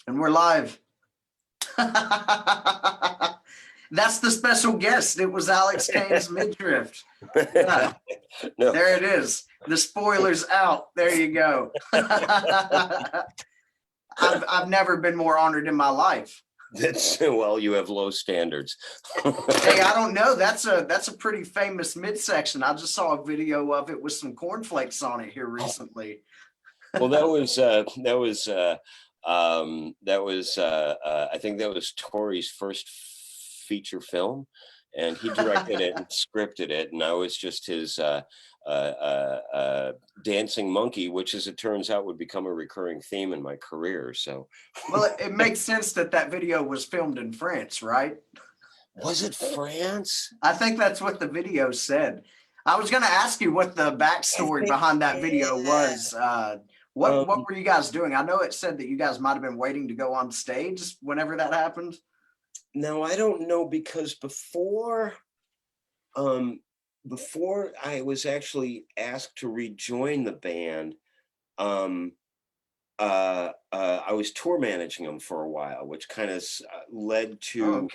And we're live. That's the special guest. It was Alex Kane's midriff. Yeah, No. there it is. The spoiler's out. There you go. I've never been more honored in my life. Well, you have low standards. Hey, I don't know. That's a pretty famous midsection. I just saw a video of it with some cornflakes on it here recently. Well, I think that was Tori's first feature film, and he directed it and scripted it, and I was just his dancing monkey, which, as it turns out, would become a recurring theme in my career. So, well, it makes sense that video was filmed in France, right? Was it France? I think that's what the video said. I was going to ask you what the backstory behind that video was. What were you guys doing? I know it said that you guys might have been waiting to go on stage whenever that happened. No, I don't know, because before I was actually asked to rejoin the band, I was tour managing them for a while, which kind of led to,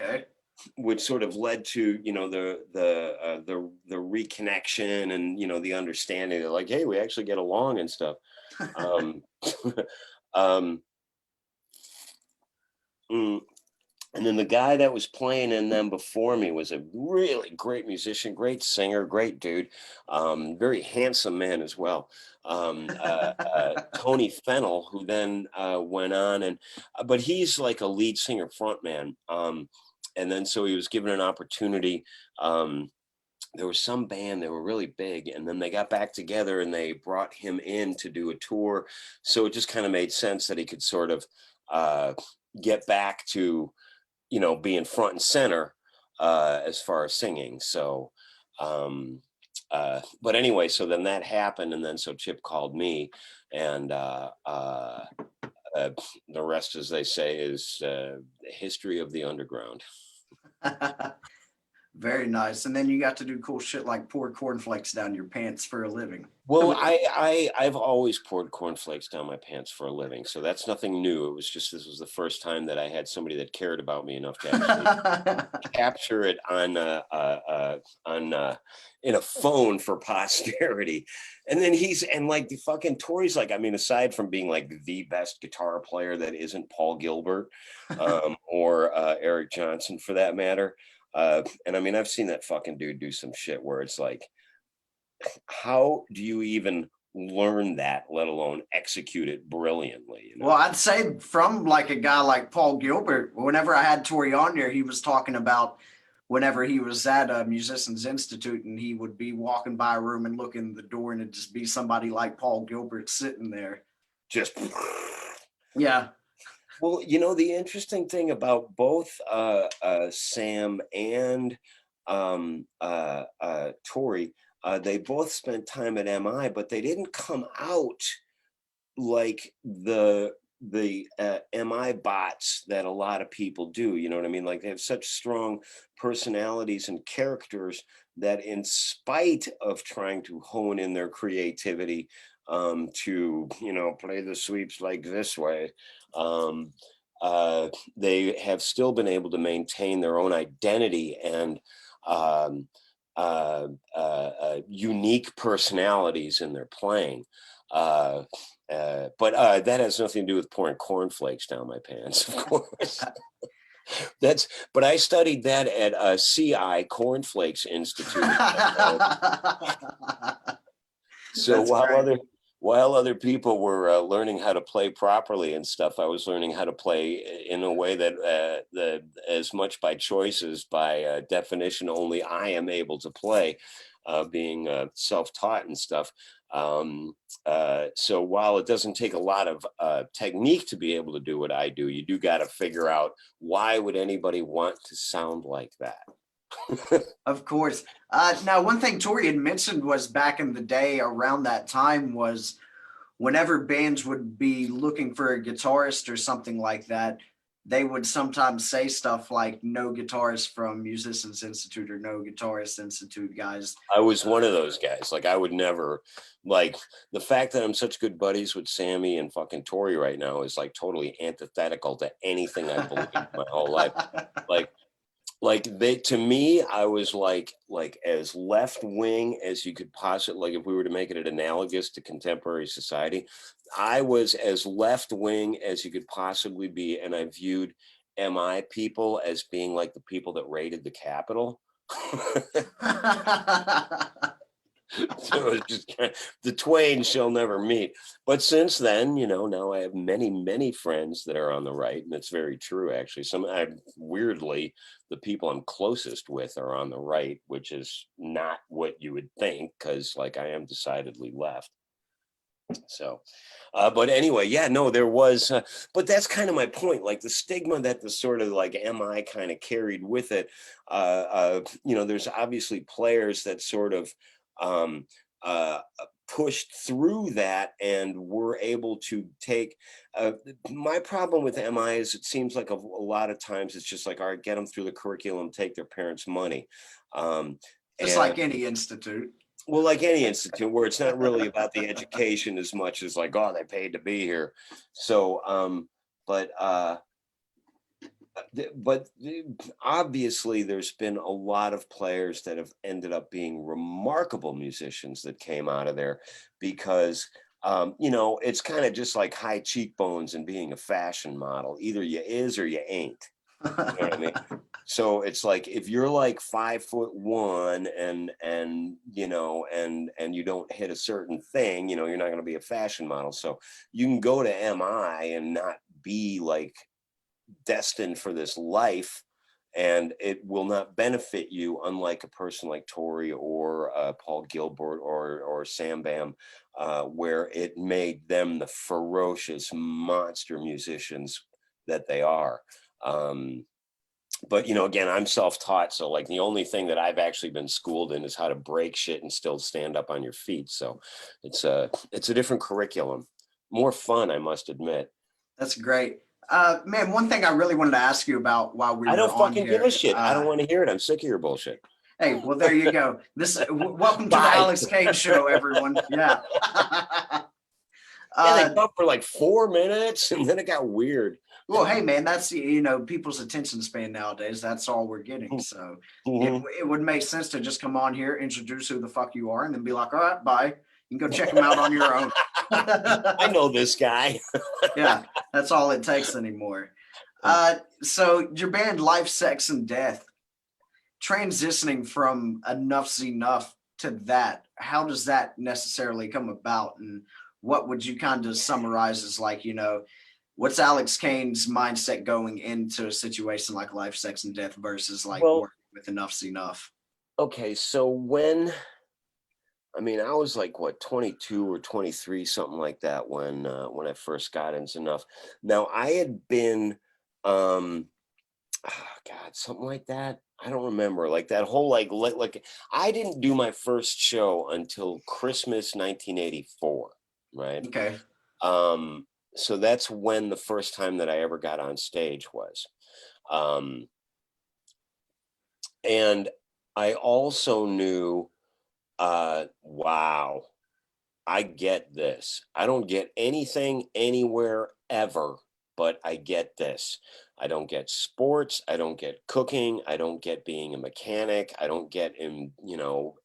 which sort of led to, you know, the reconnection and, you know, the understanding that, like, hey, we actually get along and stuff. And then the guy that was playing in them before me was a really great musician, great singer, great dude, very handsome man as well. Tony Fennell, who then went on, but he's like a lead singer frontman. And then so he was given an opportunity. There was some band, they were really big, and then they got back together and they brought him in to do a tour. So it just kind of made sense that he could sort of get back to, you know, being front and center as far as singing. So, but anyway, so then that happened, and then so Chip called me, and the rest, as they say, is the history of the underground. Very nice. And then you got to do cool shit like pour cornflakes down your pants for a living. Well, I've always poured cornflakes down my pants for a living, so that's nothing new. It was just, this was the first time that I had somebody that cared about me enough to actually capture it on in a phone for posterity. And then like the fucking Tori's like, I mean, aside from being like the best guitar player that isn't Paul Gilbert or Eric Johnson for that matter. And I mean, I've seen that fucking dude do some shit where it's like, how do you even learn that, let alone execute it brilliantly? You know? Well, I'd say from like a guy like Paul Gilbert, whenever I had Tori on there, he was talking about whenever he was at a Musicians Institute and he would be walking by a room and look in the door and it'd just be somebody like Paul Gilbert sitting there. Just, yeah. Well, you know, the interesting thing about both Sam and Tori, they both spent time at MI, but they didn't come out like the MI bots that a lot of people do. You know what I mean? Like, they have such strong personalities and characters that, in spite of trying to hone in their creativity to, you know, play the sweeps like this way, they have still been able to maintain their own identity and unique personalities in their playing. But that has nothing to do with pouring cornflakes down my pants, of course. But I studied that at CI Cornflakes Institute. So while other people were learning how to play properly and stuff, I was learning how to play in a way that as much by choice as by definition only I am able to play, being self-taught and stuff. So while it doesn't take a lot of technique to be able to do what I do, you do got to figure out, why would anybody want to sound like that? Of course. Now, one thing Tori had mentioned was back in the day around that time was whenever bands would be looking for a guitarist or something like that, they would sometimes say stuff like no guitarist from Musicians Institute or no guitarist institute guys. I was one of those guys. Like, I would never, like, the fact that I'm such good buddies with Sammy and fucking Tori right now is like totally antithetical to anything I believed my whole life. Like they, to me, I was like as left wing as you could possibly, like, if we were to make it analogous to contemporary society, I was as left wing as you could possibly be, and I viewed MI people as being like the people that raided the Capitol. So it's just the twain shall never meet. But since then, you know, now I have many friends that are on the right, and it's very true, actually. Weirdly, the people I'm closest with are on the right, which is not what you would think, because like I am decidedly left. So, but anyway, yeah, no, there was, but that's kind of my point. Like the stigma that the sort of like MI kind of carried with it. You know, there's obviously players that sort of pushed through that and were able to take. My problem with MI is it seems like a lot of times it's just like, all right, get them through the curriculum, take their parents' money. Just like any institute. Well, like any institute where it's not really about the education as much as like, oh, they paid to be here. So, but obviously there's been a lot of players that have ended up being remarkable musicians that came out of there because, you know, it's kind of just like high cheekbones and being a fashion model. Either you is or you ain't. You know what I mean? So it's like if you're like 5'1" and you know and you don't hit a certain thing, you know, you're not going to be a fashion model. So you can go to MI and not be like destined for this life, and it will not benefit you, unlike a person like Tori or Paul Gilbert or Sam Bam, where it made them the ferocious monster musicians that they are. But you know, again, I'm self-taught, so like the only thing that I've actually been schooled in is how to break shit and still stand up on your feet. So it's a different curriculum, more fun, I must admit. That's great. Man, one thing I really wanted to ask you about while we I were don't on fucking here. give a shit. I don't want to hear it. I'm sick of your bullshit. Hey, well, there you go. Welcome to the Alex Kane show, everyone. Yeah. Yeah, they talked for like 4 minutes and then it got weird. Well, hey, man, that's, you know, people's attention span nowadays. That's all we're getting. So it would make sense to just come on here, introduce who the fuck you are, and then be like, all right, bye. You can go check them out on your own. I know this guy. Yeah, that's all it takes anymore. So your band Life, Sex, and Death, transitioning from Enuff Z'Nuff to that, how does that necessarily come about? And what would you kind of summarize as like, you know, what's Alex Kane's mindset going into a situation like Life, Sex, and Death versus like working with Enuff Z'Nuff? Okay, so when, I mean, I was like, what, 22 or 23, something like that when I first got into Z'Nuff. Now, I had been, God, something like that. I don't remember, like that whole, like I didn't do my first show until Christmas 1984, right? Okay. So that's when the first time that I ever got on stage was. And I also knew, wow, I get this. I don't get anything anywhere ever, but I get this. I don't get sports. I don't get cooking. I don't get being a mechanic. I don't get in, you know,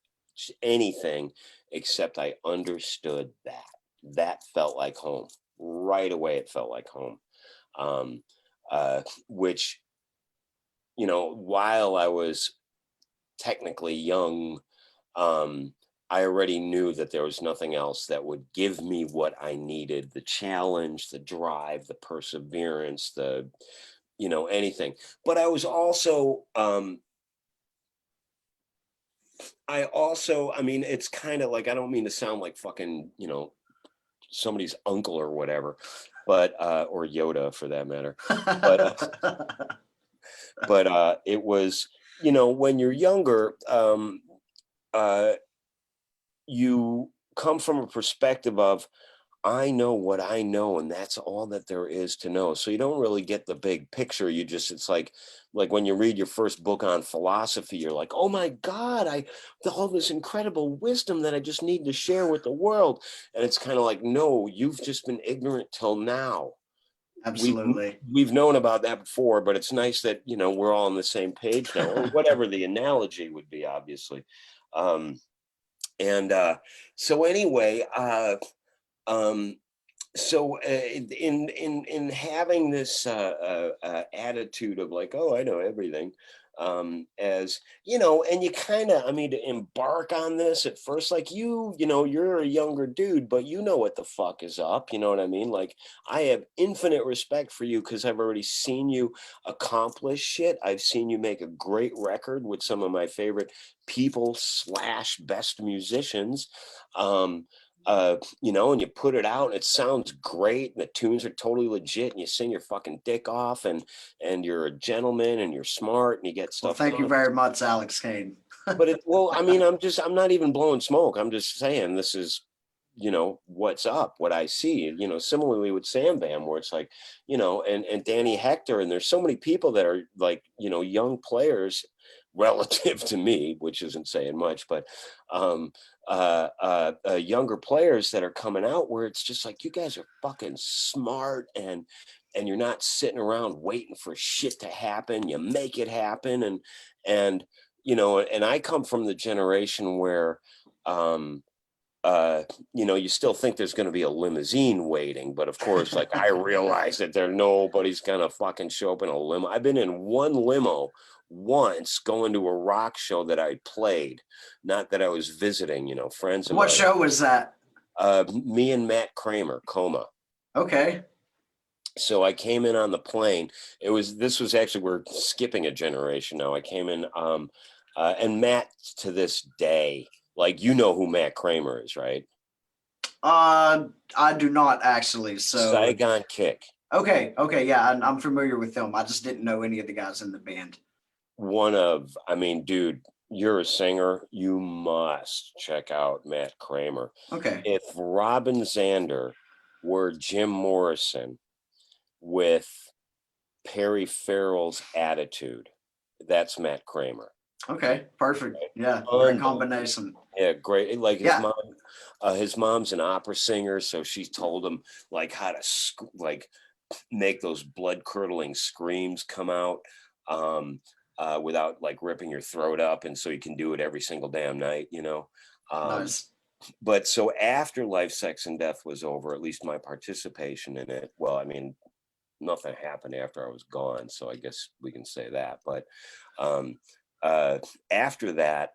anything except I understood that. That felt like home. Right away, it felt like home. Which, you know, while I was technically young, I already knew that there was nothing else that would give me what I needed, the challenge, the drive, the perseverance, the, you know, anything. But I was also, I mean, it's kind of like, I don't mean to sound like fucking, you know, somebody's uncle or whatever, but, or Yoda for that matter. But it was, you know, when you're younger, you come from a perspective of, I know what I know, and that's all that there is to know. So you don't really get the big picture. You just, it's like when you read your first book on philosophy, you're like, oh my God, all this incredible wisdom that I just need to share with the world. And it's kind of like, no, you've just been ignorant till now. Absolutely. We've known about that before, but it's nice that, you know, we're all on the same page now, or whatever the analogy would be, obviously. Um, and so anyway, um, so in having this attitude of like, oh, I know everything, as you know, and you kind of, I mean, to embark on this at first, like you know, you're a younger dude, but you know what the fuck is up, you know what I mean? Like, I have infinite respect for you because I've already seen you accomplish shit. I've seen you make a great record with some of my favorite people slash best musicians. um you know, and you put it out and it sounds great and the tunes are totally legit and you sing your fucking dick off and you're a gentleman and you're smart and you get Well, stuff thank you done. very much, Alex Kane. But well, I mean, I'm not even blowing smoke. I'm just saying this is, you know, what's up, what I see, you know, similarly with Sam Bam, where it's like, you know, and Danny Hector, and there's so many people that are like, you know, young players relative to me, which isn't saying much, but younger players that are coming out where it's just like, you guys are fucking smart and you're not sitting around waiting for shit to happen. You make it happen. And, you know, and I come from the generation where, you know, you still think there's going to be a limousine waiting, but of course, like I realize that nobody's going to fucking show up in a limo. I've been in one limo once going to a rock show that I played, not that I was visiting, you know, friends of What mine. show was that? Me and Matt Kramer, Coma. Okay. So I came in on the plane. This was actually, we're skipping a generation now. I came in, and Matt to this day, like, you know who Matt Kramer is, right? I do not actually. So Saigon Kick. okay, yeah, I'm familiar with them. I just didn't know any of the guys in the band. I mean, dude, you're a singer. You must check out Matt Kramer. Okay. If Robin Zander were Jim Morrison with Perry Farrell's attitude, that's Matt Kramer. Okay, perfect. Yeah, great Unbelievable. combination. Yeah, great. Like Yeah, his mom's an opera singer, so she told him like how to like make those blood curdling screams come out without like ripping your throat up, and so you can do it every single damn night, you know. nice. But so after Life, Sex, and Death was over, at least my participation in it. Well, I mean, nothing happened after I was gone, so I guess we can say that. But um, after that,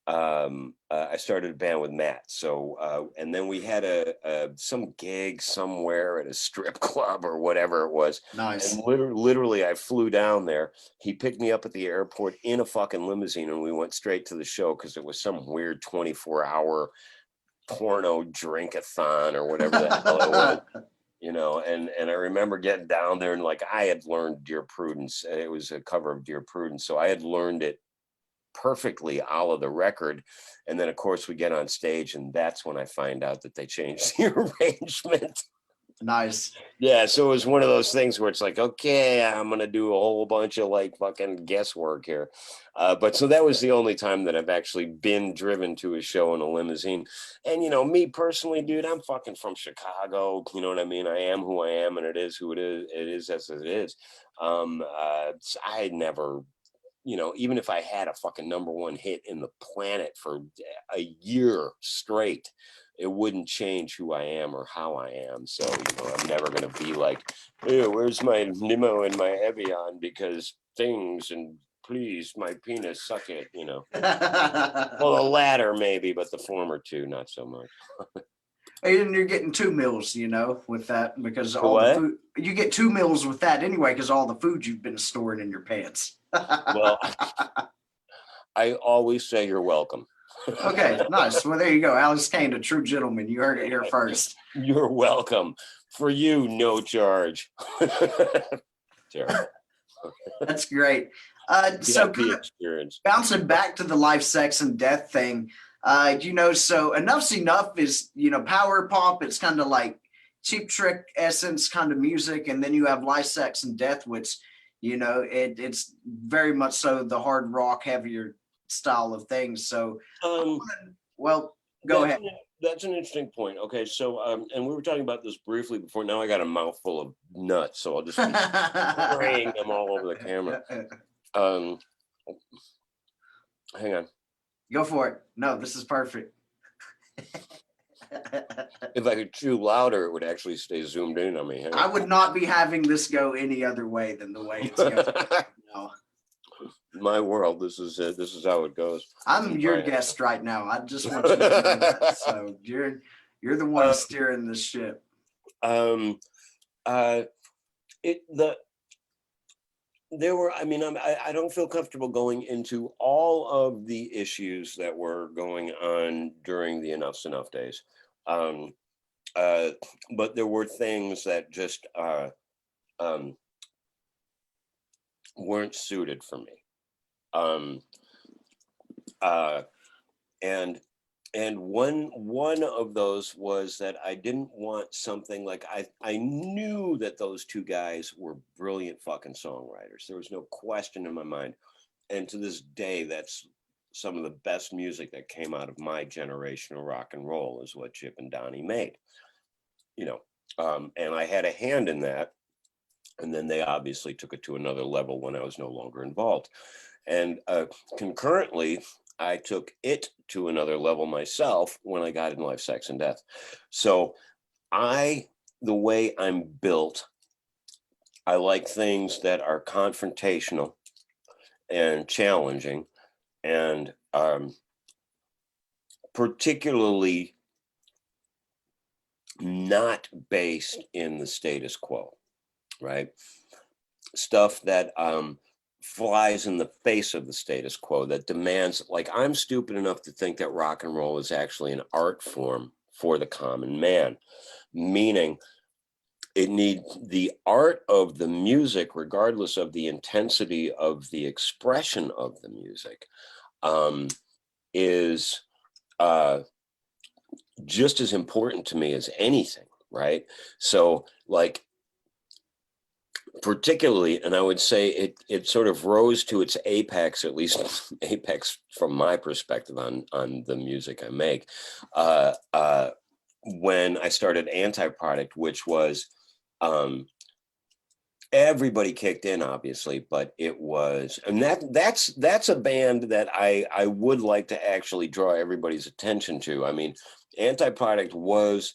I started a band with Matt. So and then we had some gig somewhere at a strip club or whatever it was. Nice. And literally, I flew down there. He picked me up at the airport in a fucking limousine, and we went straight to the show because it was some weird 24-hour porno drink-a-thon or whatever the hell it was. You know, and I remember getting down there and like I had learned Dear Prudence. It was a cover of Dear Prudence, so I had learned it perfectly a la the record. And then of course we get on stage and that's when I find out that they changed the arrangement. Nice. Yeah, so it was one of those things where it's like, okay, I'm gonna do a whole bunch of like fucking guesswork here. But so that was the only time that I've actually been driven to a show in a limousine. And you know, me personally, dude, I'm fucking from Chicago. You know what I mean? I am who I am, and it is who it is. It is as it is. I never, you know, even if I had a fucking #1 hit in the planet for a year straight, it wouldn't change who I am or how I am. So, you know, I'm never going to be like, hey, where's my limo and my Evian because things and please, my penis, suck it, you know. Well, the latter maybe, but the former two, not so much. And you're getting 2 meals, you know, with that because all the What? food you get 2 meals with that anyway, because all the food you've been storing in your pants. Well, I always say you're welcome. Okay, nice. Well, there you go. Alex Kane, a true gentleman. You heard it here first. You're welcome. For you, no charge. Terrible. That's great. So the experience. Bouncing back to the Life, Sex, and Death thing, you know, so Enuff Z'Nuff is, you know, power pop. It's kind of like Cheap Trick, Essence kind of music, and then you have Life, Sex, and Death, which, you know, it's very much so the hard rock, heavier style of things. So, Um, well, go that's ahead. an, that's an interesting point. Okay, so and we were talking about this briefly before. Now I got a mouthful of nuts, so I'll just be spraying them all over the camera. Um, hang on. Go for it. No, this is perfect. If I could chew louder, it would actually stay zoomed in on me. Hang I on. would not be having this go any other way than the way it's going. No. My world. This is it. This is how it goes. I'm your Right. guest right now. I just want you to know that. So you're the one steering the ship. There were, I mean, I don't feel comfortable going into all of the issues that were going on during the Enuff Z'Nuff days. But there were things that just weren't suited for me. And one of those was that I didn't want something like I knew that those two guys were brilliant fucking songwriters. There was no question in my mind. And to this day, that's some of the best music that came out of my generation of rock and roll is what Chip and Donnie made. You know, and I had a hand in that. And then they obviously took it to another level when I was no longer involved. And concurrently, I took it to another level myself when I got in Life, Sex, and Death. So the way I'm built, I like things that are confrontational and challenging and particularly not based in the status quo, right? Stuff that flies in the face of the status quo, that demands, like, I'm stupid enough to think that rock and roll is actually an art form for the common man, meaning it needs the art of the music, regardless of the intensity of the expression of the music, is just as important to me as anything, right? So, like, particularly, and I would say it sort of rose to its apex, at least apex from my perspective on the music I make, when I started Anti-Product, which was everybody kicked in, obviously, but it was, and that's a band that I would like to actually draw everybody's attention to. I mean, Anti-Product was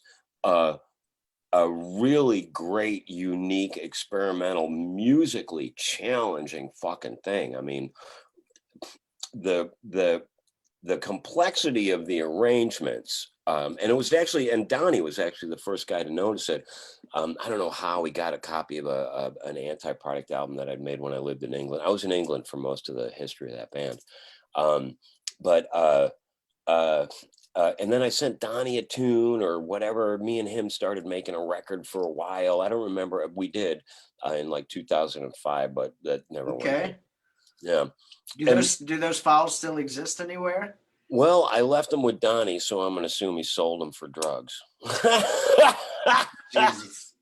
a really great, unique, experimental, musically challenging fucking thing. I mean, the complexity of the arrangements, and it was actually, and Donnie was actually the first guy to notice it. I don't know how he got a copy of an Anti-Product album that I'd made when I lived in England. I was in England for most of the history of that band, and then I sent Donnie a tune or whatever. Me and him started making a record for a while. I don't remember. We did in like 2005, but that never went. Okay. Yeah. Do those files still exist anywhere? Well, I left them with Donnie, so I'm going to assume he sold them for drugs. Jesus.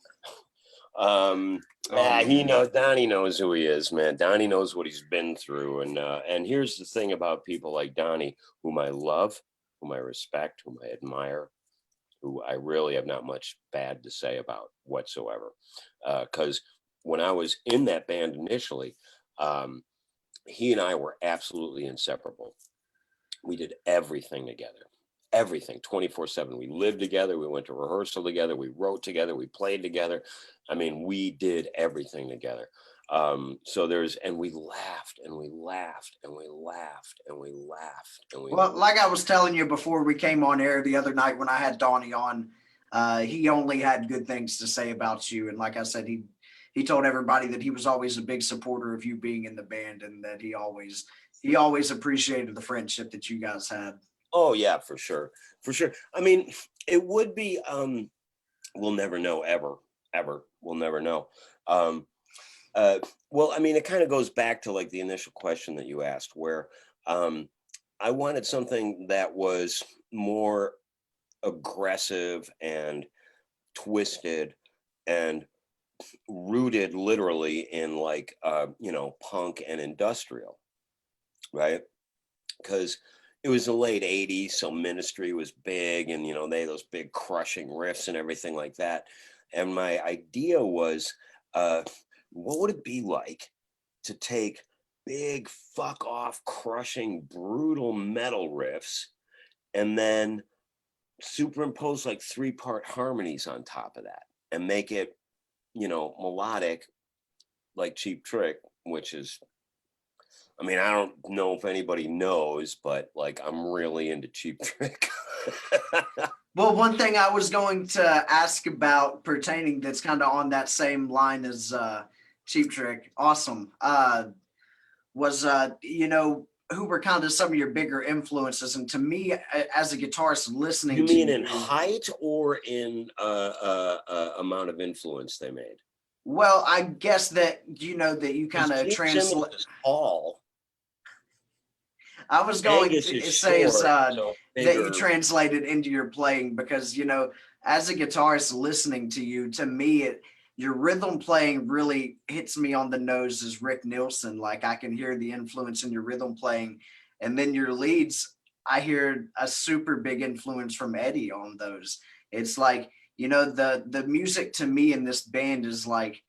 He knows. Donnie knows who he is, man. Donnie knows what he's been through, and here's the thing about people like Donnie, whom I love, whom I respect, whom I admire, who I really have not much bad to say about whatsoever. Because when I was in that band initially, he and I were absolutely inseparable. We did everything together, everything 24/7. We lived together. We went to rehearsal together. We wrote together. We played together. I mean, we did everything together. And we laughed and we laughed and we laughed and we laughed. Well, like I was telling you before we came on air the other night when I had Donnie on, he only had good things to say about you. And like I said, he told everybody that he was always a big supporter of you being in the band and that he always appreciated the friendship that you guys had. Oh yeah, for sure. For sure. I mean, it would be, we'll never know ever. We'll never know. Well, I mean, it kind of goes back to like the initial question that you asked, where I wanted something that was more aggressive and twisted, and rooted literally in like punk and industrial, right? Because it was the late 80s, so Ministry was big, and they had those big crushing riffs and everything like that. And my idea was, what would it be like to take big fuck off crushing brutal metal riffs and then superimpose like 3-part harmonies on top of that and make it melodic like Cheap Trick, which is, I mean, I don't know if anybody knows, but like I'm really into Cheap Trick. Well, one thing I was going to ask about pertaining that's kind of on that same line as Cheap Trick, awesome, was who were kind of some of your bigger influences? And to me, as a guitarist, listening you to mean in height or in amount of influence they made? Well, I guess that that you kind of translate. All. I was going to say short, that you translated into your playing, because as a guitarist, listening to you, to me, your rhythm playing really hits me on the nose as Rick Nielsen. Like, I can hear the influence in your rhythm playing, and then your leads, I hear a super big influence from Eddie on those. It's like, the music to me in this band is like,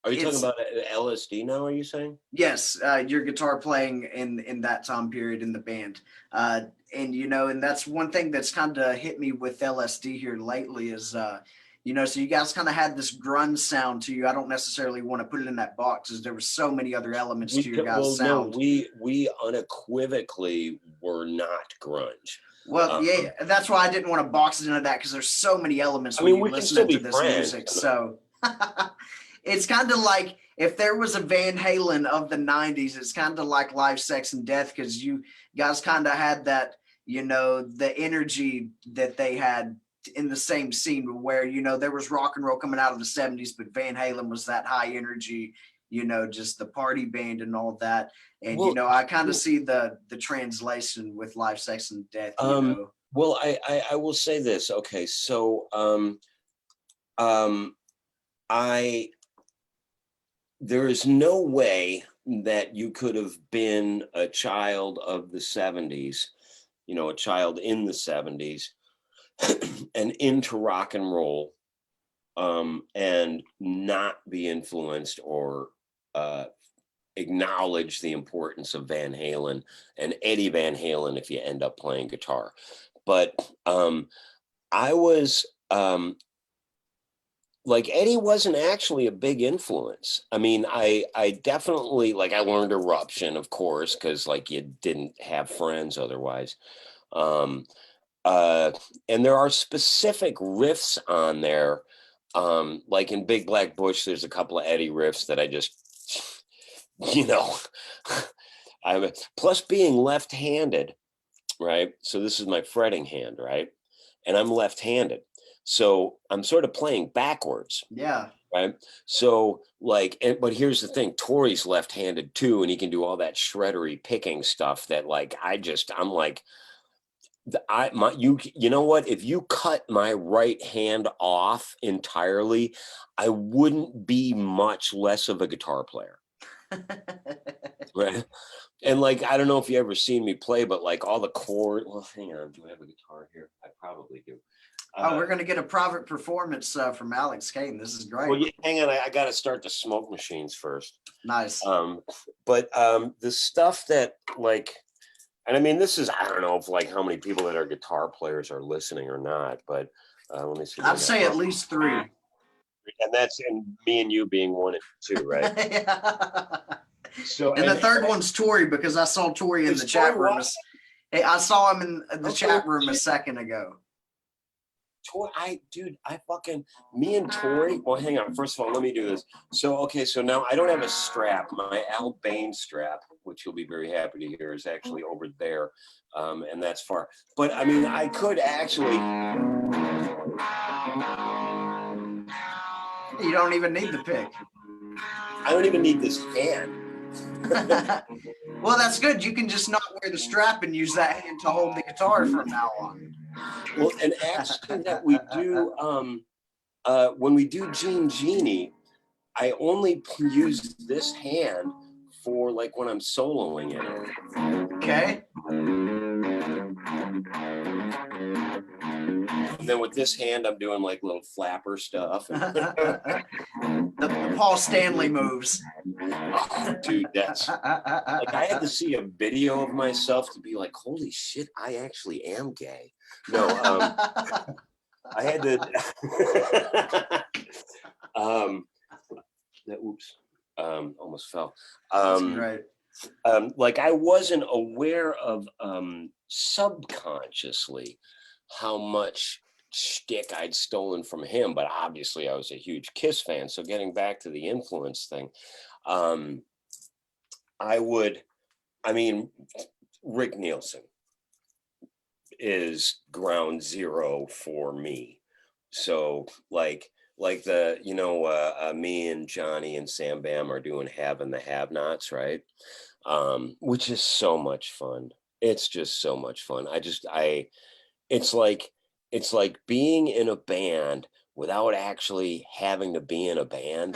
Are you talking about LSD now, are you saying? Yes, your guitar playing in that time period in the band. And and that's one thing that's kind of hit me with LSD here lately is, so you guys kind of had this grunge sound to you. I don't necessarily want to put it in that box, because there were so many other elements to your guys' sound. No, we unequivocally were not grunge. Well, yeah, that's why I didn't want to box it into that, because there's so many elements when you listen to this music. So it's kind of like if there was a Van Halen of the 90s, it's kind of like Life, Sex, and Death, because you guys kind of had that, the energy that they had in the same scene, where, there was rock and roll coming out of the 70s, but Van Halen was that high energy, just the party band and all that. And, I kind of see the translation with Life, Sex, and Death, Well, I will say this. Okay. So, there is no way that you could have been a child of the 70s, a child in the 70s and into rock and roll, and not be influenced or acknowledge the importance of Van Halen and Eddie Van Halen if you end up playing guitar. But I was like, Eddie wasn't actually a big influence. I mean, I definitely, like, I learned Eruption, of course, because like you didn't have friends otherwise. And there are specific riffs on there. Like in Big Black Bush, there's a couple of Eddie riffs that I just, plus being left-handed, right? So this is my fretting hand, right? And I'm left-handed. So I'm sort of playing backwards. Yeah. Right. So like, but here's the thing, Tori's left-handed too, and he can do all that shreddery picking stuff that like, I'm like, you know what? If you cut my right hand off entirely, I wouldn't be much less of a guitar player. Right. And like, I don't know if you ever seen me play, but like all the chord, well, hang on, do I have a guitar here? I probably do. We're going to get a private performance from Alex Kane. This is great. Well, hang on. I got to start the smoke machines first. Nice. But the stuff that like, and I mean, this is, I don't know if like how many people that are guitar players are listening or not, but let me see. I'd say at least 3. And that's, and me and you being 1 and 2, right? Yeah. So, and the third one's Tori, because I saw Tori in the chat room. Hey, I saw him in the chat room a second ago. Tori, me and Tori, well, hang on. First of all, let me do this. So, okay, so now I don't have a strap. My Al Bain strap, which you'll be very happy to hear, is actually over there. And that's far. But I mean, I could actually. You don't even need the pick. I don't even need this hand. Well, that's good. You can just not wear the strap and use that hand to hold the guitar from now on. Well, an action that we do when we do Gene Genie, I only use this hand for like when I'm soloing in it. Okay. And then with this hand, I'm doing like little flapper stuff. the Paul Stanley moves. Oh, dude, that's like I had to see a video of myself to be like, holy shit, I actually am gay. No, I had to. Oops, almost fell. That's great. Like I wasn't aware of subconsciously how much shtick I'd stolen from him, but obviously I was a huge Kiss fan. So getting back to the influence thing, Rick Nielsen is ground zero for me. So like the, me and Johnny and Sam Bam are doing Have and the Have-Nots, right? Which is so much fun. It's just so much fun. It's like being in a band without actually having to be in a band,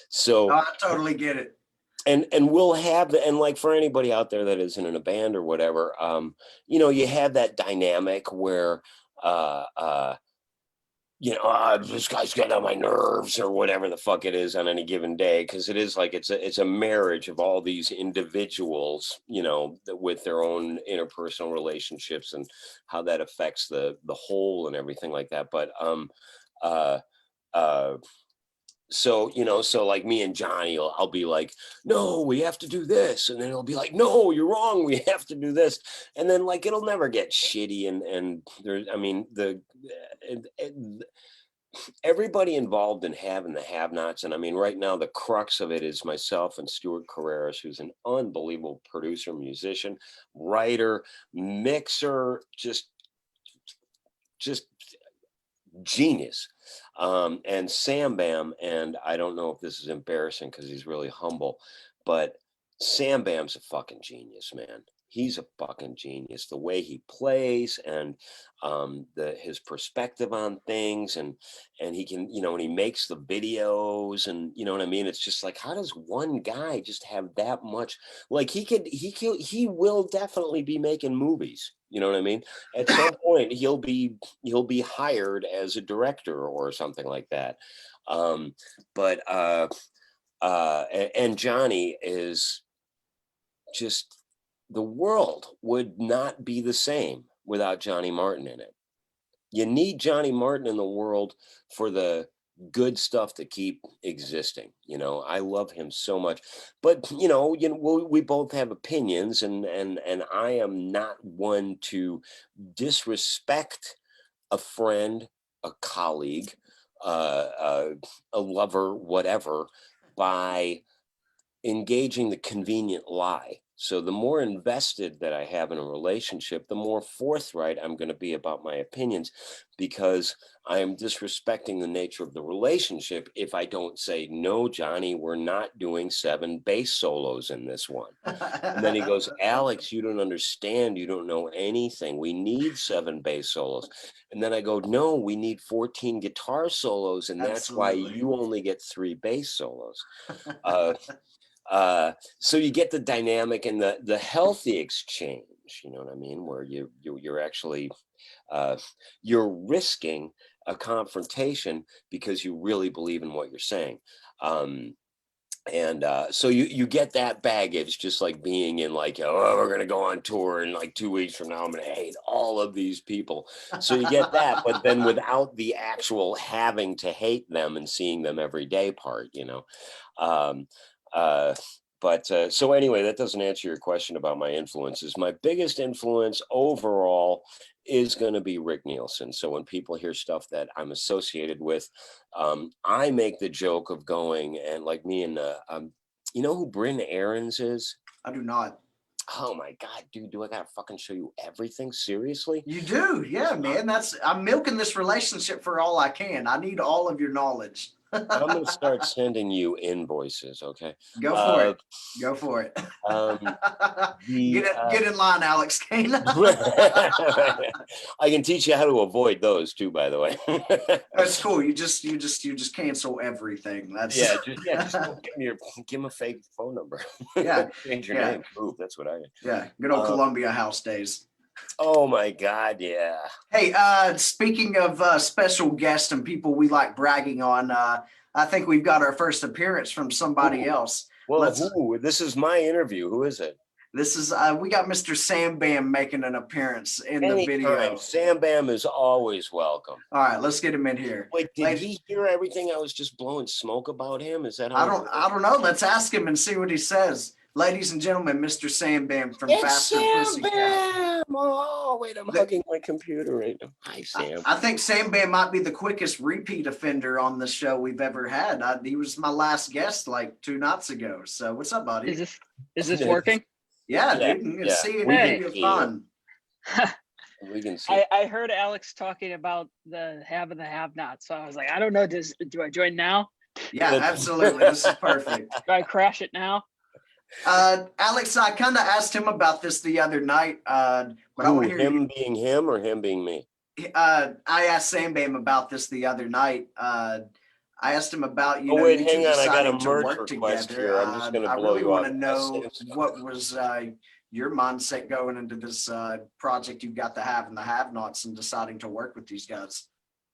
so I totally get it. And we'll have and like for anybody out there that isn't in a band or whatever, you have that dynamic where this guy's getting on my nerves or whatever the fuck it is on any given day, because it is like it's a marriage of all these individuals, with their own interpersonal relationships and how that affects the whole and everything like that. But so like me and Johnny, I'll be like, no, we have to do this, and then he'll be like, no, you're wrong, we have to do this, and then like it'll never get shitty, and there's, everybody involved in having the have-nots, and right now the crux of it is myself and Stuart Carreras, who's an unbelievable producer, musician, writer, mixer, just genius. And Sam Bam, and I don't know if this is embarrassing because he's really humble, but Sam Bam's a fucking genius, man. He's a fucking genius. The way he plays and his perspective on things, and he can, and he makes the videos, and you know what I mean? It's just like, how does one guy just have that much? Like he will definitely be making movies. You know what I mean? At some point, he'll be hired as a director or something like that. And Johnny is just, the world would not be the same without Johnny Martin in it. You need Johnny Martin in the world for the good stuff to keep existing. I love him so much, but we both have opinions, and I am not one to disrespect a friend, a colleague, a lover, whatever, by engaging the convenient lie. So the more invested that I have in a relationship, the more forthright I'm going to be about my opinions, because I am disrespecting the nature of the relationship if I don't say, no, Johnny, we're not doing 7 bass solos in this one. And then he goes, Alex, you don't understand. You don't know anything. We need 7 bass solos. And then I go, no, we need 14 guitar solos. And that's why you only get 3 bass solos. So you get the dynamic and the healthy exchange, you know what I mean, where you're actually you're risking a confrontation because you really believe in what you're saying. So you get that baggage, just like being in like, oh, we're going to go on tour and like 2 weeks from now, I'm going to hate all of these people. So you get that, but then without the actual having to hate them and seeing them every day part, so anyway, that doesn't answer your question about my influences. My biggest influence overall is going to be Rick Nielsen. So when people hear stuff that I'm associated with, I make the joke of going and like me and, you know who Bryn Ahrens is? I do not. Oh my God, dude, do I gotta fucking show you everything? Seriously? You do. Yeah, man. I'm milking this relationship for all I can. I need all of your knowledge. I'm going to start sending you invoices. Okay. Go for it. Go for it. Get in line, Alex Kane. I can teach you how to avoid those too, by the way. That's cool. You just cancel everything. That's just don't give him a fake phone number. Yeah. Change your name. Ooh, that's what I. Yeah. Good old Columbia House days. Oh my God, yeah. Hey, speaking of special guests and people we like bragging on, I think we've got our first appearance from somebody else. Well, this is my interview. Who is it? This is we got Mr. Sam Bam making an appearance in the video. Sam Bam is always welcome. All right, let's get him in here. Wait, did he hear everything I was just blowing smoke about him? Is that how I don't know. Let's ask him and see what he says. Ladies and gentlemen, Mr. Sam Bam from Faster Pussycat. Bam! Oh, wait, I'm hugging my computer right now. Hi, Sam. I think Sam Bam might be the quickest repeat offender on the show we've ever had. He was my last guest like 2 nights ago. So what's up, buddy? Is this working? Yeah, dude. You can see it. It's fun. We can see. I heard Alex talking about the have and the have-nots. So I was like, I don't know. Do I join now? Yeah, absolutely. This is perfect. Do I crash it now? Alex, I kind of asked him about this the other night. But I want to hear him being him or him being me. I asked Sam Bam about this the other night. I asked him about hang on, I got a merch request here. I'm just going to blow really you up. I really want to know what was your mindset going into this project. You've got the have and the have-nots and deciding to work with these guys.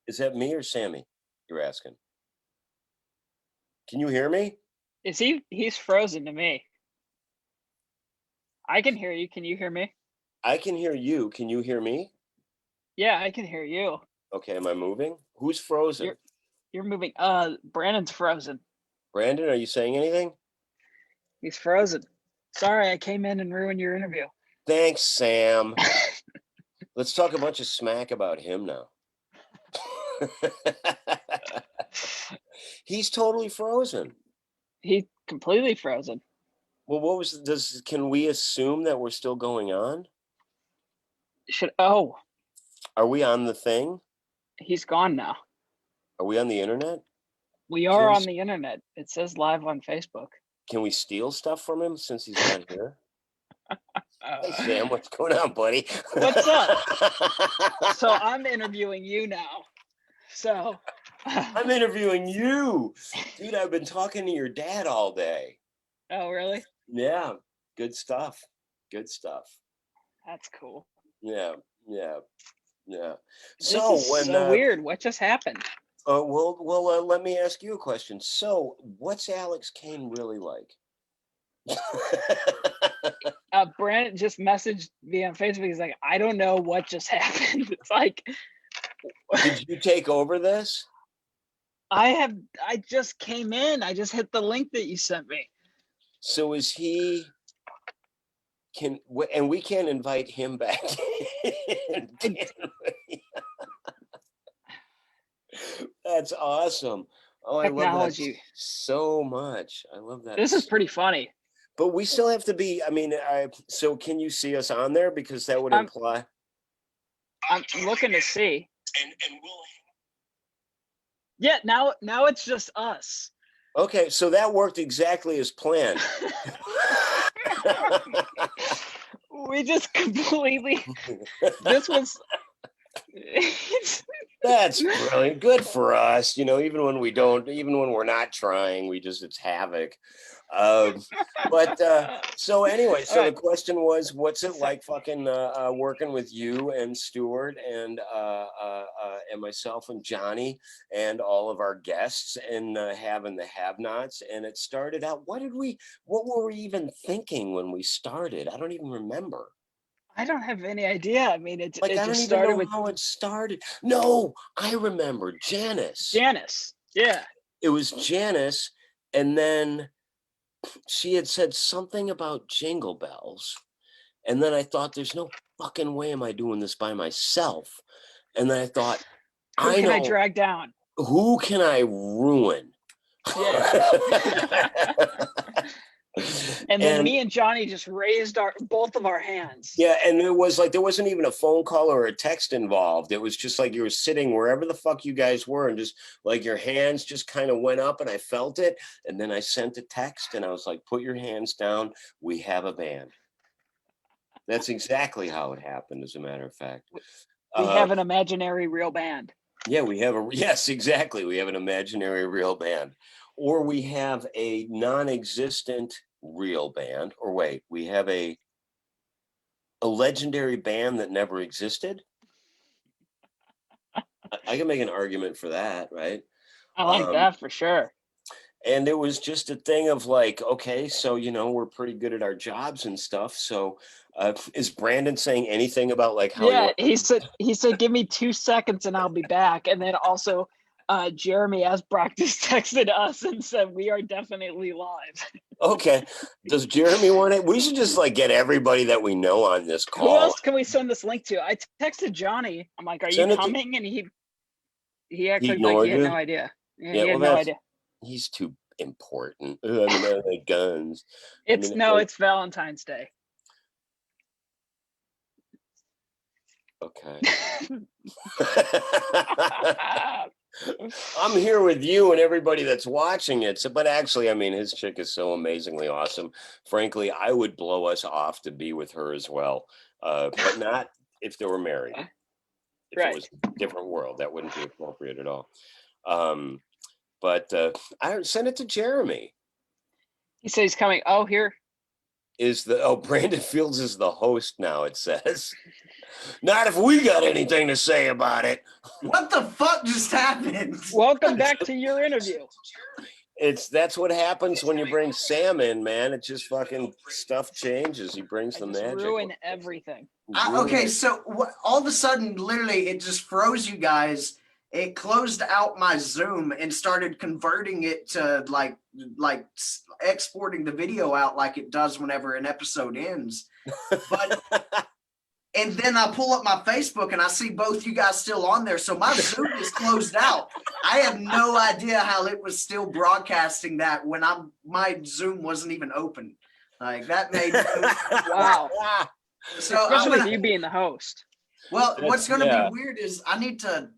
Is that me or Sammy? You're asking. Can you hear me? Is he? He's frozen to me. I can hear you. Can you hear me? I can hear you. Can you hear me? Yeah, I can hear you. Okay, am I moving? Who's frozen? You're moving. Brandon's frozen. Brandon, are you saying anything? He's frozen. Sorry, I came in and ruined your interview. Thanks, Sam. Let's talk a bunch of smack about him now. He's totally frozen. He's completely frozen. Well, can we assume that we're still going on? Are we on the thing? He's gone now. Are we on the internet? We are on the internet. It says live on Facebook. Can we steal stuff from him since he's not here? Hey, Sam, what's going on, buddy? What's up? So I'm interviewing you now. So I'm interviewing you. Dude, I've been talking to your dad all day. Oh, really? Yeah. Good stuff. Good stuff. That's cool. Yeah. So weird. What just happened? Well, let me ask you a question. So what's Alex Kane really like? Brandon just messaged me on Facebook. He's like, I don't know what just happened. It's like, did you take over this? I just came in. I just hit the link that you sent me. So is he? And we can't invite him back in, can we? That's awesome. Oh, Technology. I love that so much. I love that. This is pretty funny. But we still have to be, so can you see us on there? Because that would imply. I'm looking to see. And we'll. Yeah, now it's just us. Okay, so that worked exactly as planned. We just completely, this was. That's brilliant. Good for us. Even when we're not trying, it's havoc. So anyway, the question was, what's it like fucking working with you and Stuart and myself and Johnny and all of our guests and having the have-nots? And it started out, what were we even thinking when we started? I don't even remember. I don't have any idea. I mean, it I just don't started even know how it started. No, I remember Janice. Yeah. It was Janice, and then she had said something about Jingle Bells, and then I thought, there's no fucking way am I doing this by myself. And then I thought, Who can I drag down? Who can I ruin? Yeah. And then me and Johnny just raised both of our hands. Yeah, and it was like there wasn't even a phone call or a text involved. It was just like you were sitting wherever the fuck you guys were, and just like your hands just kind of went up, and I felt it. And then I sent a text, and I was like, "Put your hands down. We have a band." That's exactly how it happened, as a matter of fact. We have an imaginary real band. Yeah, yes, exactly. We have an imaginary real band, or we have a non-existent real band, or wait, we have a legendary band that never existed. I can make an argument for that, right? I like that for sure. And it was just a thing of like, okay, so we're pretty good at our jobs and stuff. So is Brandon saying anything about like how? Yeah, he said give me 2 seconds and I'll be back. And then also Jeremy Asbrock just texted us and said we are definitely live. Okay. Does Jeremy want it? We should just like get everybody that we know on this call. Who else can we send this link to? I texted Johnny. I'm like, are you coming? And he acted like he had no idea. Yeah, he had no idea. He's too important. I mean, like guns. It's Valentine's Day. Okay. I'm here with you and everybody that's watching it. So, but actually, I mean, his chick is so amazingly awesome. Frankly, I would blow us off to be with her as well. But not if they were married. If it was a different world, that wouldn't be appropriate at all. But I send it to Jeremy. He said he's coming. Oh, here. Brandon Fields is the host now, it says. Not if we got anything to say about it. What the fuck just happened? Welcome back to your interview. That's what happens when you bring Sam in, man. It just fucking stuff changes. He brings the magic. Ruin everything. Okay, so all of a sudden, literally, it just froze you guys. It closed out my Zoom and started converting it to like exporting the video out like it does whenever an episode ends. But and then I pull up my Facebook and I see both you guys still on there. So my Zoom is closed out. I have no idea how it was still broadcasting that when my Zoom wasn't even open. Like that made wow. So especially you being the host. Well, what's going to be weird is I need to.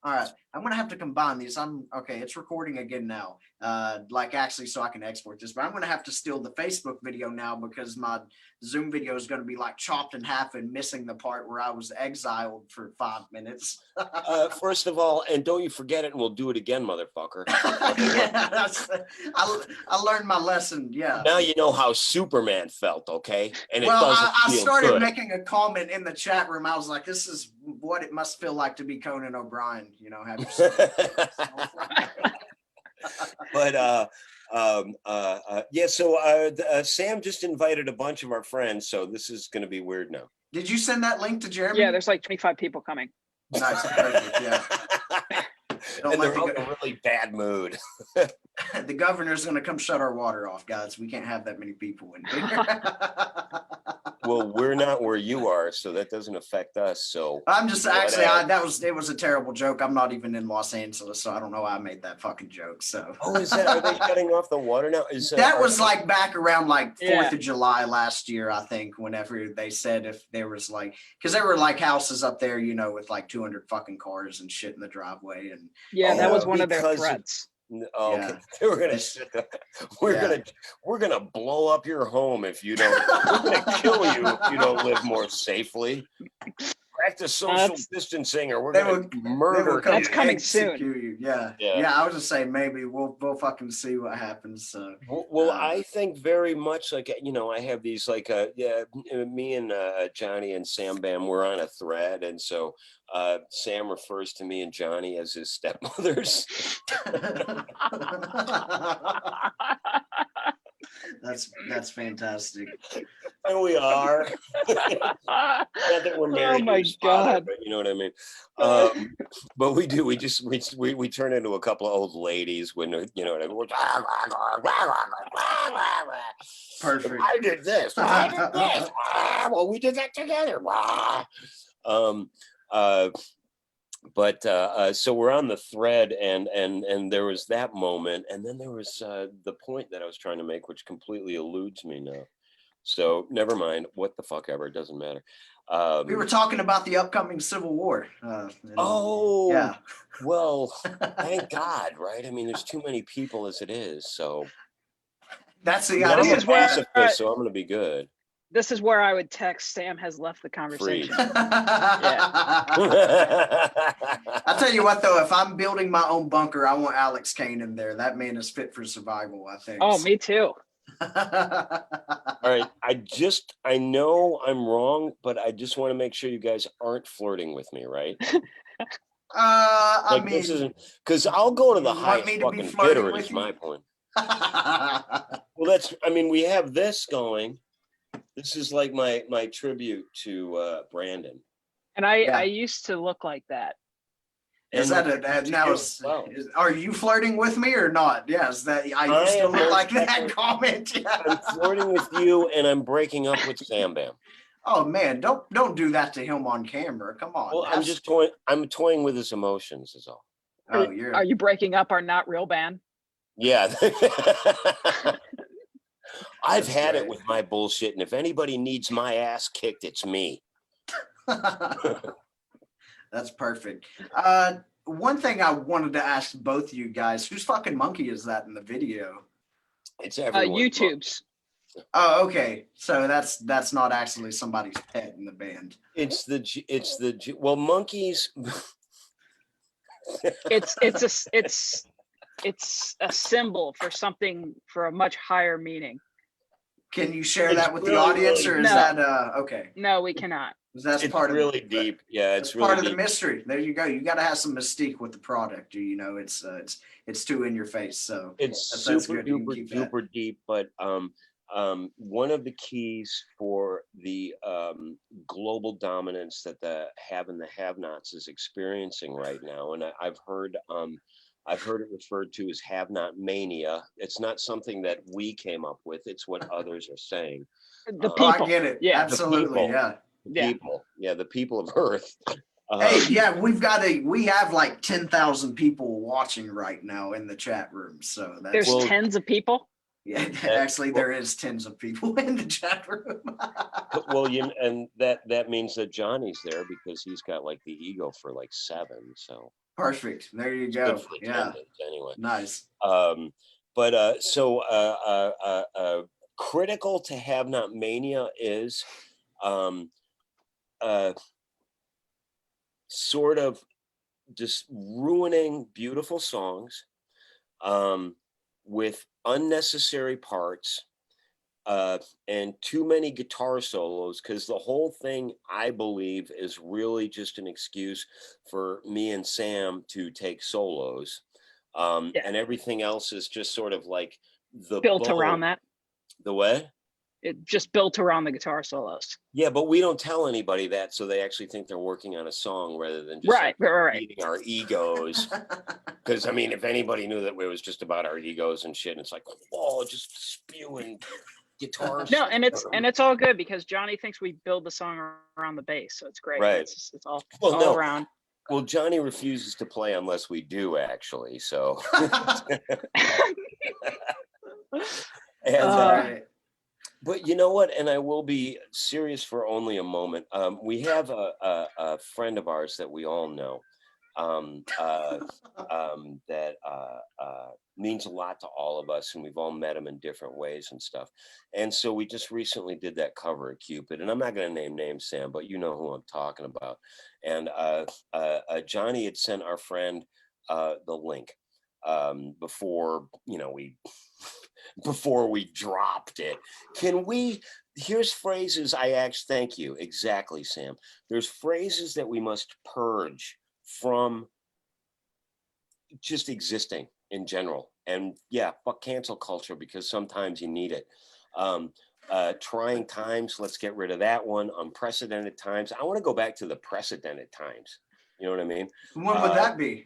All right, I'm gonna have to combine these. Okay. It's recording again now. Actually, so I can export this. But I'm gonna have to steal the Facebook video now because my Zoom video is gonna be like chopped in half and missing the part where I was exiled for 5 minutes. First of all, and don't you forget it, and we'll do it again, motherfucker. Yeah, I learned my lesson. Yeah. Now you know how Superman felt, okay? And I started making a comment in the chat room. I was like, "This is what it must feel like to be Conan O'Brien." Have yourself. But So Sam just invited a bunch of our friends, so this is going to be weird now. Did you send that link to Jeremy? Yeah, there's like 25 people coming. Nice, perfect, yeah. And they're all in a really bad mood. The governor's going to come shut our water off, guys. We can't have that many people in here. Well, we're not where you are, so that doesn't affect us. So I'm just it was a terrible joke. I'm not even in Los Angeles, so I don't know why I made that fucking joke. So are they shutting off the water now? That was like back around like 4th of July last year, I think, whenever they said if there was like, because there were like houses up there, with like 200 fucking cars and shit in the driveway. And that was one of their threats. Okay. We're gonna blow up your home if you don't. We're gonna kill you if you don't live more safely. Practice social distancing, or we're gonna murder. That's coming soon. You. Yeah. I was just saying maybe we'll fucking see what happens. Well, I think very much like I have these like me and Johnny and Sam Bam, we're on a thread, and so Sam refers to me and Johnny as his stepmothers. That's fantastic. And we are. Not that we're married. Oh my God! But you know what I mean. But we do. We just we turn into a couple of old ladies when you know what I mean. Perfect. I did this. I did this. Well, we did that together. But so we're on the thread, and there was that moment, and then there was the point that I was trying to make, which completely eludes me now. So never mind. What the fuck ever. It doesn't matter. We were talking about the upcoming Civil War. Oh, yeah. Well, thank God, right? I mean, there's too many people as it is. So That's the I'm idea. a pacifist, so I'm going to be good. This is where I would text Sam has left the conversation. I'll tell you what, though, if I'm building my own bunker, I want Alex Kane in there. That man is fit for survival, I think. Oh, me too. All right. I know I'm wrong, but I just want to make sure you guys aren't flirting with me, right? I mean, this isn't, because I'll go to the highest fucking bidder is my point. Well, we have this going. This is like my tribute to Brandon. And I used to look like that. Is that now? Are you flirting with me or not? Yes, that I used to look like that comment. Yeah. I'm flirting with you, and I'm breaking up with Sam Bam. Oh man, don't do that to him on camera. Come on. Well, I'm just toying. I'm toying with his emotions, is all. Oh, are you breaking up our not real band? Yeah. I've had it with my bullshit, and if anybody needs my ass kicked, it's me. That's perfect. One thing I wanted to ask both you guys, whose fucking monkey is that in the video? It's everyone. YouTube's. Oh, okay. So that's not actually somebody's pet in the band. Well, monkeys. It's a symbol for something, for a much higher meaning. Can you share that with the audience, or is that okay? No, we cannot. That's part of really deep. Yeah, it's really part of deep. the mystery. There you go. You got to have some mystique with the product. You know, it's too in your face. So it's super duper deep. But one of the keys for the global dominance that the have and the have-nots is experiencing right now, and I've heard it referred to as have-not mania. It's not something that we came up with. It's what others are saying. The people. I get it. Yeah, absolutely. The people of Earth. Hey, yeah, we have like 10,000 people watching right now in the chat room. So there's tens of people. Yeah, actually, there is tens of people in the chat room. Well, and that means that Johnny's there because he's got like the ego for like 7. So perfect. There you go. Yeah. Anyway, nice. Critical to have not mania is sort of just ruining beautiful songs with unnecessary parts and too many guitar solos, because the whole thing, I believe, is really just an excuse for me and Sam to take solos, and everything else is just sort of like the built around that. The way? It just built around the guitar solos. Yeah, but we don't tell anybody that, so they actually think they're working on a song rather than just eating our egos. Because if anybody knew that it was just about our egos and shit, and it's like, just spewing guitars. No, and it's all good because Johnny thinks we build the song around the bass, so it's great. Right. It's all around. Well, Johnny refuses to play unless we do, actually. So. But you know what? And I will be serious for only a moment. We have a friend of ours that we all know that means a lot to all of us, and we've all met him in different ways and stuff. And so we just recently did that cover of Cupid, and I'm not going to name names, Sam, but you know who I'm talking about. And Johnny had sent our friend the link before we dropped it. Here's phrases thank you. Exactly, Sam. There's phrases that we must purge from just existing in general. And fuck cancel culture, because sometimes you need it. Trying times, let's get rid of that one. Unprecedented times. I want to go back to the precedented times. You know what I mean? When would that be?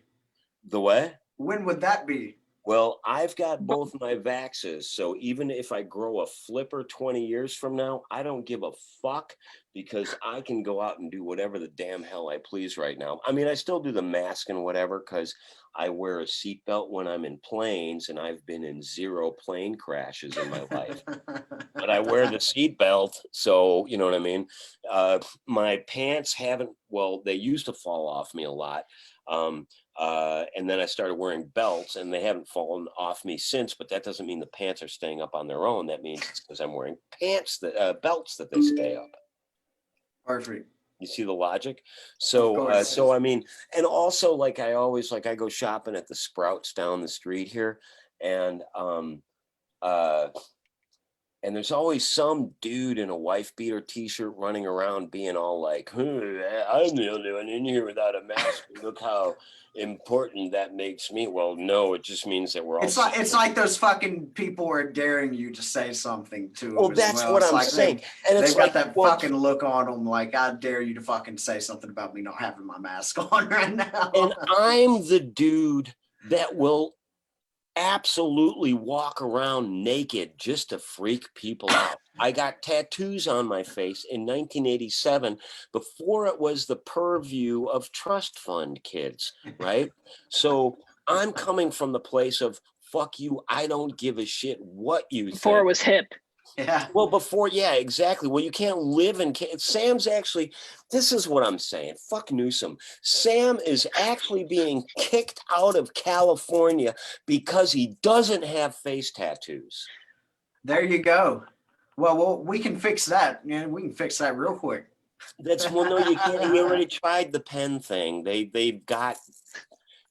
The what? When would that be? Well, I've got both my vaxes, so even if I grow a flipper 20 years from now, I don't give a fuck because I can go out and do whatever the damn hell I please right now. I mean, I still do the mask and whatever because I wear a seatbelt when I'm in planes, and I've been in 0 plane crashes in my life. But I wear the seatbelt, so you know what I mean. My pants haven't. Well, they used to fall off me a lot. And then I started wearing belts, and they haven't fallen off me since, but that doesn't mean the pants are staying up on their own. That means it's because I'm wearing belts that they stay up. Perfect. You see the logic? Of So, course. so I mean, and also like I always, like I go shopping at the Sprouts down the street here, and there's always some dude in a wife beater t-shirt running around being all like, I'm the only one in here without a mask. Look how important that makes me. Well, no, it just means that we're all. It's like those fucking people are daring you to say something to them. Well, that's what I'm saying. And it's they've like got that fucking look on them, like I dare you to fucking say something about me not having my mask on right now. And I'm the dude that will absolutely walk around naked just to freak people out. I got tattoos on my face in 1987 before it was the purview of trust fund kids, right? So I'm coming from the place of fuck you, I don't give a shit what you think. Before it was hip. Yeah. Well, before, yeah, exactly. Well, you can't live in Sam's actually, this is what I'm saying. Fuck Newsom. Sam is actually being kicked out of California because he doesn't have face tattoos. There you go. Well, we can fix that. Yeah, we can fix that real quick. Well, no, you can't. He already tried the pen thing. They've got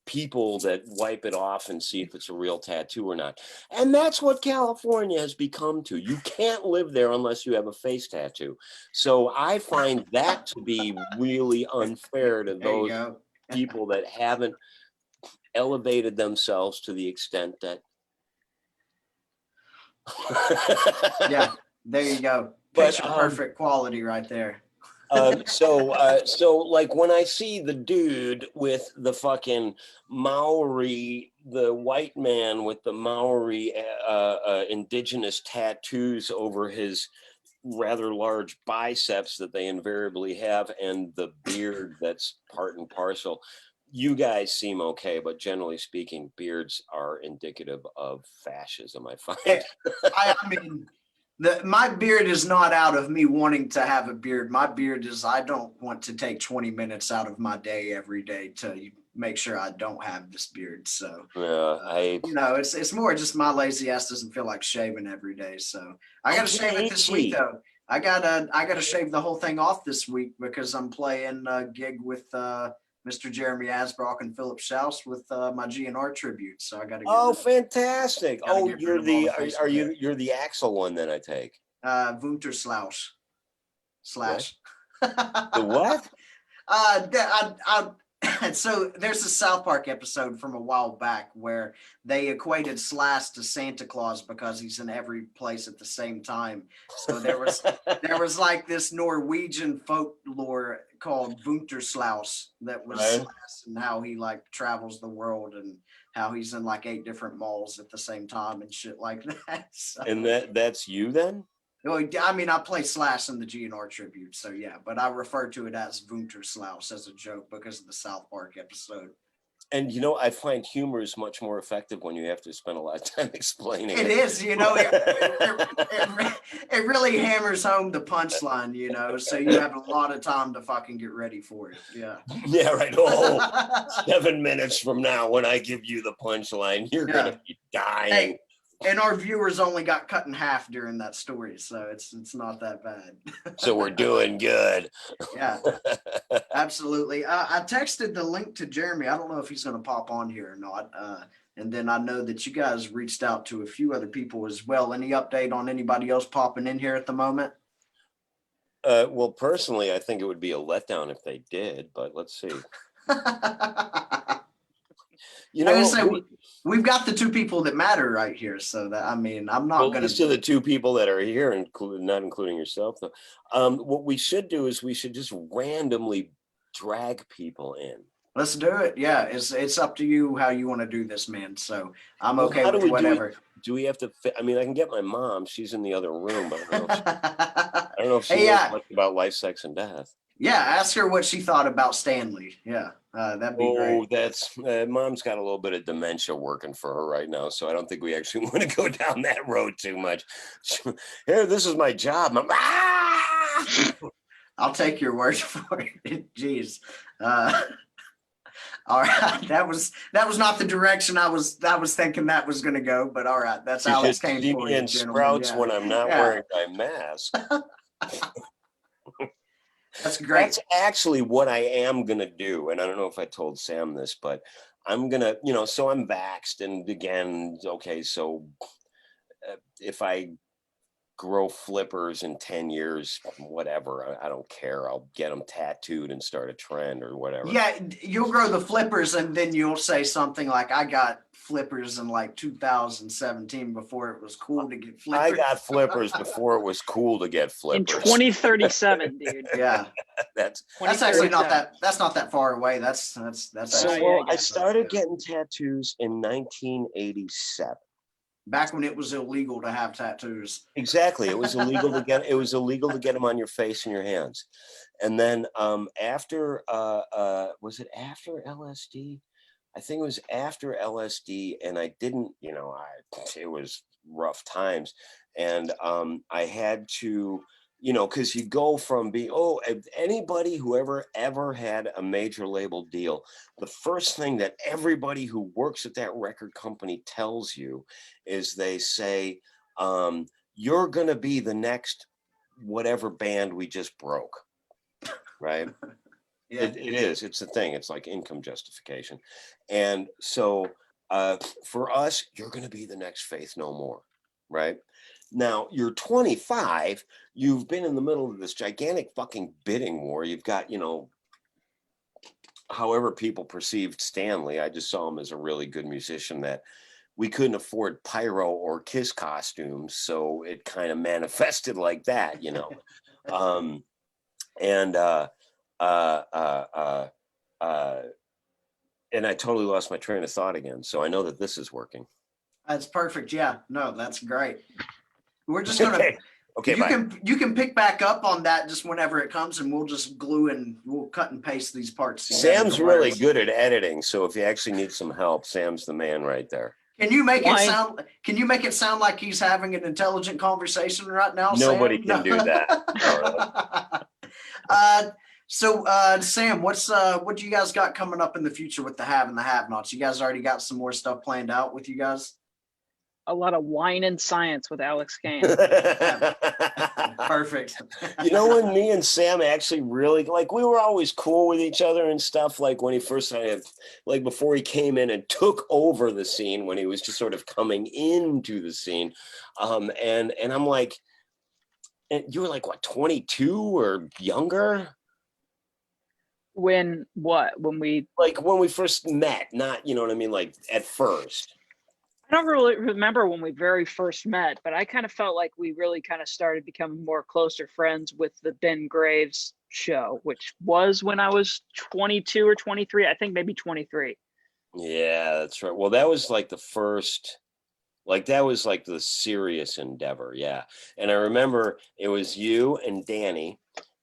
people that wipe it off and see if it's a real tattoo or not. And that's what California has become to. You can't live there unless you have a face tattoo. So I find that to be really unfair to those people that haven't elevated themselves to the extent that. Yeah, there you go. Picture perfect quality right there. So like when I see the dude with the fucking Maori, the white man with the Maori indigenous tattoos over his rather large biceps that they invariably have, and the beard that's part and parcel, you guys seem okay, but generally speaking, beards are indicative of fascism, I find. I mean, my beard is not out of me wanting to have a beard. My beard is I don't want to take 20 minutes out of my day every day to make sure I don't have this beard. So it's more just my lazy ass doesn't feel like shaving every day. So I gotta shave it this week though. I gotta shave the whole thing off this week because I'm playing a gig with Mr. Jeremy Asbrock and Philip Schaus with my GNR tribute. So I got to get. Oh, fantastic! Oh, you're the Axel one that I take. Wunter slash. The what? So there's a South Park episode from a while back where they equated Slash to Santa Claus because he's in every place at the same time. So there was like this Norwegian folklore called Wunterslaus that was Slash and how he like travels the world and how he's in like 8 different malls at the same time and shit like that. So. And that's you then? Well, I mean, I play Slash in the GNR tribute, so yeah, but I refer to it as Wunterslaus as a joke because of the South Park episode. And I find humor is much more effective when you have to spend a lot of time explaining it. It is, it really hammers home the punchline, so you have a lot of time to fucking get ready for it. Yeah. Yeah, right. Oh, 7 minutes from now when I give you the punchline, you're gonna be dying. Hey. And our viewers only got cut in half during that story, so it's not that bad. So we're doing good. Yeah, absolutely. I texted the link to Jeremy. I don't know if he's going to pop on here or not. And then I know that you guys reached out to a few other people as well. Any update on anybody else popping in here at the moment? Well, personally, I think it would be a letdown if they did, but let's see. We've got the 2 people that matter right here, so that I'm not going to. These are the 2 people that are here, not including yourself. Though, what we should do is we should just randomly drag people in. Let's do it. Yeah, it's up to you how you want to do this, man. So I'm Well, okay how do with we do it? whatever. Do we have to fit? I mean, I can get my mom. She's in the other room, but I don't know if she Hey, knows yeah, much about life, sex, and death. yeah. Ask her what she thought about Stanley. Yeah, that'd be Oh, great. that's mom's got a little bit of dementia working for her right now, so I don't think we actually want to go down that road too much. Here, this is my job. I'll take your word for it. Jeez. All right, that was not the direction I was thinking that was going to go, but all right, that's You Alex should Kane see for me you, in gentlemen. Sprouts Yeah, when I'm not yeah, wearing my mask. that's great. That's actually what I am gonna do, and I don't know if I told Sam this, but I'm gonna, so I'm vaxxed, and again, okay, so if I grow flippers in 10 years, whatever, I don't care. I'll get them tattooed and start a trend or whatever. Yeah, you'll grow the flippers, and then you'll say something like, "I got flippers in like 2017 before it was cool to get flippers." I got flippers before it was cool to get In flippers. 2037, dude. Yeah, That's actually not 2037. that. That's not that far away. That's so. actually, yeah, I Well, I guess so. started getting tattoos in 1987. back when it was illegal to have tattoos. Exactly. It was illegal to get them on your face and your hands. And then after was it after LSD? I think it was after LSD, and I didn't, it was rough times. And I had to, because you go from anybody who ever had a major label deal, the first thing that everybody who works at that record company tells you is they say, you're going to be the next whatever band we just broke, right? Yeah, It is. It's a thing. It's like income justification. And so for us, you're going to be the next Faith No More, right? Now, you're 25. You've been in the middle of this gigantic fucking bidding war. You've got, however people perceived Stanley. I just saw him as a really good musician that we couldn't afford pyro or Kiss costumes. So it kind of manifested like that, and and I totally lost my train of thought again. So I know that this is working. that's perfect. Yeah, no, that's great. We're just gonna. Okay. You can pick back up on that just whenever it comes, and we'll just glue and we'll cut and paste these parts together. Sam's really good at editing, so if you actually need some help, Sam's the man right there. Can you make it sound? Can you make it sound like he's having an intelligent conversation right now? Nobody Sam? can do that. So, Sam, what do you guys got coming up in the future with the Have and the Have-Nots? You guys already got some more stuff planned out with you guys? A lot of wine and science with Alex Kane. Perfect. When me and Sam actually really, we were always cool with each other and stuff, like when he first started, before he came in and took over the scene, when he was just sort of coming into the scene. And I'm like, and you were what, 22 or younger? When we first met, not, you know what I mean? At first. I don't really remember when we very first met, but I kind of felt like we really kind of started becoming more closer friends with the Ben Graves show, which was when I was 22 or 23. I think maybe 23. Yeah, that's right. Well, that was the first, that was the serious endeavor. Yeah. And I remember it was you and Danny,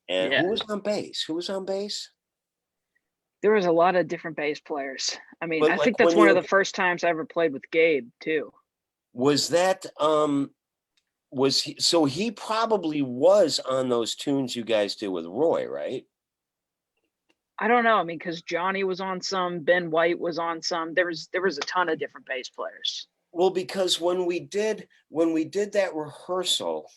and who was on bass? There was a lot of different bass players. I mean, But, I think that's one of the first times I ever played with Gabe too. Was that was he? So he probably was on those tunes you guys did with Roy, right? I don't know. I mean, because Johnny was on some, Ben White was on some. There was a ton of different bass players. Well, because when we did that rehearsal,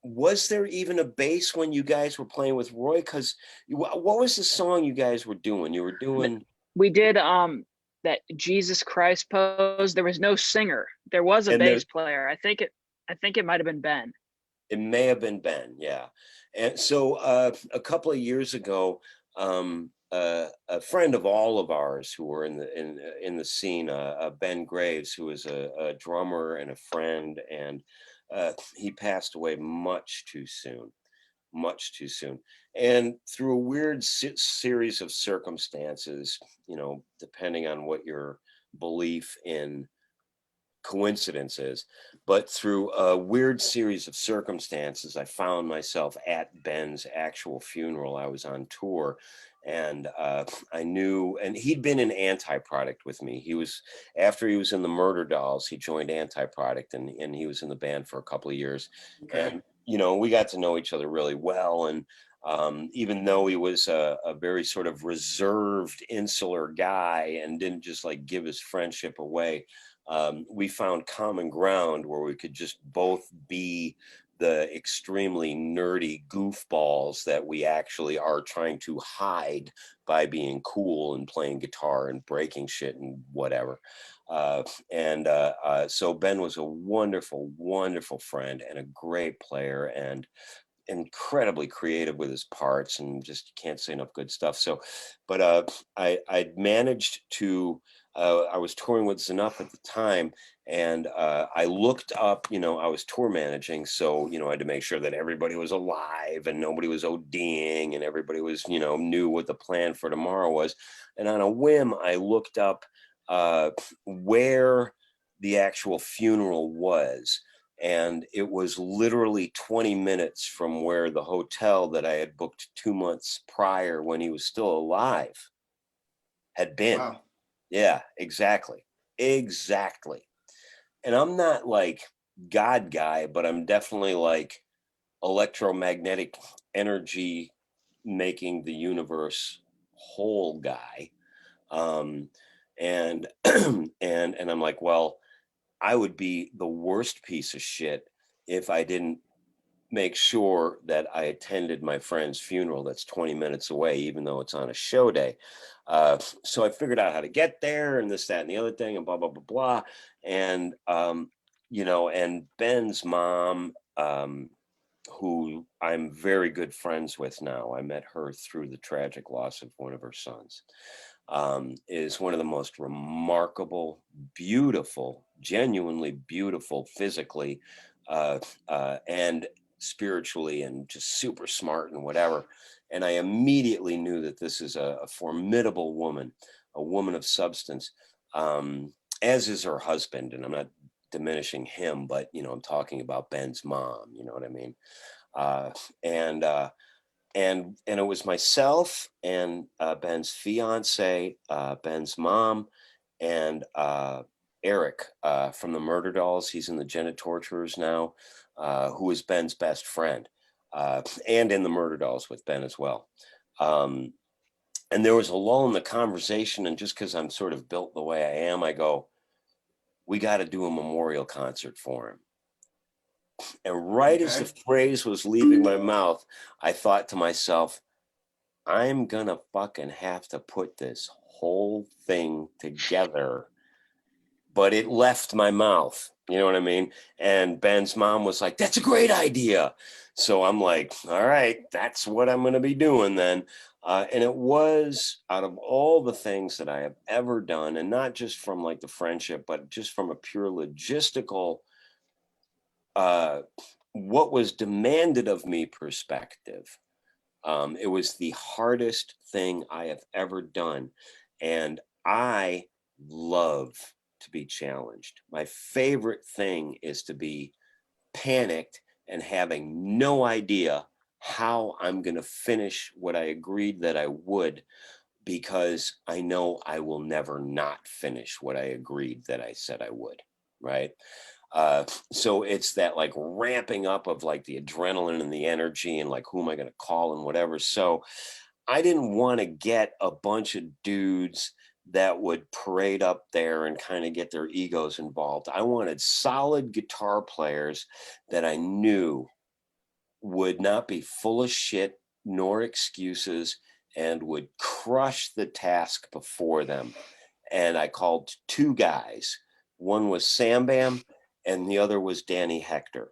was there even a bass when you guys were playing with Roy? Because what was the song you guys were doing? You were doing. We did that Jesus Christ pose. There was no singer. There was a bass player. I think it might have been Ben. It may have been Ben, yeah. And so a couple of years ago, a friend of all of ours who were in the scene, Ben Graves, who is a drummer and a friend, and he passed away much too soon. much too soon. And through a weird series of circumstances, you know, depending on what your belief in coincidence is, but through a weird series of circumstances, I found myself at Ben's actual funeral. I was on tour, and I knew, and he'd been in Anti-Product with me. He was, after he was in the Murder Dolls, he joined Anti-Product, and he was in the band for a couple of years. Okay. And, you know, we got to know each other really well. And even though he was a very sort of reserved, insular guy and didn't just like give his friendship away, we found common ground where we could just both be the extremely nerdy goofballs that we actually are trying to hide by being cool and playing guitar and breaking shit and whatever. So Ben was a wonderful, wonderful friend and a great player and incredibly creative with his parts, and just can't say enough good stuff. So, but I managed to, I was touring with Z'Nuff at the time, and I looked up, you know, I was tour managing, so, you know, I had to make sure that everybody was alive and nobody was ODing and everybody was, you know, knew what the plan for tomorrow was. And on a whim, I looked up where the actual funeral was. And it was literally 20 minutes from where the hotel that I had booked 2 months prior when he was still alive had been. Wow. Yeah, exactly. Exactly. And I'm not like God guy, but I'm definitely like electromagnetic energy making the universe whole guy. And and I'm like, well, I would be the worst piece of shit if I didn't make sure that I attended my friend's funeral that's 20 minutes away, even though it's on a show day. So I figured out how to get there and this, that, and the other thing, and blah, blah, blah, blah. And, you know, and Ben's mom, who I'm very good friends with now, I met her through the tragic loss of one of her sons, is one of the most remarkable, beautiful, genuinely beautiful physically, and spiritually, and just super smart and whatever. And I immediately knew that this is a formidable woman, a woman of substance, as is her husband. And I'm not diminishing him, but, you know, I'm talking about Ben's mom, you know what I mean? And it was myself and Ben's fiance, Ben's mom, and Eric from the Murder Dolls. He's in the Genet Torturers now, who is Ben's best friend, and in the Murder Dolls with Ben as well. And there was a lull in the conversation, and just because I'm sort of built the way I am, I go, we got to do a memorial concert for him. And right as the phrase was leaving my mouth, I thought to myself, I'm gonna fucking have to put this whole thing together. But it left my mouth, you know what I mean? And Ben's mom was like, that's a great idea. So I'm like, all right, that's what I'm gonna be doing then. And it was, out of all the things that I have ever done, and not just from like the friendship, but just from a pure logistical, what was demanded of me perspective, it was the hardest thing I have ever done. And I love to be challenged. My favorite thing is to be panicked and having no idea how I'm going to finish what I agreed that I would, because I know I will never not finish what I agreed that I said I would. Right. So it's that like ramping up of like the adrenaline and the energy and like, who am I going to call and whatever. So I didn't want to get a bunch of dudes that would parade up there and kind of get their egos involved. I wanted solid guitar players that I knew would not be full of shit nor excuses and would crush the task before them. And I called two guys. One was Sam Bam and the other was Danny Hector.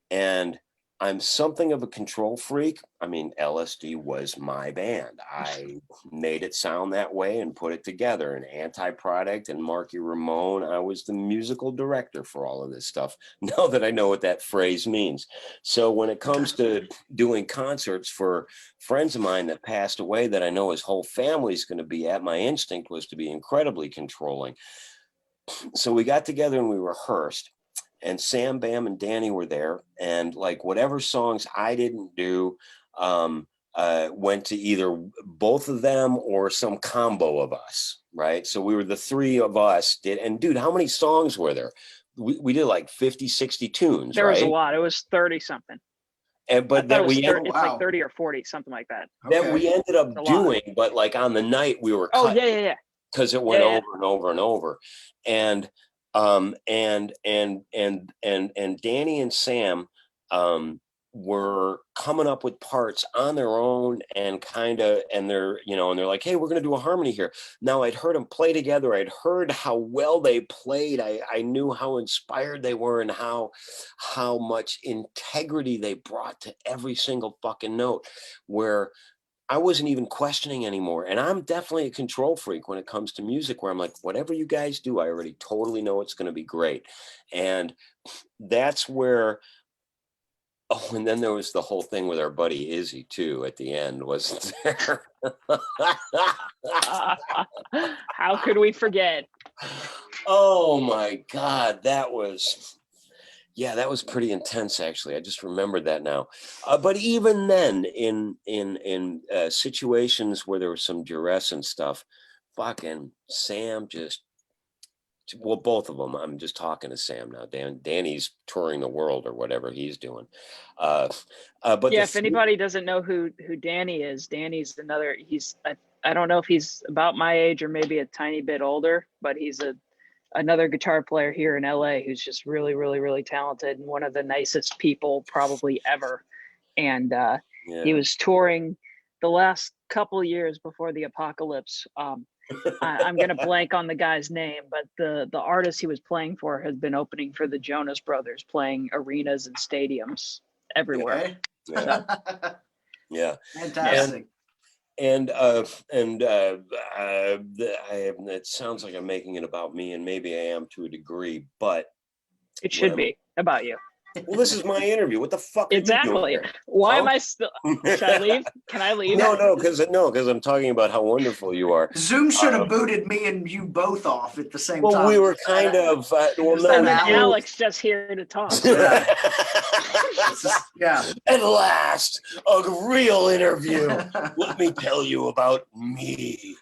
And I'm something of a control freak. I mean, LSD was my band. I made it sound that way and put it together. And Anti-Product and Marky Ramone, I was the musical director for all of this stuff. Now that I know what that phrase means. So when it comes to doing concerts for friends of mine that passed away that I know his whole family's going to be at, my instinct was to be incredibly controlling. So we got together and we rehearsed. And Sam, Bam, and Danny were there, and like whatever songs I didn't do went to either both of them or some combo of us, right? So we were the three of us did. And dude, how many songs were there? We did like 50, 60 tunes. There was a right? lot. It was 30 something. And but that we it's like 30 or 40, something like that. That we ended up doing, but like on the night we were cutting, yeah, because it went over and over and over. And Danny and Sam were coming up with parts on their own and they're like, hey, we're going to do a harmony here. Now I'd heard them play together. I'd heard how well they played. I knew how inspired they were and how much integrity they brought to every single fucking note, where I wasn't even questioning anymore. And I'm definitely a control freak when it comes to music, where I'm like, whatever you guys do, I already totally know it's going to be great. And that's where, and then there was the whole thing with our buddy Izzy too at the end, wasn't there? How could we forget? Oh my God, that was pretty intense, actually. I just remembered that now. But even then, in situations where there was some duress and stuff, fucking Sam both of them. I'm just talking to Sam now. Danny's touring the world or whatever he's doing. But yeah, if anybody doesn't know who Danny is, Danny's another. I don't know if he's about my age or maybe a tiny bit older, but he's another guitar player here in LA who's just really, really, really talented and one of the nicest people probably ever. And he was touring the last couple years before the apocalypse. I'm going to blank on the guy's name, but the artist he was playing for has been opening for the Jonas Brothers, playing arenas and stadiums everywhere. Okay. Yeah. Fantastic. It sounds like I'm making it about me, and maybe I am to a degree, but it should be about you. Well, this is my interview. What the fuck? Exactly. Why am I still? Should I leave? Can I leave? No, because I'm talking about how wonderful you are. Zoom should have booted me and you both off at the same time. Well, we were kind of. And then Alex just here to talk. Yeah. At last, a real interview. Let me tell you about me.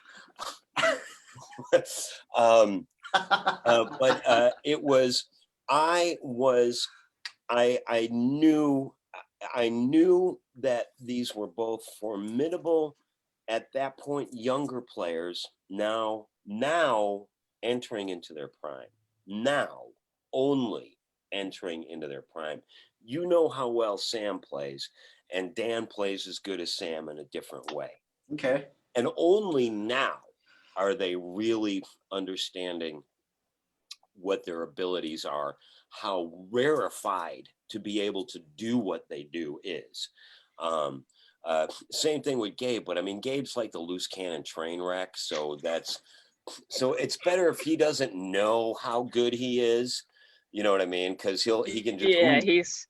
But it was. I knew that these were both formidable at that point, younger players, now entering into their prime, now only entering into their prime. You know how well Sam plays, and Dan plays as good as Sam in a different way. Okay. And only now are they really understanding what their abilities are, how rarefied to be able to do what they do is. Same thing with Gabe, but I mean, Gabe's like the loose cannon train wreck. So it's better if he doesn't know how good he is. You know what I mean? Because he can just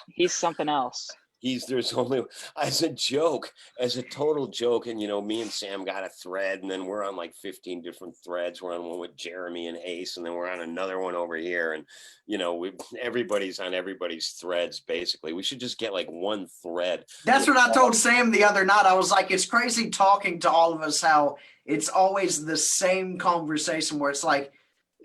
he's something else. There's only, as a total joke, and me and Sam got a thread, and then we're on like 15 different threads. We're on one with Jeremy and Ace, and then we're on another one over here, and everybody's on everybody's threads. Basically, we should just get like one thread. That's what I told Sam the other night. I was like, it's crazy talking to all of us how it's always the same conversation where it's like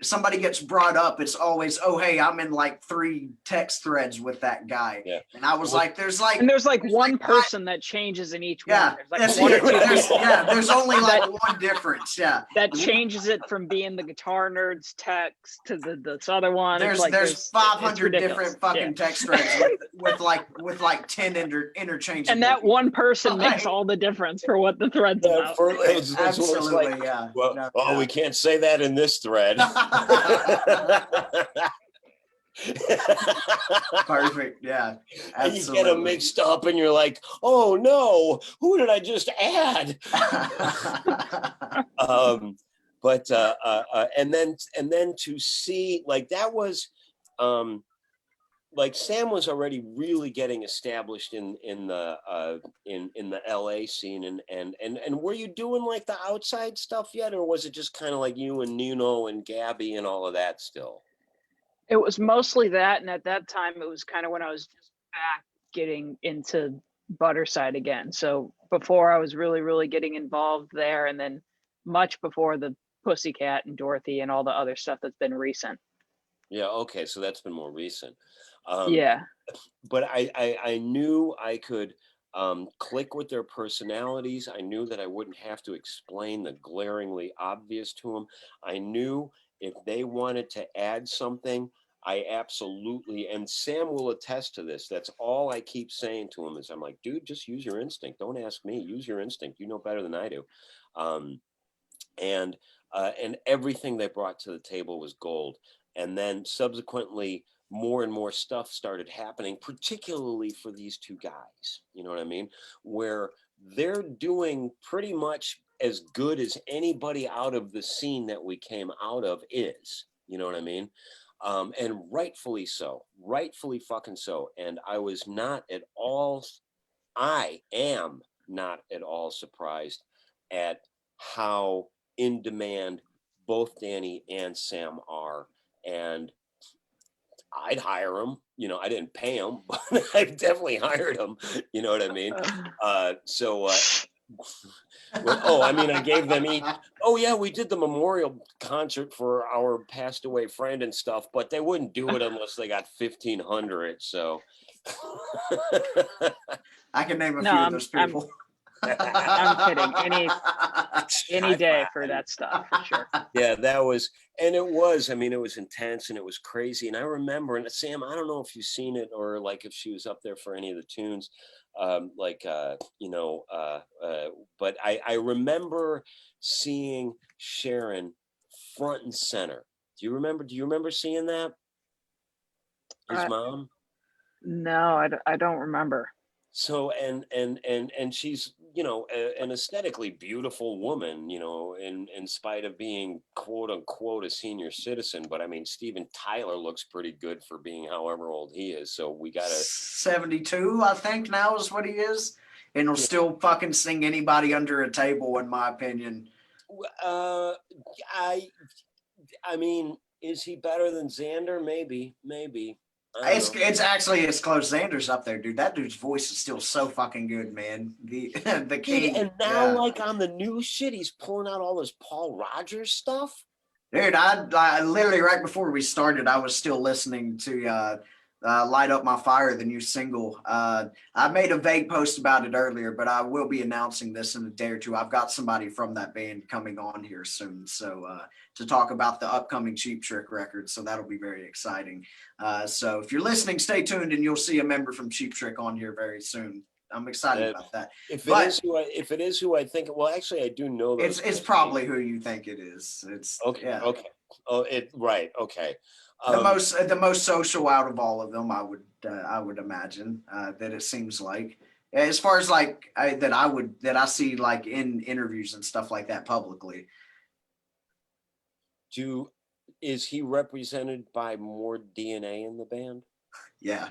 somebody gets brought up, it's always, oh, hey, I'm in like 3 text threads with that guy. Yeah. And I was like, there's one person that changes in each one. There's like one or two people. Yeah, there's only like one difference. Yeah. That changes it from being the guitar nerds text to this other one. There's 500 different fucking text threads with like 10 interchanges. And that one person makes all the difference for what the thread's about. Absolutely, yeah. Well, we can't say that in this thread. Perfect. Yeah, And you get them absolutely. mixed up and you're like, oh no, who did I just add? But and then to see like that was like Sam was already really getting established in the LA scene, and were you doing like the outside stuff yet, or was it just kind of like you and Nuno and Gabby and all of that still? It was mostly that, and at that time it was kind of when I was just back getting into Butterside again. So before I was really getting involved there, and then much before the Pussycat and Dorothy and all the other stuff that's been recent. Yeah, okay, so that's been more recent. Yeah. But I knew I could click with their personalities. I knew that I wouldn't have to explain the glaringly obvious to them. I knew if they wanted to add something, I absolutely, and Sam will attest to this. That's all I keep saying to him is I'm like, dude, just use your instinct. Don't ask me. Use your instinct. You know better than I do. Um, and everything they brought to the table was gold. And then subsequently, more and more stuff started happening, particularly for these two guys. You know what I mean? Where they're doing pretty much as good as anybody out of the scene that we came out of is. You know what I mean? And rightfully so, rightfully fucking so. And I was not at all, I am not at all surprised at how in demand both Danny and Sam are. And I'd hire them. You know, I didn't pay them, but I definitely hired them. You know what I mean? Oh, I mean, I gave them each. Oh, yeah, we did the memorial concert for our passed away friend and stuff, but they wouldn't do it unless they got 1,500. So I can name a No, few of those people. I'm kidding. Any day for that stuff, for sure. Yeah, that was, and it was, I mean, it was intense and it was crazy. And I remember, and Sam, I don't know if you've seen it or like if she was up there for any of the tunes, but I remember seeing Sharon front and center. Do you remember seeing that? His mom? No, I don't remember. So and she's, you know, an aesthetically beautiful woman, you know, in spite of being quote unquote a senior citizen. But I mean, Steven Tyler looks pretty good for being however old he is. So we gotta 72, I think now is what he is, and he'll still fucking sing anybody under a table, in my opinion. uh I mean, is he better than Xander? Maybe. I don't know. It's actually it's close. Xander's up there, dude. That dude's voice is still so fucking good, man. The the Dude, king. and now Yeah. like on the new shit, he's pulling out all this Paul Rogers stuff. Dude, I literally right before we started, I was still listening to "Light Up My Fire," the new single. I made a vague post about it earlier, but I will be announcing this in a day or two. I've got somebody from that band coming on here soon, so to talk about the upcoming Cheap Trick record. So that'll be very exciting. So if you're listening, stay tuned, and you'll see a member from Cheap Trick on here very soon. I'm excited about that. If But it is who I think, well, actually, I do know those. it's probably who you think it is. It's okay. yeah. Okay. Oh, it right. Okay. The most social out of all of them, I would imagine that it seems like, as far as like that I see like in interviews and stuff like that publicly. Is he represented by more DNA in the band? Yeah.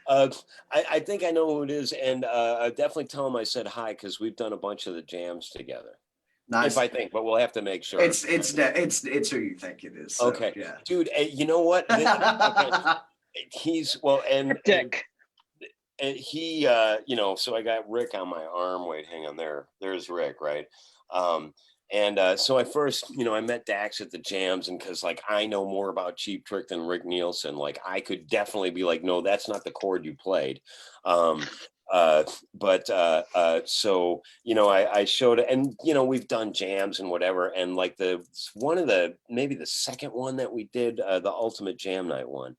I think I know who it is, and I definitely tell him I said hi because we've done a bunch of the jams together. Nice. If I think, but we'll have to make sure. It's who you think it is. So, okay, yeah, dude. You know what? He's well, and he, you know. So I got Rick on my arm. Wait, hang on. There's Rick, right? So I first, you know, I met Dax at the jams, and because like I know more about Cheap Trick than Rick Nielsen, like I could definitely be like, no, that's not the chord you played. So you know, I showed it, and you know, we've done jams and whatever, and like maybe the second one that we did, the Ultimate Jam Night one.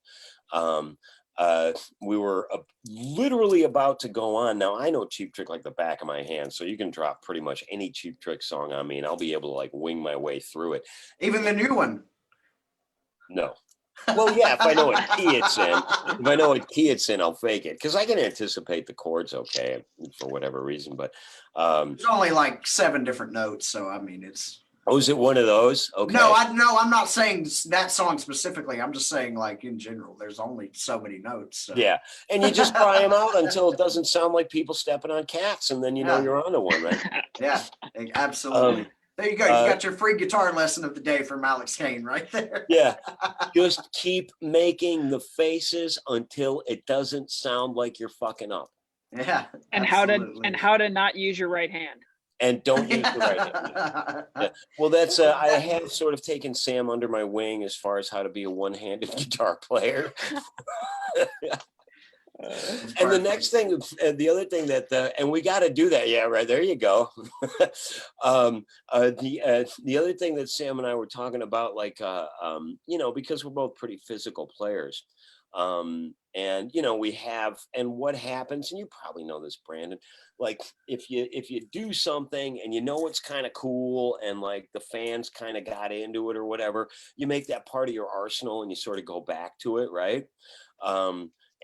we were literally about to go on. Now I know Cheap Trick like the back of my hand, so you can drop pretty much any Cheap Trick song on me and I'll be able to like wing my way through it. Even the new one? No. Well, yeah, if I know what key it's in. If I know what key it's in, I'll fake it. Because I can anticipate the chords okay for whatever reason. But there's only like 7 different notes, so I mean it's. Oh, is it one of those? Okay. No, I'm not saying that song specifically. I'm just saying like in general, there's only so many notes. So. Yeah, and you just try them out until it doesn't sound like people stepping on cats, and then you know you're on to one, right? Yeah, absolutely. There you go. You got your free guitar lesson of the day from Alex Kane right there. Yeah, just keep making the faces until it doesn't sound like you're fucking up. Yeah, and absolutely. how to not use your right hand. And don't use the right hand. Yeah. Well, that's I have sort of taken Sam under my wing as far as how to be a one-handed guitar player. And the next thing, the other thing that, and we got to do that. Yeah, right. There you go. The other thing that Sam and I were talking about, like, you know, because we're both pretty physical players, and, you know, we have, and what happens, and you probably know this, Brandon, like if you do something and you know it's kind of cool and like the fans kind of got into it or whatever, you make that part of your arsenal and you sort of go back to it, right?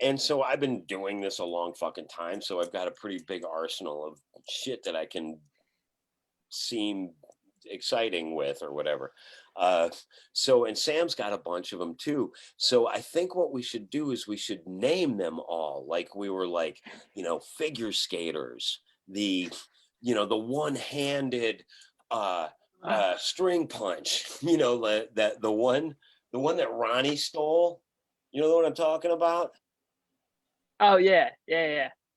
And so I've been doing this a long fucking time, so I've got a pretty big arsenal of shit that I can seem exciting with or whatever. So, and Sam's got a bunch of them too. So I think what we should do is we should name them all. Like we were like, you know, figure skaters, the, you know, the one-handed string punch, you know, that the one that Ronnie stole, you know what I'm talking about? Oh yeah.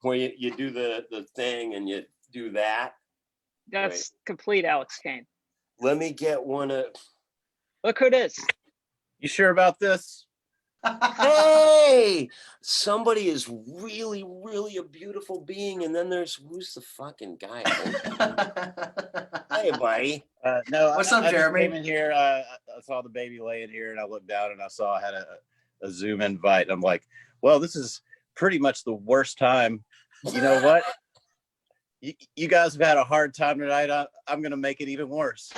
Where you do the thing and you do that. That's complete Alex Kane. Let me get one of. Look who it is. You sure about this? Hey, somebody is really, really a beautiful being, and then there's who's the fucking guy? Hey, buddy. No. What's up, Jeremy? I came in here. I saw the baby laying here, and I looked down and I saw I had a Zoom invite. And I'm like, well, this is pretty much the worst time. You know what? You guys have had a hard time tonight. I'm gonna make it even worse.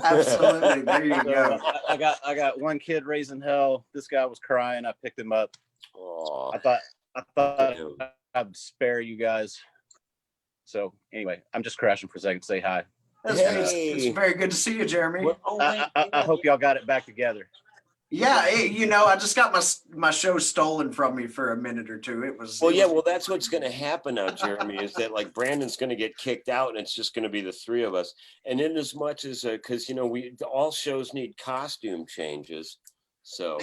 Absolutely. There you go. I got one kid raising hell. This guy was crying. I picked him up. Oh, I thought I'd spare you guys. So anyway, I'm just crashing for a second to say hi. It's very good to see you, Jeremy. I hope y'all got it back together. Yeah, you know, I just got my show stolen from me for a minute or two. Well, that's what's going to happen now, Jeremy, is that like Brandon's going to get kicked out and it's just going to be the 3 of us. And in as much as, because, you know, all shows need costume changes. So.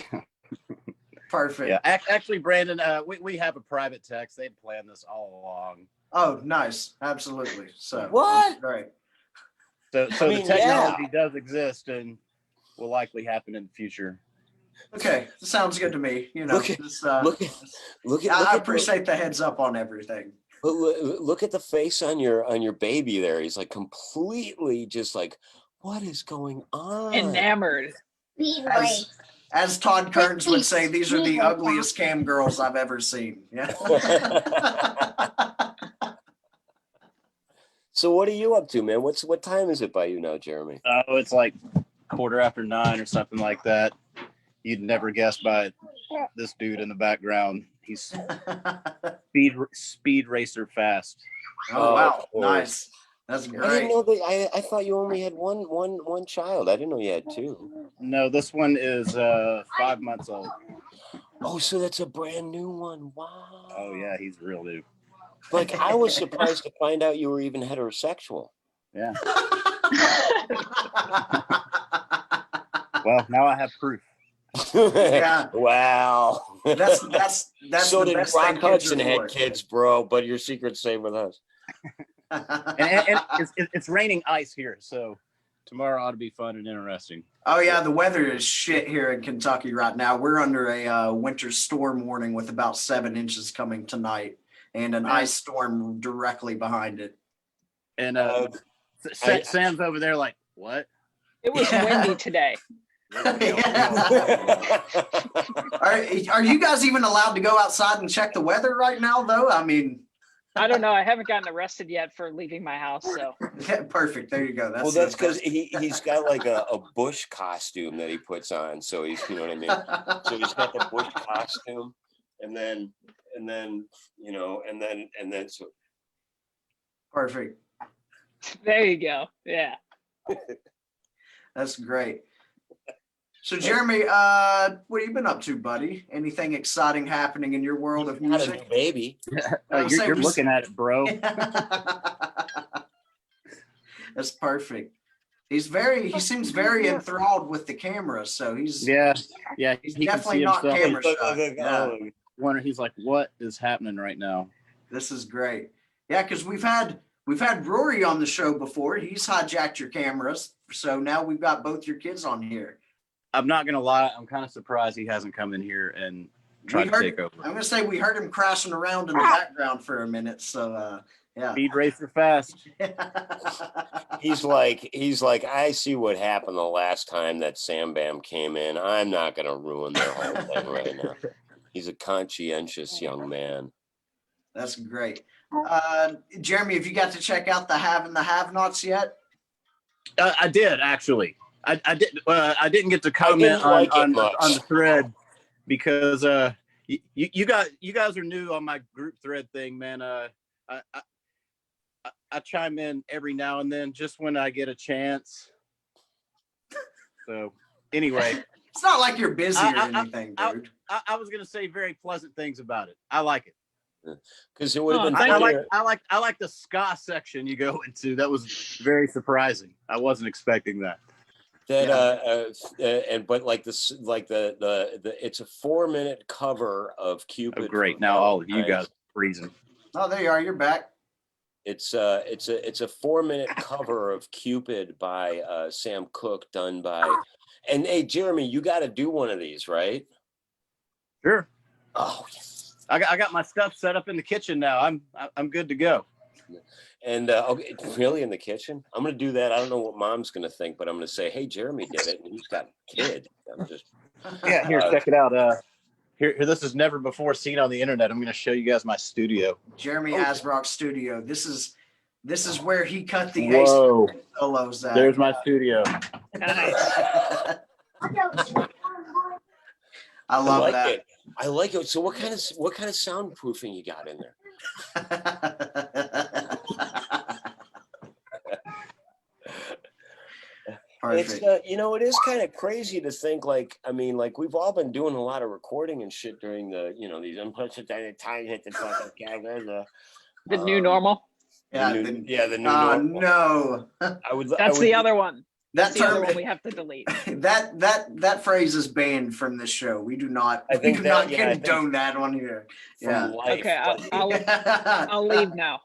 Perfect. Yeah, actually, Brandon, we have a private text. They'd planned this all along. Oh, nice. Absolutely. So what? Right. So I mean, the technology does exist and will likely happen in the future. Okay, sounds good to me. You know, look at I appreciate the heads up on everything. But look at the face on your baby there. He's like completely just like, what is going on? Enamored. As Todd Kearns would say, these are the ugliest cam girls I've ever seen. Yeah. So what are you up to, man? What time is it by you now, Jeremy? Oh, it's like 9:15 or something like that. You'd never guess by this dude in the background. He's speed racer fast. Oh wow, nice. That's great. I didn't know that. I thought you only had one child. I didn't know you had 2. No, this one is 5 months old. Oh, so that's a brand new one. Wow. Oh yeah, he's real new. Like I was surprised to find out you were even heterosexual. Yeah. Well, now I have proof. Yeah. Wow. That's so the did best Brock thing Hudson kids are had for. kids, bro, but your secret's safe with us. and it's raining ice here, so tomorrow ought to be fun and interesting. Oh yeah, the weather is shit here in Kentucky right now. We're under a winter storm warning with about 7 inches coming tonight, and an ice storm directly behind it. And Sam's over there like, what? It was windy today. Are you guys even allowed to go outside and check the weather right now, though? I mean, I don't know. I haven't gotten arrested yet for leaving my house. So yeah, perfect. There you go. Well, that's because he's got like a bush costume that he puts on. So he's, you know what I mean? So he's got the bush costume, and then so Perfect. there you go. Yeah. That's great. So Jeremy, what have you been up to, buddy? Anything exciting happening in your world of not a music? new baby. You're looking at it, bro. That's perfect. He seems very enthralled with the camera, so he's He's definitely not camera shy. Yeah. He's like, what is happening right now? This is great. Yeah, because we've had Rory on the show before. He's hijacked your cameras, so now we've got both your kids on here. I'm not gonna lie, I'm kind of surprised he hasn't come in here and tried to take over. I'm gonna say we heard him crashing around in the background for a minute, so yeah. Speed racer fast. He's like, I see what happened the last time that Sam Bam came in. I'm not gonna ruin their whole thing right now. He's a conscientious young man. That's great. Jeremy, have you got to check out the Have and the Have-Nots yet? I did actually. I didn't get to comment on the thread because you guys are new on my group thread thing, man. I chime in every now and then just when I get a chance. So anyway, it's not like you're busy or anything, dude. I was gonna say very pleasant things about it. I like it. Because it would have been. I like the ska section you go into. That was very surprising. I wasn't expecting that. But like this, like the it's a 4-minute cover of Cupid. Oh, great! Now all of you guys are freezing. Oh, there you are. You're back. It's a 4-minute cover of Cupid by Sam Cooke, done by. And hey, Jeremy, you got to do one of these, right? Sure. Oh, yes. I got my stuff set up in the kitchen now. I'm good to go. And okay, really in the kitchen? I'm gonna do that. I don't know what Mom's gonna think, but I'm gonna say, "Hey, Jeremy did it, and he's got a kid." I'm just here. Check it out. Here. This is never before seen on the internet. I'm gonna show you guys my studio. Jeremy Asbrock studio. This is where he cut the solos at. There's my studio. Nice. I love that. It. I like it. So what kind of soundproofing you got in there? It's it is kind of crazy to think like we've all been doing a lot of recording and shit during the these unprecedented times at the new normal. Yeah, the new normal. No. That's the other one. That That's the other one we have to delete. That phrase is banned from this show. We do not condone that on here. Yeah. Life, okay, I'll leave now.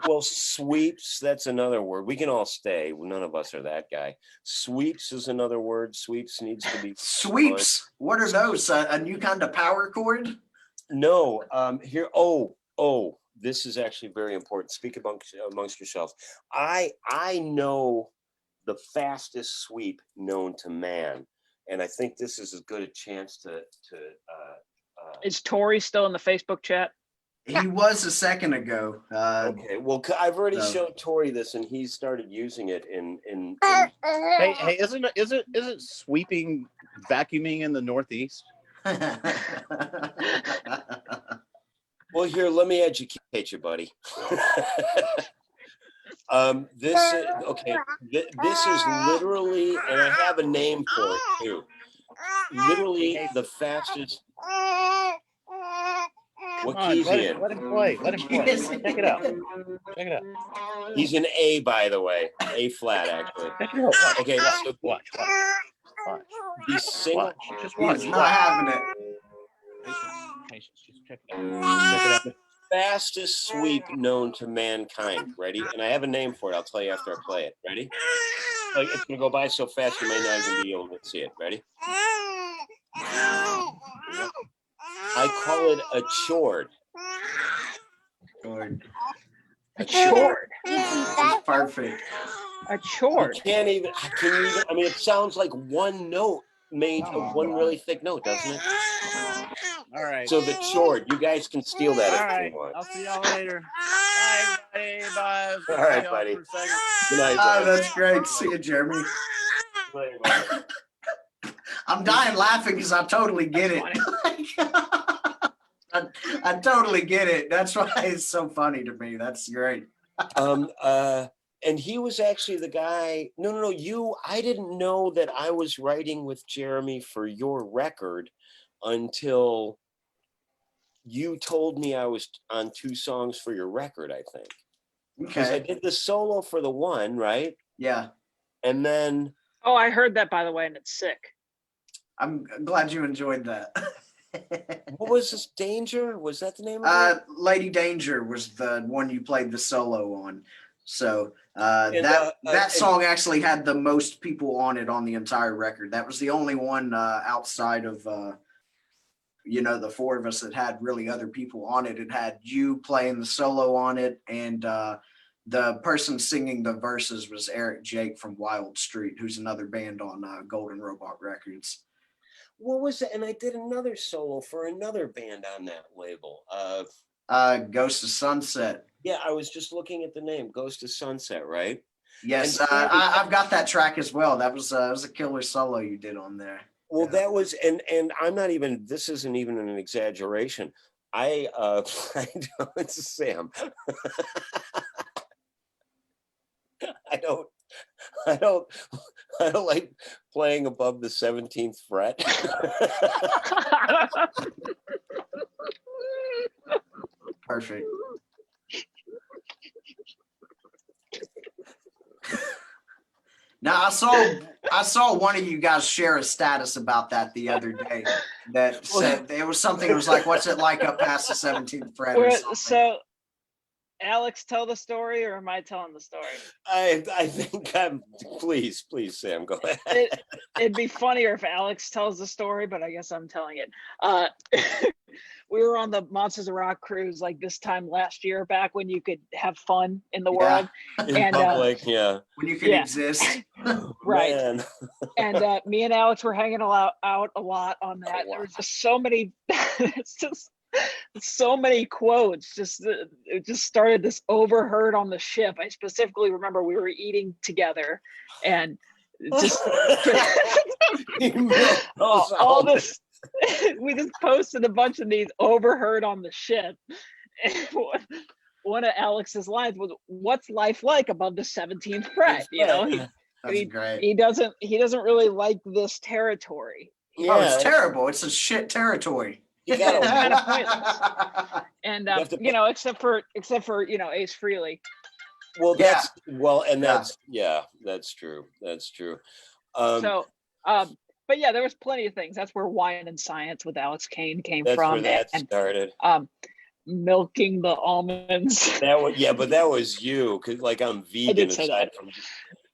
Well, sweeps, that's another word. We can all stay. None of us are that guy. Sweeps is another word. Sweeps needs to be sweeps. What are those? A new kind of power chord? No. Here. This is actually very important. Speak amongst yourselves. I know the fastest sweep known to man, and I think this is as good a chance to. Is Tori still in the Facebook chat? He was a second ago. Okay, well, I've already showed Tori this, and he started using it in. Hey, isn't it sweeping, vacuuming in the Northeast? Well, here, let me educate you, buddy. This is literally, and I have a name for it too. Literally the fastest. What keys he in? Let him play. Check it out. He's an A, by the way. A flat, actually. Okay, so watch. He's single. Just watch. He's not having it. Patience. Just check it out. The fastest sweep known to mankind. Ready? And I have a name for it. I'll tell you after I play it. Ready? Like, it's gonna go by so fast you may not even be able to see it. Ready? I call it a chord. A chord. Perfect. A chord. You can't even. Can you even? I mean, it sounds like one note made Come of on, one guys. really thick note, doesn't it? All right. So the chord, you guys can steal that All if right. you want. I'll see y'all later. Bye, everybody. Bye. All right, See y'all buddy. for a second. Good night, Oh, guys. that's great. See you, Jeremy. Good night, buddy. I'm dying laughing because I totally get it. I totally get it. That's why it's so funny to me. That's great. And he was actually the guy. No. I didn't know that I was writing with Jeremy for your record until you told me I was on 2 songs for your record, I think. Because I Okay. did the solo for the one, right? Yeah. And then Oh, I heard that, by the way, and it's sick. I'm glad you enjoyed that. what was this? Danger? Was that the name of it? Lady Danger was the one you played the solo on. So And, that song actually had the most people on it on the entire record. That was the only one outside of the 4 of us that had really other people on it. It had you playing the solo on it, and the person singing the verses was Eric Jake from Wild Street, who's another band on Golden Robot Records. What was it? And I did another solo for another band on that label. Ghost of Sunset. Yeah, I was just looking at the name, Ghost of Sunset, right? Yes, And Sandy, I've got that track as well. That was a killer solo you did on there. well, that was, and I'm not even. This isn't even an exaggeration. I don't, it's Sam. I don't like playing above the 17th fret. Perfect. Now I saw one of you guys share a status about that the other day that said there was something. It was like, "What's it like up past the 17th fret?" Or something. So, Alex, tell the story, or am I telling the story? I think I'm. Please, Sam, go ahead. It'd be funnier if Alex tells the story, but I guess I'm telling it. We were on the Monsters of Rock cruise like this time last year, back when you could have fun in the world. In And public, yeah. When you can exist. Right. Man. And me and Alex were hanging out a lot on that. There was just so many, it's just so many quotes. It just started this overheard on the ship. I specifically remember we were eating together, and just all this. We just posted a bunch of these overheard on the ship. And one of Alex's lines was, "What's life like above the 17th fret?" You know, Great. he doesn't really like this territory. Yeah. Oh, it's terrible. It's a shit territory. You gotta, it's kind of pointless. And except for Ace Frehley. Well, that's that's true. That's true. But yeah, there was plenty of things. That's where Wine and Science with Alex Kane came that's from. Where that started. Milking the almonds. But that was you, because like I'm vegan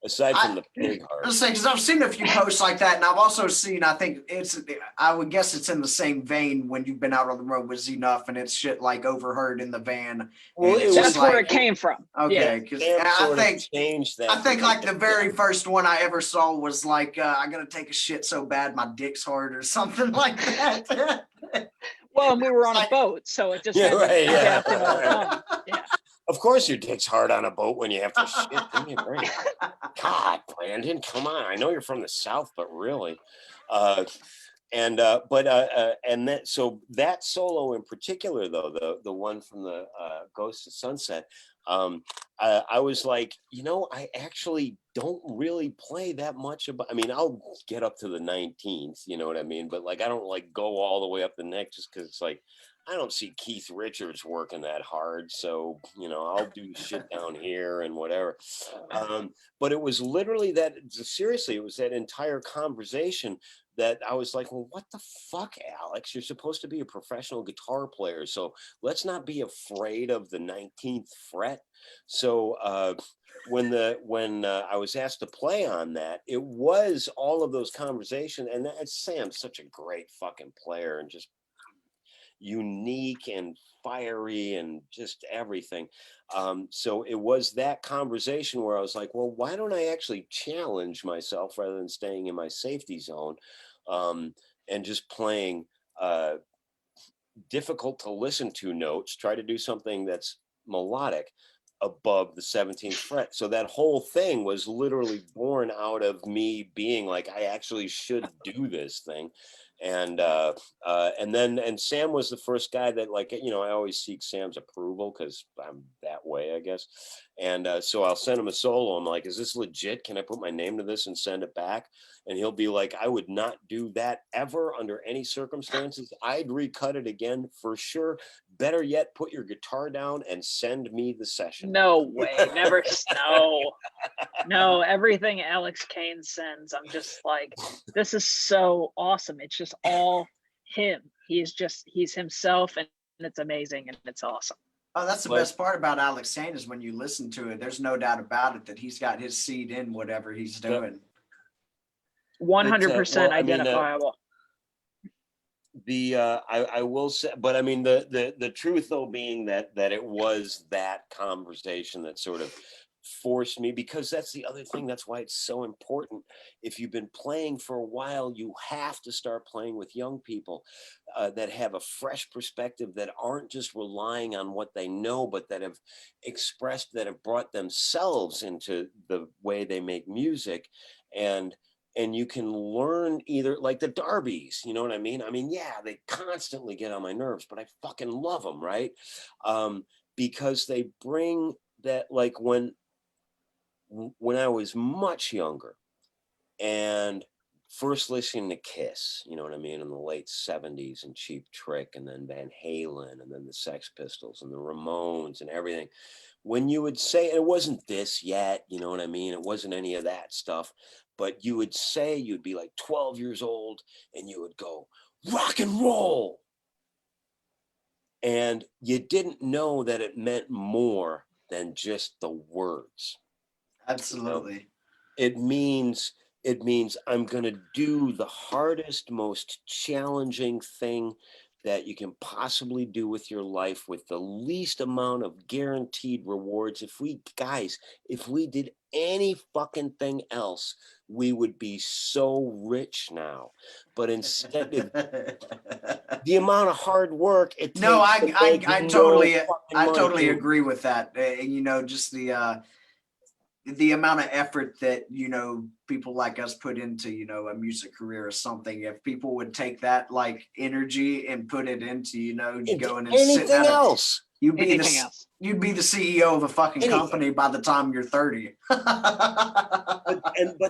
aside from the pig heart. I was saying, because I've seen a few posts like that, and I've also seen, I would guess it's in the same vein when you've been out on the road with Z'Nuff, and it's shit like overheard in the van. Well, that's where it came from. Okay, because I think changed that. I think like the very first one I ever saw was like, "I'm gonna take a shit so bad my dick's hard" or something like that. Well, and we were on a boat, so it just yeah. Of course your dick's hard on a boat when you have to shit. Give me a break. God, Brandon, come on. I know you're from the South, but really. So that solo in particular, though, the one from the Ghost of Sunset, I was like, I actually don't really play that much about. I mean, I'll get up to the 19th, you know what I mean? But like, I don't like go all the way up the neck just because it's like, I don't see Keith Richards working that hard. So, I'll do shit down here and whatever. But it was literally it was that entire conversation that I was like, well, what the fuck, Alex? You're supposed to be a professional guitar player. So let's not be afraid of the 19th fret. So when I was asked to play on that, it was all of those conversations. And Sam's such a great fucking player, and just, unique and fiery and just everything. So it was that conversation where I was like, well, why don't I actually challenge myself rather than staying in my safety zone, and just playing difficult to listen to notes, try to do something that's melodic above the 17th fret. So that whole thing was literally born out of me being like, I actually should do this thing. And Sam was the first guy that, like, you know, I always seek Sam's approval because I'm that way, I guess. And so I'll send him a solo. I'm like, is this legit? Can I put my name to this and send it back? And he'll be like, I would not do that ever under any circumstances. I'd recut it again for sure. Better yet, put your guitar down and send me the session. No way. Never. No, everything Alex Kane sends, I'm just like, this is so awesome. It's just all him. He's himself, and it's amazing, and it's awesome. Oh, that's the best part about Alex Kane is when you listen to it, there's no doubt about it that he's got his seed in whatever he's doing. 100% identifiable. I will say, but I mean, the truth though being that it was that conversation that sort of forced me, because that's the other thing. That's why it's so important. If you've been playing for a while, you have to start playing with young people that have a fresh perspective, that aren't just relying on what they know, but that have expressed, that have brought themselves into the way they make music. And you can learn, either like the Darbies, you know what I mean? I mean, yeah, they constantly get on my nerves, but I fucking love them, right? Because they bring that, like when I was much younger and first listening to Kiss, you know what I mean, in the late 70s, and Cheap Trick, and then Van Halen, and then the Sex Pistols and the Ramones and everything. When you would say, it wasn't this yet, you know what I mean? It wasn't any of that stuff. But you would say, you'd be like 12 years old and you would go, rock and roll. And you didn't know that it meant more than just the words. Absolutely. You know? It means I'm going to do the hardest, most challenging thing that you can possibly do with your life with the least amount of guaranteed rewards. If we did any fucking thing else, we would be so rich now. But instead of the amount of hard work it takes, I totally agree with that. You know, just the amount of effort that, you know, people like us put into, you know, a music career or something. If people would take that like energy and put it into, you know, going and anything else, you'd be the CEO of a fucking company by the time you're 30. but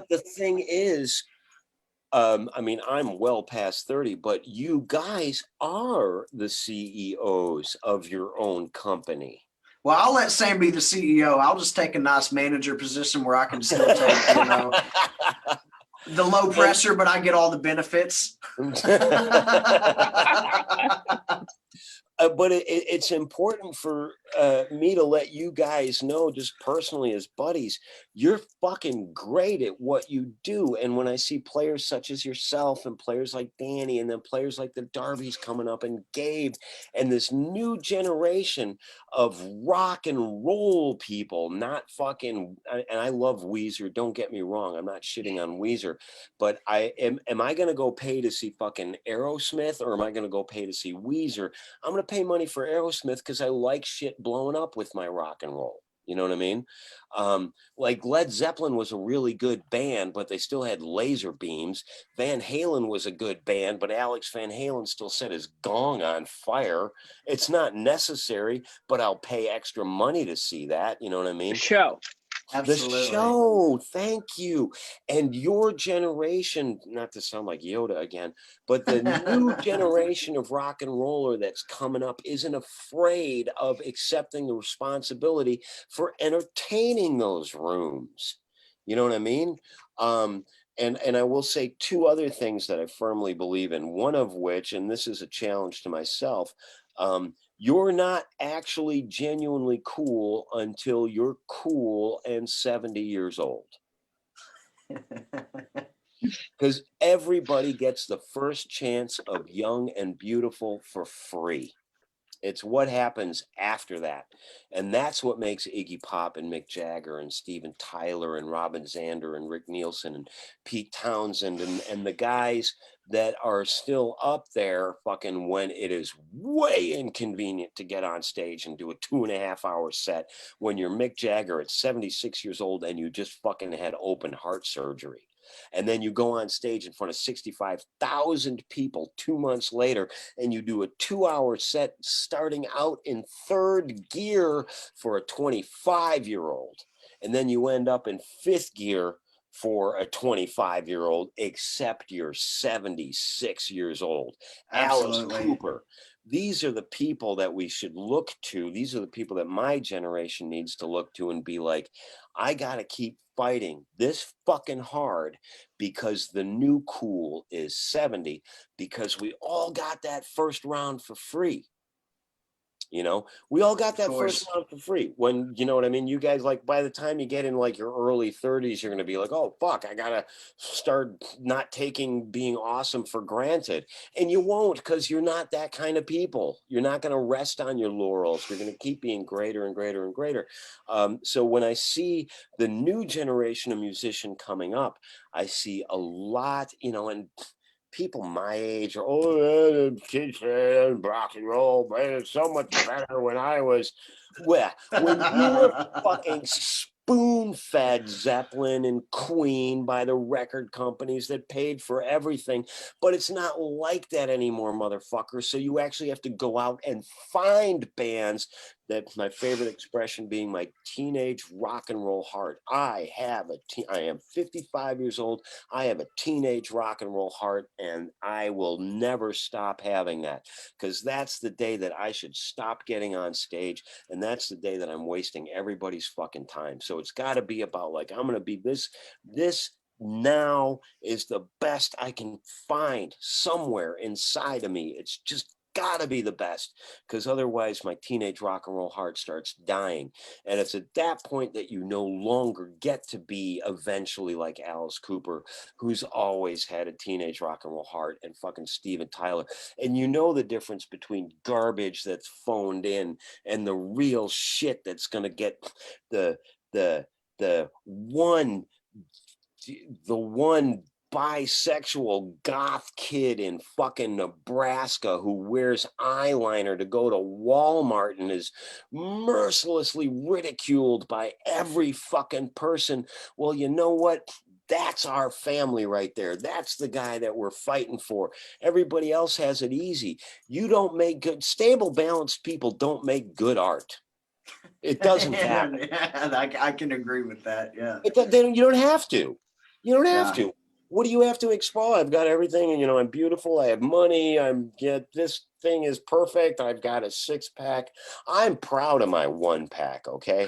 the thing is, I mean, I'm well past 30, but you guys are the CEOs of your own company. Well, I'll let Sam be the CEO. I'll just take a nice manager position where I can still take, you know, the low pressure, but I get all the benefits. But it's important for me to let you guys know, just personally as buddies, you're fucking great at what you do. And when I see players such as yourself and players like Danny, and then players like the Darbies coming up, and Gabe, and this new generation of rock and roll people, not fucking, and I love Weezer, don't get me wrong, I'm not shitting on Weezer, but am I going to go pay to see fucking Aerosmith, or am I going to go pay to see Weezer? I'm going to pay money for Aerosmith because I like shit blowing up with my rock and roll. You know what I mean? Like Led Zeppelin was a really good band, but they still had laser beams. Van Halen was a good band, but Alex Van Halen still set his gong on fire. It's not necessary, but I'll pay extra money to see that. You know what I mean? Show. Absolutely. The show, thank you. And your generation, not to sound like Yoda again, but the new generation of rock and roller that's coming up isn't afraid of accepting the responsibility for entertaining those rooms. You know what I mean? And I will say two other things that I firmly believe in, one of which, and this is a challenge to myself, you're not actually genuinely cool until you're cool and 70 years old. because everybody gets the first chance of young and beautiful for free. It's what happens after that. And that's what makes Iggy Pop and Mick Jagger and Steven Tyler and Robin Zander and Rick Nielsen and Pete Townsend and the guys that are still up there fucking when it is way inconvenient to get on stage and do a 2.5-hour set when you're Mick Jagger at 76 years old and you just fucking had open heart surgery. And then you go on stage in front of 65,000 people 2 months later, and you do a 2-hour set starting out in third gear for a 25-year-old. And then you end up in fifth gear for a 25-year-old, except you're 76 years old. Absolutely. Alice Cooper. These are the people that we should look to. These are the people that my generation needs to look to and be like, I got to keep fighting this fucking hard because the new cool is 70, because we all got that first round for free. You know, we all got that first round for free. When, you know what I mean? You guys, like, by the time you get in like your early 30s, you're going to be like, oh, fuck, I got to start not taking being awesome for granted. And you won't, because you're not that kind of people. You're not going to rest on your laurels. You're going to keep being greater and greater and greater. So when I see the new generation of musician coming up, I see a lot, you know, and people my age are, oh, kids rock and roll, but it's so much better when I was, well, when you were fucking spoon-fed Zeppelin and Queen by the record companies that paid for everything. But it's not like that anymore, motherfucker. So you actually have to go out and find bands. That's my favorite expression, being my teenage rock and roll heart. I am 55 years old. I have a teenage rock and roll heart, and I will never stop having that, because that's the day that I should stop getting on stage, and that's the day that I'm wasting everybody's fucking time. So it's got to be about, like, I'm going to be this now is the best I can find somewhere inside of me. It's just gotta be the best, because otherwise my teenage rock and roll heart starts dying. And it's at that point that you no longer get to be eventually like Alice Cooper, who's always had a teenage rock and roll heart, and fucking Steven Tyler. And you know the difference between garbage that's phoned in and the real shit that's gonna get the one bisexual goth kid in fucking Nebraska who wears eyeliner to go to Walmart and is mercilessly ridiculed by every fucking person. Well, you know what? That's our family right there. That's the guy that we're fighting for. Everybody else has it easy. You don't make good, stable, balanced people don't make good art. It doesn't happen. Yeah, I can agree with that. Yeah. You don't have to. You don't have to. What do you have to explore? I've got everything, and, you know, I'm beautiful. I have money. This thing is perfect. I've got a 6-pack. I'm proud of my 1-pack. Okay.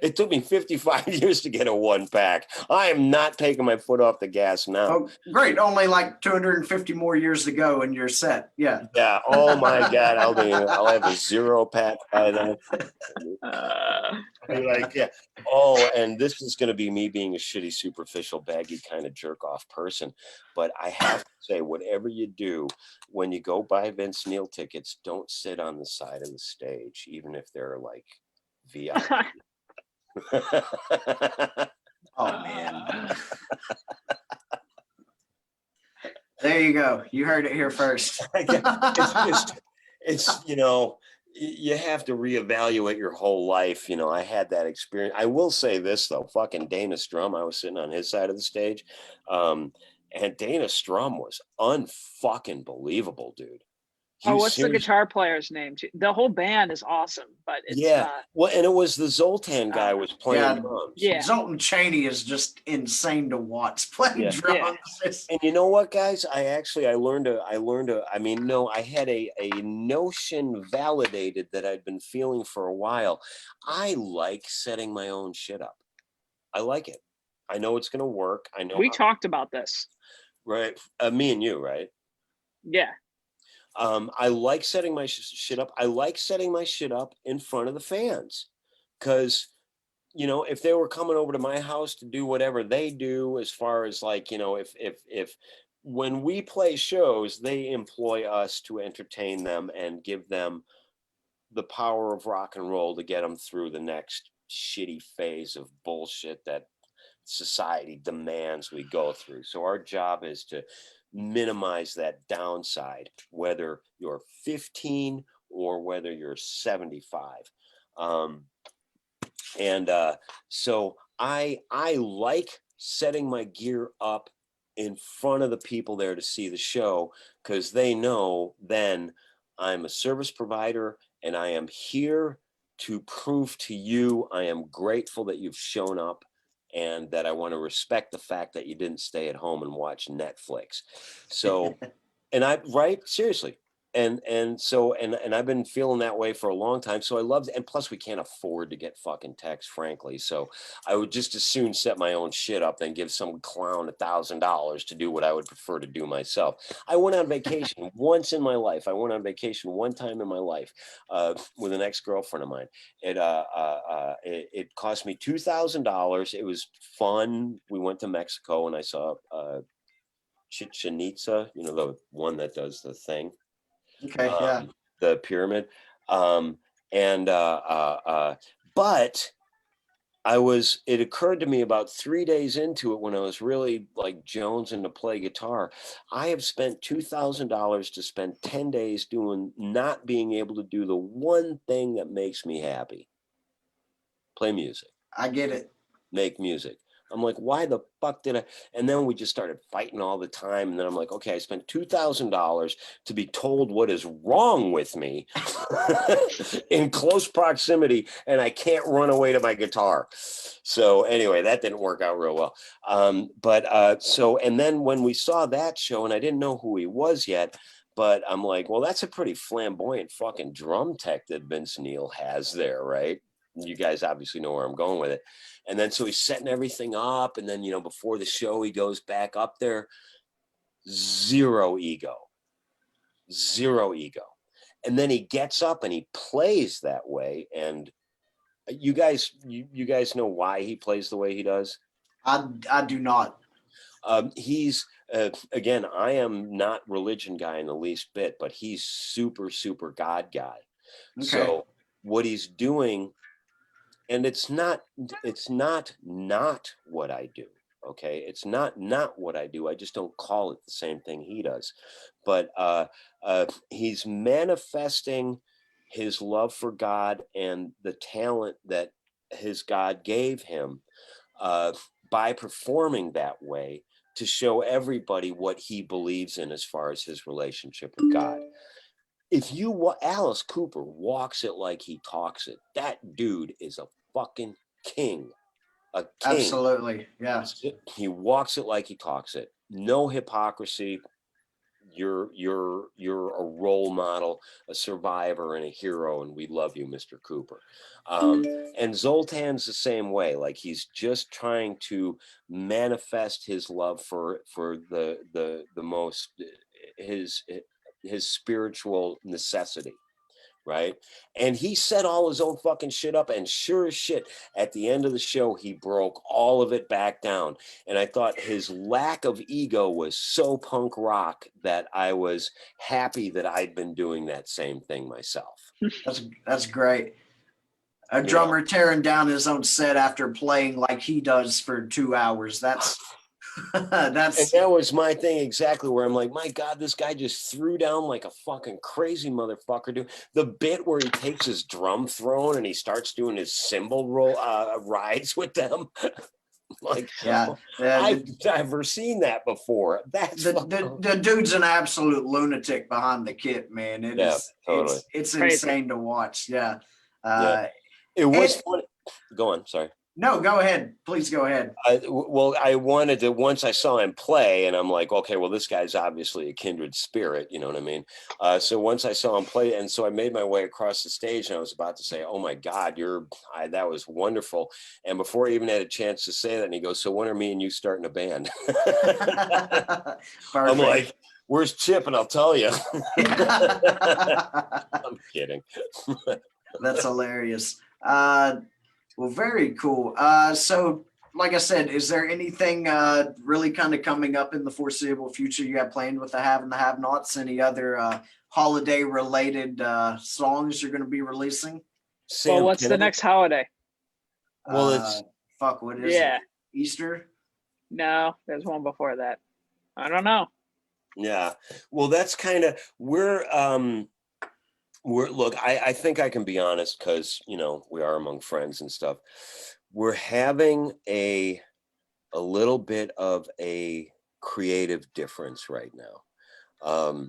It took me 55 years to get a 1-pack. I am not taking my foot off the gas now. Oh, great. Only like 250 more years to go and you're set. Yeah. Yeah. Oh my God. I'll have a 0-pack by then. Like, yeah. Oh, and this is going to be me being a shitty, superficial, baggy kind of jerk off person. But I have to say, whatever you do, when you go buy Vince Neil tickets, don't sit on the side of the stage, even if they're like VIP. Oh man. There you go. You heard it here first. It's you know, you have to reevaluate your whole life. You know, I had that experience. I will say this though, fucking Dana Strum, I was sitting on his side of the stage. And Dana Strum was unfucking believable, dude. What's the guitar player's name? The whole band is awesome, but it's well, and it was the Zoltan guy was playing drums. Yeah, Zoltan Chaney is just insane to watch playing drums. And you know what, guys? I had a notion validated that I'd been feeling for a while. I like setting my own shit up. I like it. I know it's gonna work. I know we talked about this, right? Me and you, right? Yeah. I like setting my shit up. I like setting my shit up in front of the fans, because you know, if they were coming over to my house to do whatever they do, as far as like, you know, if when we play shows, they employ us to entertain them and give them the power of rock and roll to get them through the next shitty phase of bullshit that society demands we go through. So our job is to minimize that downside, whether you're 15 or whether you're 75. So I like setting my gear up in front of the people there to see the show, because they know then I'm a service provider and I am here to prove to you I am grateful that you've shown up, and that I want to respect the fact that you didn't stay at home and watch Netflix. So, and seriously. So I've been feeling that way for a long time. So I love, and plus we can't afford to get fucking text, frankly. So I would just as soon set my own shit up than give some clown $1,000 to do what I would prefer to do myself. I went on vacation once in my life. I went on vacation one time in my life with an ex-girlfriend of mine. It cost me $2,000. It was fun. We went to Mexico and I saw Chichen Itza, you know, the one that does the thing. Okay, yeah. The pyramid. But it occurred to me about 3 days into it, when I was really like jonesing to play guitar, I have spent $2,000 to spend 10 days not being able to do the one thing that makes me happy. Play music. I get it. Make music. I'm like, why the fuck did I? And then we just started fighting all the time. And then I'm like, okay, I spent $2,000 to be told what is wrong with me in close proximity, and I can't run away to my guitar. So anyway, that didn't work out real well. And then when we saw that show, and I didn't know who he was yet, but I'm like, well, that's a pretty flamboyant fucking drum tech that Vince Neil has there, right? You guys obviously know where I'm going with it. And then so he's setting everything up, and then, you know, before the show he goes back up there. Zero ego. And then he gets up and he plays that way. And you guys know why he plays the way he does? I do not. He's again, I am not religion guy in the least bit, but he's super God guy. Okay. So what he's doing, and it's not what I do. Okay. It's not what I do. I just don't call it the same thing he does. But he's manifesting his love for God and the talent that his God gave him by performing that way, to show everybody what he believes in as far as his relationship with God. If Alice Cooper walks it like he talks it, that dude is a fucking king. A king. Absolutely. Yeah. He walks it like he talks it. No hypocrisy. You're a role model, a survivor, and a hero, and we love you, Mr. Cooper. And Zoltan's the same way. Like, he's just trying to manifest his love for the most his spiritual necessity, right? And he set all his own fucking shit up, and sure as shit, at the end of the show, he broke all of it back down. And I thought his lack of ego was so punk rock that I was happy that I'd been doing that same thing myself. That's great. A drummer tearing down his own set after playing like he does for 2 hours. That's and that was my thing exactly, where I'm like, my God, this guy just threw down like a fucking crazy motherfucker. Dude, the bit where he takes his drum throne and he starts doing his cymbal roll rides with them. Like, yeah, I've never seen that before. That's the dude's an absolute lunatic behind the kit, man. Totally. It's insane to watch. Yeah. It was funny. Go on, sorry. No, go ahead. Please go ahead. I wanted to, once I saw him play, and I'm like, okay, well, this guy's obviously a kindred spirit, you know what I mean? So once I saw him play, and so I made my way across the stage, and I was about to say, oh my God, that was wonderful. And before I even had a chance to say that, and he goes, so when are me and you starting a band? I'm like, where's Chip? And I'll tell you. I'm kidding. That's hilarious. Well, very cool. So like I said, is there anything really kind of coming up in the foreseeable future you have planned with the have and the have nots? Any other holiday related songs you're going to be releasing? Well, Sam, what's can the I? next holiday? Well, it's Fuck, what is Yeah. it? Easter? No, there's one before that. I don't know. yeah. Well, that's kind of we're look. I think I can be honest because we are among friends and stuff. We're having a little bit of a creative difference right now,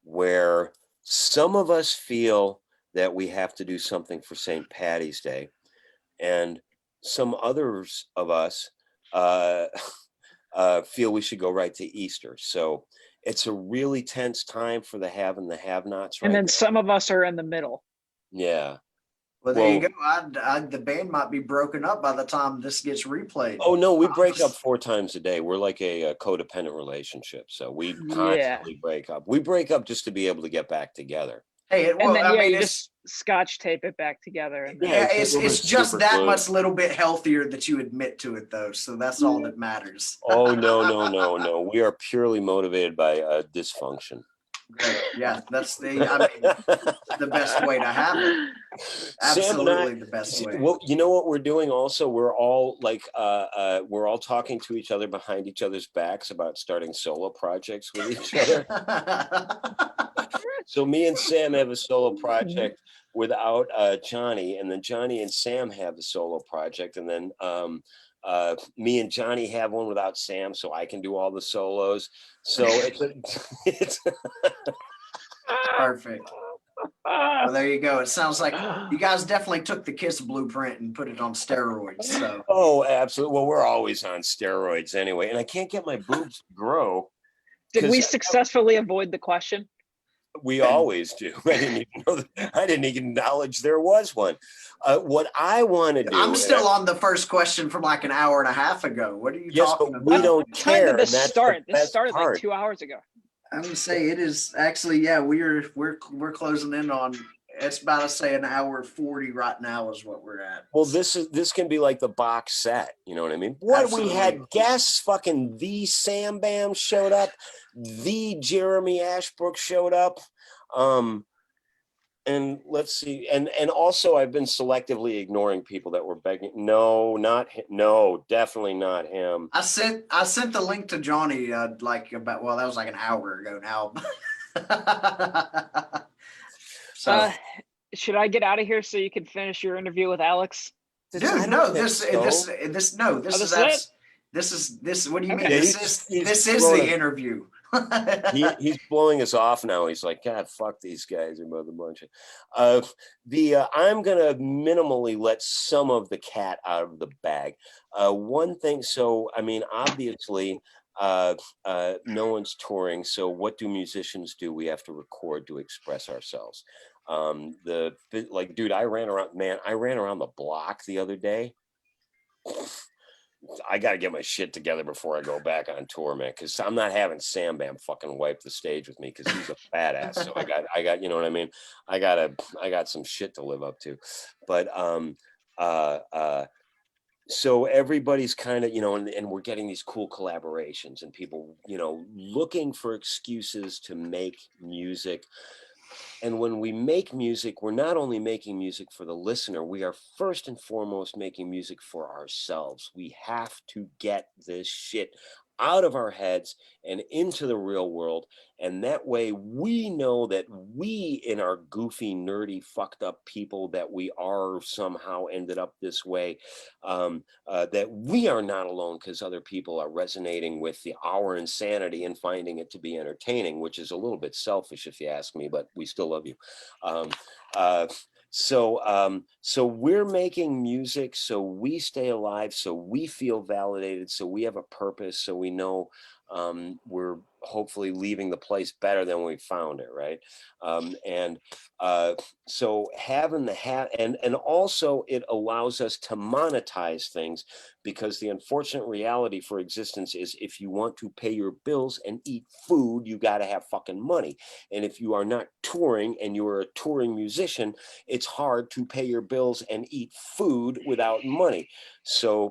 where some of us feel that we have to do something for St. Patty's Day, and some others of us uh, feel we should go right to Easter. So it's a really tense time for the have and the have-nots And right then now. some of us are in the middle. Yeah. Well, there you Well, go. The band might be broken up by the time this gets replayed. oh no, we break up 4 times a day. We're like a codependent relationship, so we Yeah. constantly break up. We break up just to be able to get back together. Hey, And well, then I mean, you it's just scotch tape it back together. And then, Yeah, it's it's just super that glue. much little bit healthier that you admit to it, though. So that's all that matters. Oh no. We are purely motivated by dysfunction. Great. Yeah, that's the best way to have it. Sam and I, Absolutely the best way. well, you know what we're doing also? We're all like we're all talking to each other behind each other's backs about starting solo projects with each other. So me and Sam have a solo project without Johnny, and then Johnny and Sam have a solo project, and then me and Johnny have one without Sam, so I can do all the solos. So it's Perfect. Well, there you go. It sounds like you guys definitely took the KISS blueprint and put it on steroids. So oh, absolutely. Well, we're always on steroids anyway, and I can't get my boobs to grow. did we 'Cause successfully avoid the question? we always do. I didn't even know I didn't even acknowledge there was one. What I want to do. I'm still on the first question from like an hour and a half ago. What are you Yes, talking but about? we don't What time care. did this And that's start? the This best started part. like 2 hours ago. I would say it is actually, yeah, we're closing in on, it's about to say an hour 40 right now is what we're at. Well, this can be like the box set. You know what I mean? What Absolutely. we had guests, fucking the Sam Bam showed up, the Jeremy Ashbrook showed up. And let's see, and also I've been selectively ignoring people that were begging. No, not him. No, definitely not him. I sent the link to Johnny like that was like an hour ago now. So Should I get out of here so you can finish your interview with Alex? dude, no, this Oh, this is what do you Okay. mean? Yeah, This is blowing the us- interview. he's blowing us off now. He's like, God, fuck these guys. They're both a bunch of I'm gonna minimally let some of the cat out of the bag. One thing, so I mean, obviously, no one's touring. So what do musicians do? We have to record to express ourselves. Dude, I ran around the block the other day. I got to get my shit together before I go back on tour, man, because I'm not having Sam Bam fucking wipe the stage with me because he's a badass. So I got, you know what I mean? I got some shit to live up to. But so everybody's kind of, and we're getting these cool collaborations and people, looking for excuses to make music. And when we make music, we're not only making music for the listener, we are first and foremost making music for ourselves. We have to get this shit out of our heads and into the real world. And that way we know that we, in our goofy, nerdy, fucked up people that we are somehow ended up this way, that we are not alone because other people are resonating with our insanity and finding it to be entertaining, which is a little bit selfish if you ask me, but we still love you. So we're making music so we stay alive, so we feel validated, so we have a purpose, so we know we're hopefully leaving the place better than we found it, right? So having the and also it allows us to monetize things, because the unfortunate reality for existence is if you want to pay your bills and eat food, you got to have fucking money. And if you are not touring and you are a touring musician, it's hard to pay your bills and eat food without money. So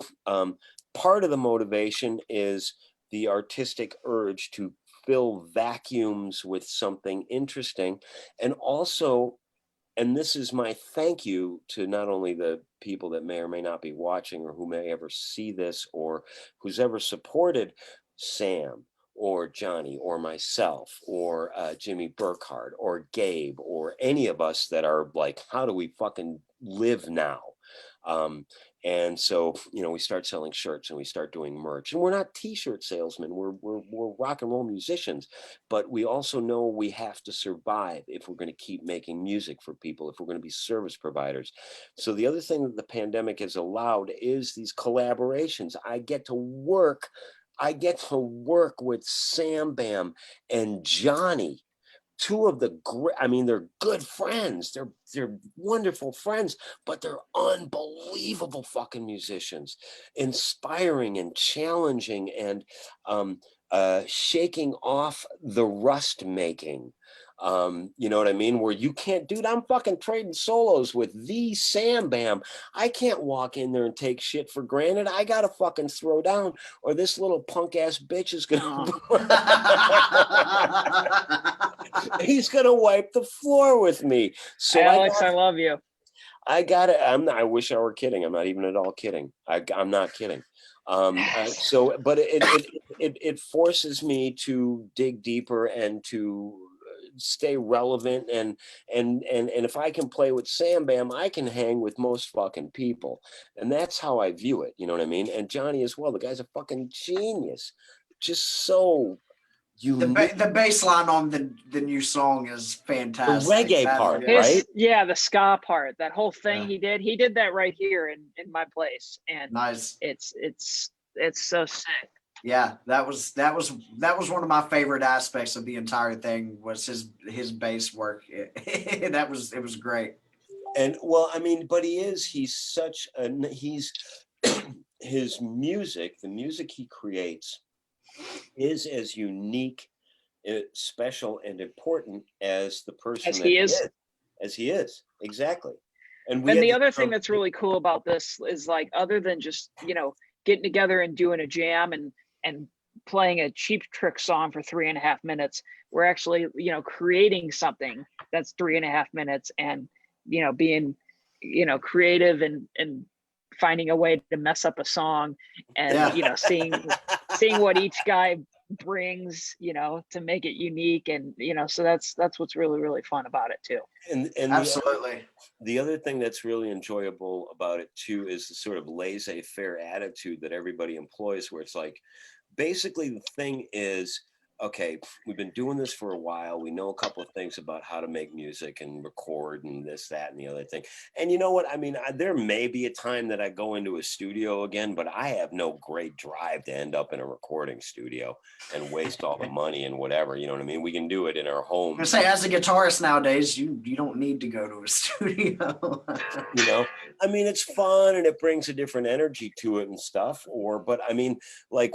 part of the motivation is the artistic urge to fill vacuums with something interesting. And also, and this is my thank you to not only the people that may or may not be watching, or who may ever see this, or who's ever supported Sam or Johnny or myself or Jimmy Burkhart or Gabe or any of us that are like, how do we fucking live now? And so, you know, we start selling shirts and we start doing merch, and we're not t-shirt salesmen. We're rock and roll musicians, but we also know we have to survive if we're going to keep making music for people, if we're going to be service providers. So the other thing that the pandemic has allowed is these collaborations. I get to work with Sam Bam and Johnny, two of the great, I mean, they're good friends. They're wonderful friends, but they're unbelievable fucking musicians, inspiring and challenging, and shaking off the rust making. You know what I mean? Where you can't, dude, I'm fucking trading solos with the Sam Bam. I can't walk in there and take shit for granted. I gotta fucking throw down, or this little punk ass bitch is gonna he's gonna wipe the floor with me. So Alex, I love you. I got it. I wish I were kidding. I'm not even at all kidding. I'm not kidding. But it forces me to dig deeper and to stay relevant, and if I can play with Sam Bam, I can hang with most fucking people, and that's how I view it. You know what I mean? And Johnny as well. The guy's a fucking genius. Just so unique. The bass line on the new song is fantastic. The reggae part, good. right? Yeah, the ska part, that whole thing Yeah. he did that right here in my place, and Nice. it's so sick. Yeah, that was one of my favorite aspects of the entire thing, was his bass work. It was great. And well, I mean, but he's such a, his music, the music he creates is as unique, special, and important as the person As he is. As he is, exactly. And the other thing that's really cool about this is, like, other than just, you know, getting together and doing a jam and playing a Cheap Trick song for 3.5 minutes, we're actually, you know, creating something that's 3.5 minutes, and, you know, being, you know, creative and finding a way to mess up a song, and you know, seeing what each guy brings, you know, to make it unique. And, you know, so that's what's really, really fun about it too. And absolutely. The other thing that's really enjoyable about it too is the sort of laissez-faire attitude that everybody employs, where it's like, basically the thing is, okay, we've been doing this for a while. We know a couple of things about how to make music and record and this, that, and the other thing. And you know what? I mean, there may be a time that I go into a studio again, but I have no great drive to end up in a recording studio and waste all the money and whatever. You know what I mean? We can do it in our home. I say, as a guitarist nowadays, you don't need to go to a studio. You know, I mean, it's fun and it brings a different energy to it and stuff. But I mean, like,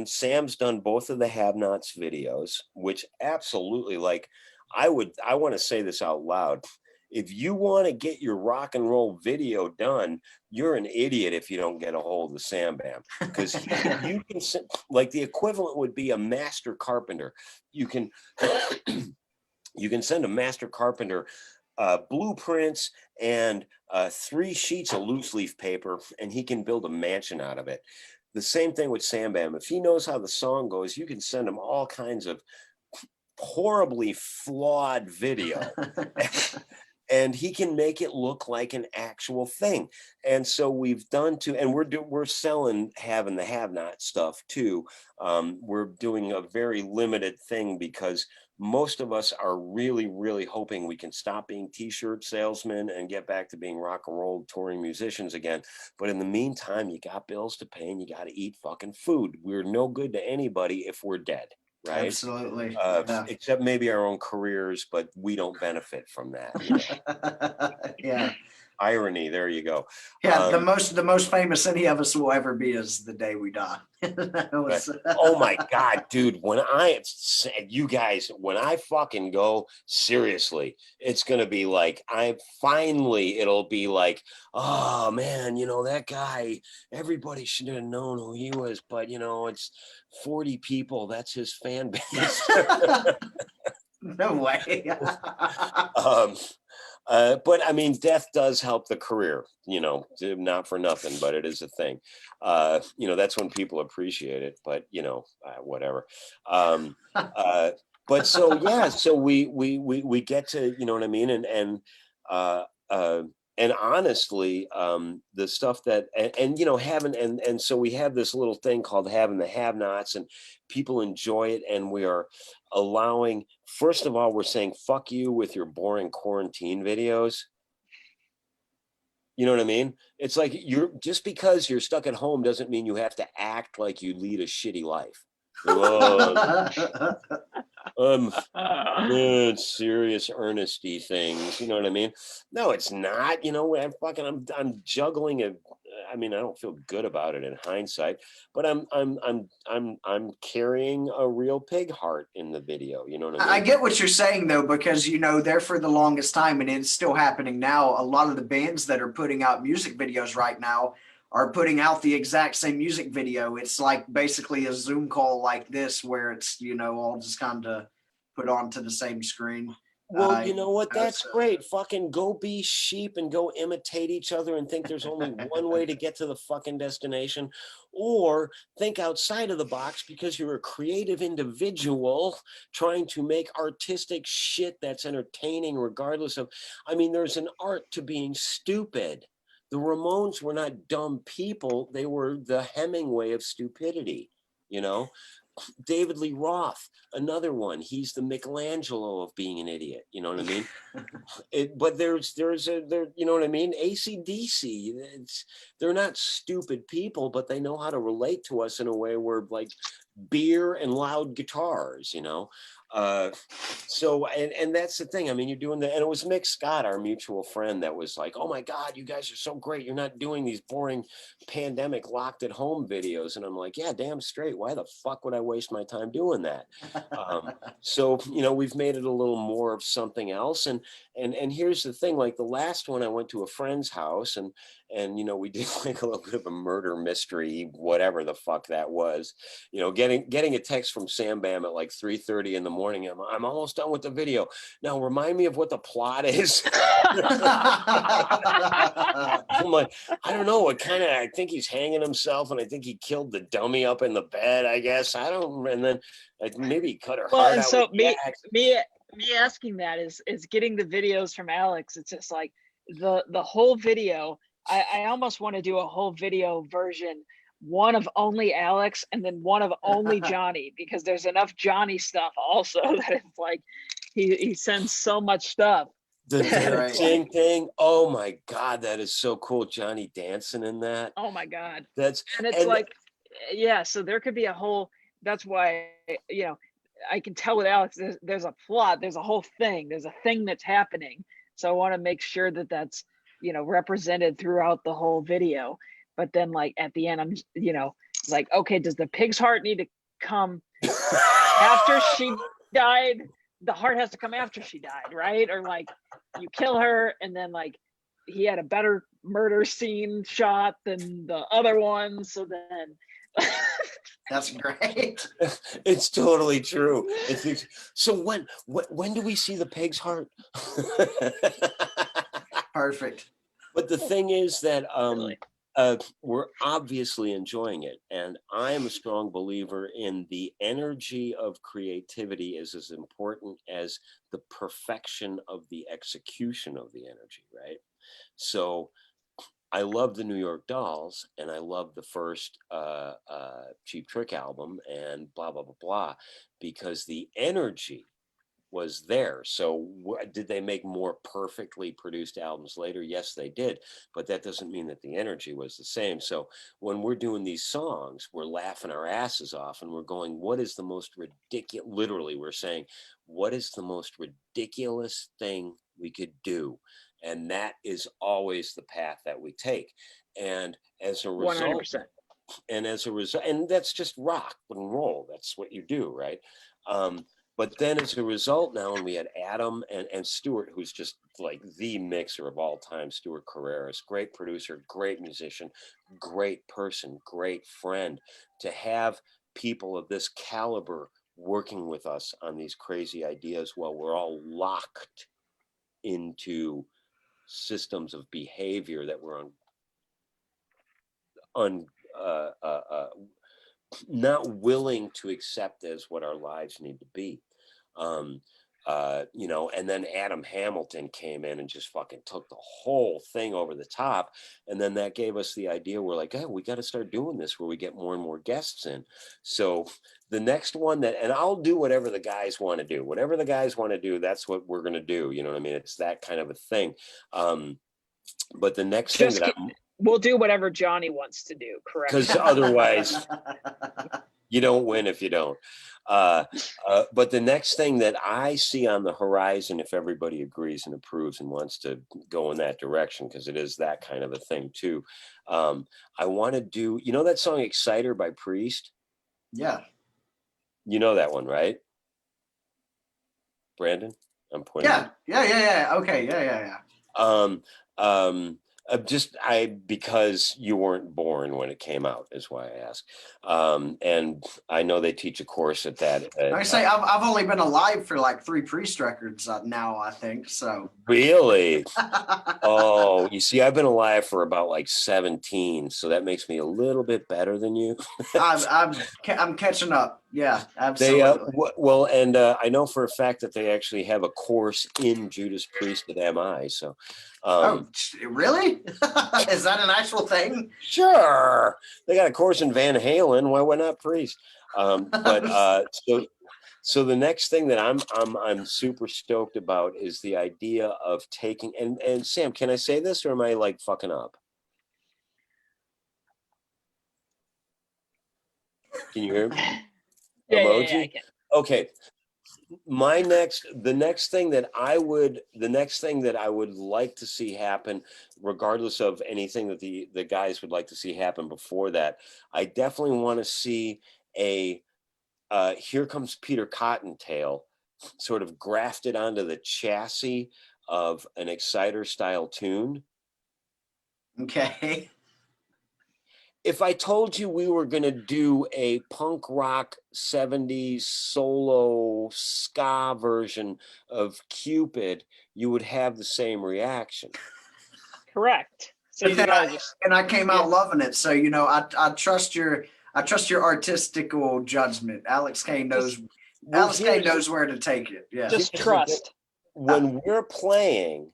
Sam's done both of the Have-Nots videos, which absolutely, like, I want to say this out loud. If you want to get your rock and roll video done, you're an idiot if you don't get a hold of Sam Bam, because you can, like, the equivalent would be a master carpenter. You can send a master carpenter blueprints and 3 sheets of loose leaf paper, and he can build a mansion out of it. The same thing with Sam Bam. If he knows how the song goes, you can send him all kinds of horribly flawed video and he can make it look like an actual thing. And so we're selling having the Have-Not stuff too. We're doing a very limited thing because most of us are really, really hoping we can stop being t-shirt salesmen and get back to being rock and roll touring musicians again. But in the meantime, you got bills to pay and you got to eat fucking food. We're no good to anybody if we're dead. right? Absolutely. Yeah. Except maybe our own careers, but we don't benefit from that. Yeah. Irony. There you go. Yeah. The most famous any of us will ever be is the day we die. Oh my God, dude. When I said, you guys, when I fucking go, seriously, it's going to be like, it'll be like, oh man, that guy, everybody should have known who he was, but it's 40 people. That's his fan base. No way. But I mean, death does help the career, not for nothing, but it is a thing. That's when people appreciate it, but whatever. But so, yeah, so we get to, you know what I mean? And honestly, the stuff that, having, and so we have this little thing called having the have-nots, and people enjoy it. And we are allowing, first of all, we're saying, fuck you with your boring quarantine videos. You know what I mean? It's like, just because you're stuck at home doesn't mean you have to act like you lead a shitty life. It's serious, earnesty things. You know what I mean? No, it's not. I'm juggling it. I mean, I don't feel good about it in hindsight, but I'm carrying a real pig heart in the video. You know what I mean? I get what you're saying though, because there for the longest time, and it's still happening now. A lot of the bands that are putting out music videos right now are putting out the exact same music video. It's like basically a Zoom call like this, where it's all just kind of put onto the same screen. Well, you know what? That's great. Fucking go be sheep and go imitate each other and think there's only one way to get to the fucking destination, or think outside of the box because you're a creative individual trying to make artistic shit that's entertaining regardless of, I mean, there's an art to being stupid. The Ramones were not dumb people. They were the Hemingway of stupidity, David Lee Roth, another one. He's the Michelangelo of being an idiot. You know what I mean? But there's you know what I mean? AC/DC. They're not stupid people, but they know how to relate to us in a way where like beer and loud guitars, So and that's the thing. I mean, you're doing that, and it was Mick Scott, our mutual friend, that was like, "Oh my God, you guys are so great! You're not doing these boring pandemic locked at home videos." And I'm like, "Yeah, damn straight. Why the fuck would I waste my time doing that?" So we've made it a little more of something else. And here's the thing: like the last one, I went to a friend's house, and we did like a little bit of a murder mystery, whatever the fuck that was. Getting a text from Sam Bam at like 3:30 in the morning. I'm almost done with the video. Now remind me of what the plot is. I'm like, I don't know. I think he's hanging himself, and I think he killed the dummy up in the bed, I guess. I don't. And then maybe he cut her heart and out. so me asking that is getting the videos from Alex. It's just like the whole video. I almost want to do a whole video version, one of only Alex and then one of only Johnny, because there's enough Johnny stuff also that it's like he sends so much stuff. The dancing thing. Oh my God, that is so cool. Johnny dancing in that. Oh my God. And it's like, yeah, so there could be a whole, that's why, I can tell with Alex, there's a plot, there's a whole thing, there's a thing that's happening. So I want to make sure that that's, represented throughout the whole video. But then like at the end, I'm, like, okay, does the pig's heart need to come after she died? The heart has to come after she died, right? Or like you kill her and then like he had a better murder scene shot than the other one. So then that's great. It's totally true. So when do we see the pig's heart? Perfect. But the thing is that Really? we're obviously enjoying it. And I am a strong believer in the energy of creativity is as important as the perfection of the execution of the energy, right? So I love the New York Dolls, and I love the first Cheap Trick album, and blah, blah, blah, blah, because the energy was there. So did they make more perfectly produced albums later? Yes, they did. But that doesn't mean that the energy was the same. So when we're doing these songs, we're laughing our asses off and we're going, what is the most ridiculous, literally we're saying, what is the most ridiculous thing we could do? And that is always the path that we take. And as a result, 100%. and that's just rock and roll. That's what you do, right? But then as a result now, and we had Adam and Stuart, who's just like the mixer of all time, Stuart Carreras, great producer, great musician, great person, great friend. To have people of this caliber working with us on these crazy ideas while we're all locked into systems of behavior that we're not willing to accept as what our lives need to be. And then Adam Hamilton came in and just fucking took the whole thing over the top. And then that gave us the idea. We're like, oh, we got to start doing this where we get more and more guests in. So the next one and I'll do whatever the guys want to do. Whatever the guys want to do, that's what we're going to do. You know what I mean? It's that kind of a thing. But the next thing that we'll do whatever Johnny wants to do, correct? Because otherwise you don't win if you don't. But the next thing that I see on the horizon, if everybody agrees and approves and wants to go in that direction, because it is that kind of a thing too. I want to do, that song Exciter by Priest? Yeah. You know that one, right? Brandon? I'm pointing. Yeah. Okay. Yeah. Because you weren't born when it came out is why I asked. And I know they teach a course at that. I've only been alive for like 3 Priest records now, I think. So really? Oh, you see, I've been alive for about like 17, so that makes me a little bit better than you. I'm catching up. Yeah, absolutely. I know for a fact that they actually have a course in Judas Priest at MI. So, really? Is that an actual thing? Sure, they got a course in Van Halen. Why not Priest? So the next thing that I'm super stoked about is the idea of taking and Sam, can I say this or am I like fucking up? Can you hear me? Emoji? Yeah, I can. Okay. The next thing that I would like to see happen, regardless of anything that the guys would like to see happen before that, I definitely want to see a Here Comes Peter Cottontail sort of grafted onto the chassis of an Exciter style tune. Okay. If I told you we were going to do a punk rock 70s solo ska version of Cupid, you would have the same reaction. Correct. So I came out loving it. So, I trust your artistical judgment. Alex Kane knows where to take it. Yeah. Just trust. When we're playing,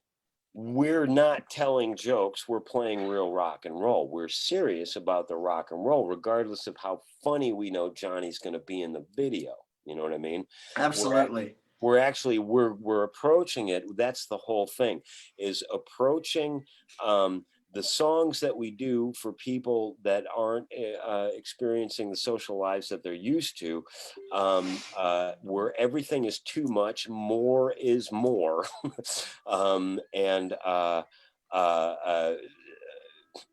we're not telling jokes. We're playing real rock and roll. We're serious about the rock and roll, regardless of how funny we know Johnny's going to be in the video. You know what I mean? Absolutely. We're approaching it. That's the whole thing, is approaching the songs that we do for people that aren't experiencing the social lives that they're used to, where everything is too much, more is more.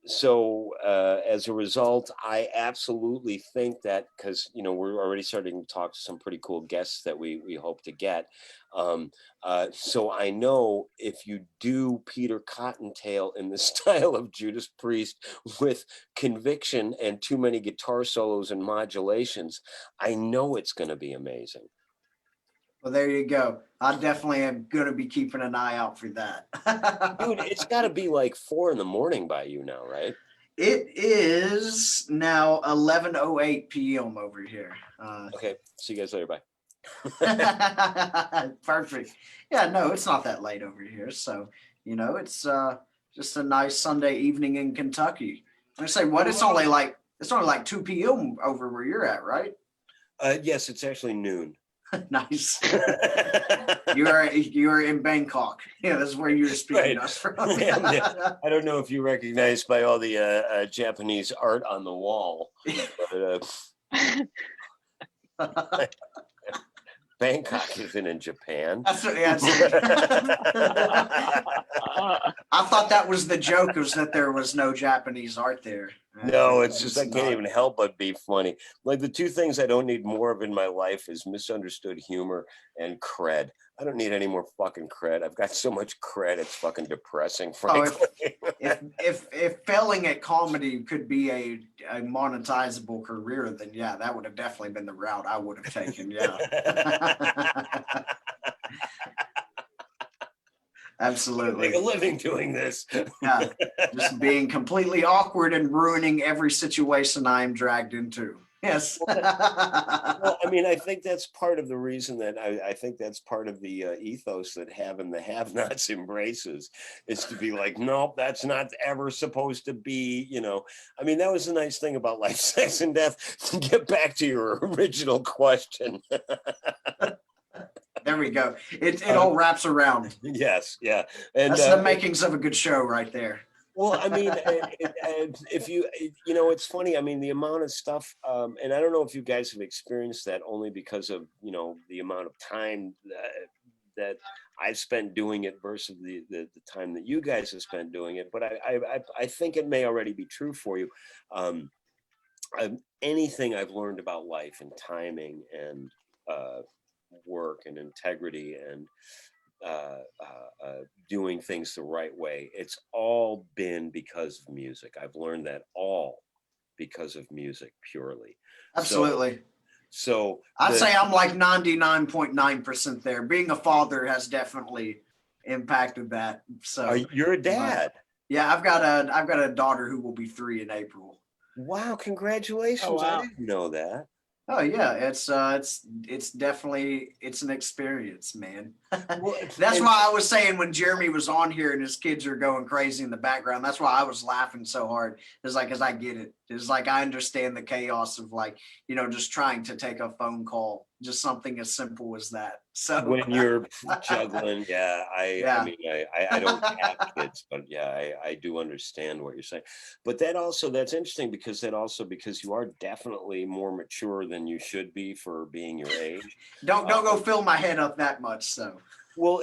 So as a result, I absolutely think that, because we're already starting to talk to some pretty cool guests that we hope to get. So I know if you do Peter Cottontail in the style of Judas Priest with conviction and too many guitar solos and modulations, I know it's going to be amazing. Well, there you go. I definitely am going to be keeping an eye out for that. Dude, it's got to be like 4 a.m. by you now, right? It is now 11:08 p.m. over here. Okay. See you guys later. Bye. Perfect. Yeah, no, it's not that late over here. So, it's just a nice Sunday evening in Kentucky. I say, what? It's only like 2 p.m. over where you're at, right? Yes, it's actually noon. Nice. You are in Bangkok. Yeah, that's where you were speaking to us from. I don't know if you recognize by all the Japanese art on the wall, but Bangkok isn't in Japan. That's what, yeah, I thought that was the joke, was that there was no Japanese art there. No, it's just I can't even help but be funny. Like the two things I don't need more of in my life is misunderstood humor and cred. I don't need any more fucking cred. I've got so much cred, it's fucking depressing, frankly. If failing at comedy could be a monetizable career, then yeah, that would have definitely been the route I would have taken. Yeah. Absolutely. Make a living doing this. Yeah, just being completely awkward and ruining every situation I am dragged into. Yes. Well, I mean, I think that's part of the reason that I think that's part of the ethos that have and the have-nots embraces, is to be like, nope, that's not ever supposed to be, you know. I mean, that was the nice thing about Life, Sex, and Death. To get back to your original question. There we go. It all wraps around. Yes, yeah. And that's the makings of a good show right there. Well, I mean, if you know, it's funny. I mean, the amount of stuff, and I don't know if you guys have experienced that, only because of, you know, the amount of time that I've spent doing it versus the time that you guys have spent doing it. But I think it may already be true for you. Anything I've learned about life and timing and work and integrity and doing things the right way, it's all been because of music. I've learned that all because of music purely. Absolutely. So I'd say I'm like 99.9% there. Being a father has definitely impacted that. So you're a dad. Yeah, I've got a daughter who will be 3 in April. Wow, congratulations. Oh, wow. I didn't know that. Oh yeah, it's definitely, it's an experience, man. That's why I was saying when Jeremy was on here and his kids are going crazy in the background, that's why I was laughing so hard. It's like, cause I get it. It's like, I understand the chaos of, like, you know, just trying to take a phone call, just something as simple as that. So when you're juggling, I mean, I don't have kids, but yeah, I do understand what you're saying. But that's interesting, because you are definitely more mature than you should be for being your age. Don't go fill my head up that much. So well,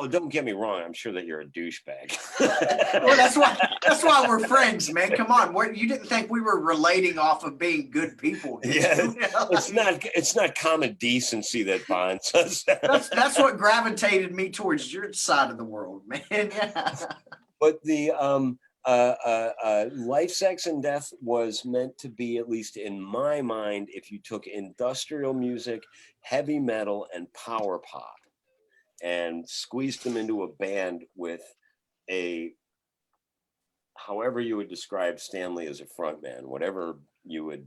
don't get me wrong. I'm sure that you're a douchebag. Well, that's why we're friends, man. Come on, you didn't think we were relating off of being good people? Yeah, you know? It's not common decency that bonds us. That's what gravitated me towards your side of the world, man. Yeah. But the Life, Sex, and Death was meant to be, at least in my mind, if you took industrial music, heavy metal, and power pop, and squeezed them into a band with however you would describe Stanley as a frontman, whatever you would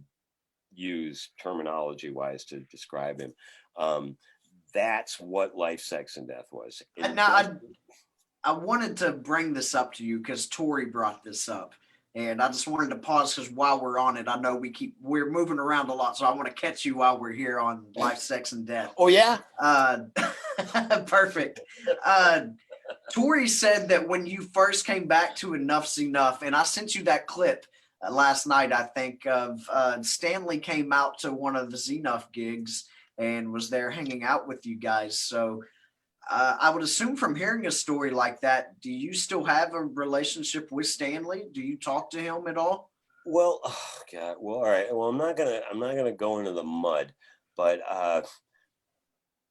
use terminology wise to describe him. That's what Life, Sex, and Death was. Now, I wanted to bring this up to you because Tori brought this up, and I just wanted to pause, because while we're on it, I know we're moving around a lot, so I want to catch you while we're here on Life, Sex, and Death. Oh yeah. Perfect. Tori said that when you first came back to Enuff Z'Nuff, and I sent you that clip last night, I think, of Stanley came out to one of the Z'Nuff gigs and was there hanging out with you guys. So I would assume from hearing a story like that, do you still have a relationship with Stanley? Do you talk to him at all? Well, oh God. Well, all right. Well, I'm not gonna go into the mud, but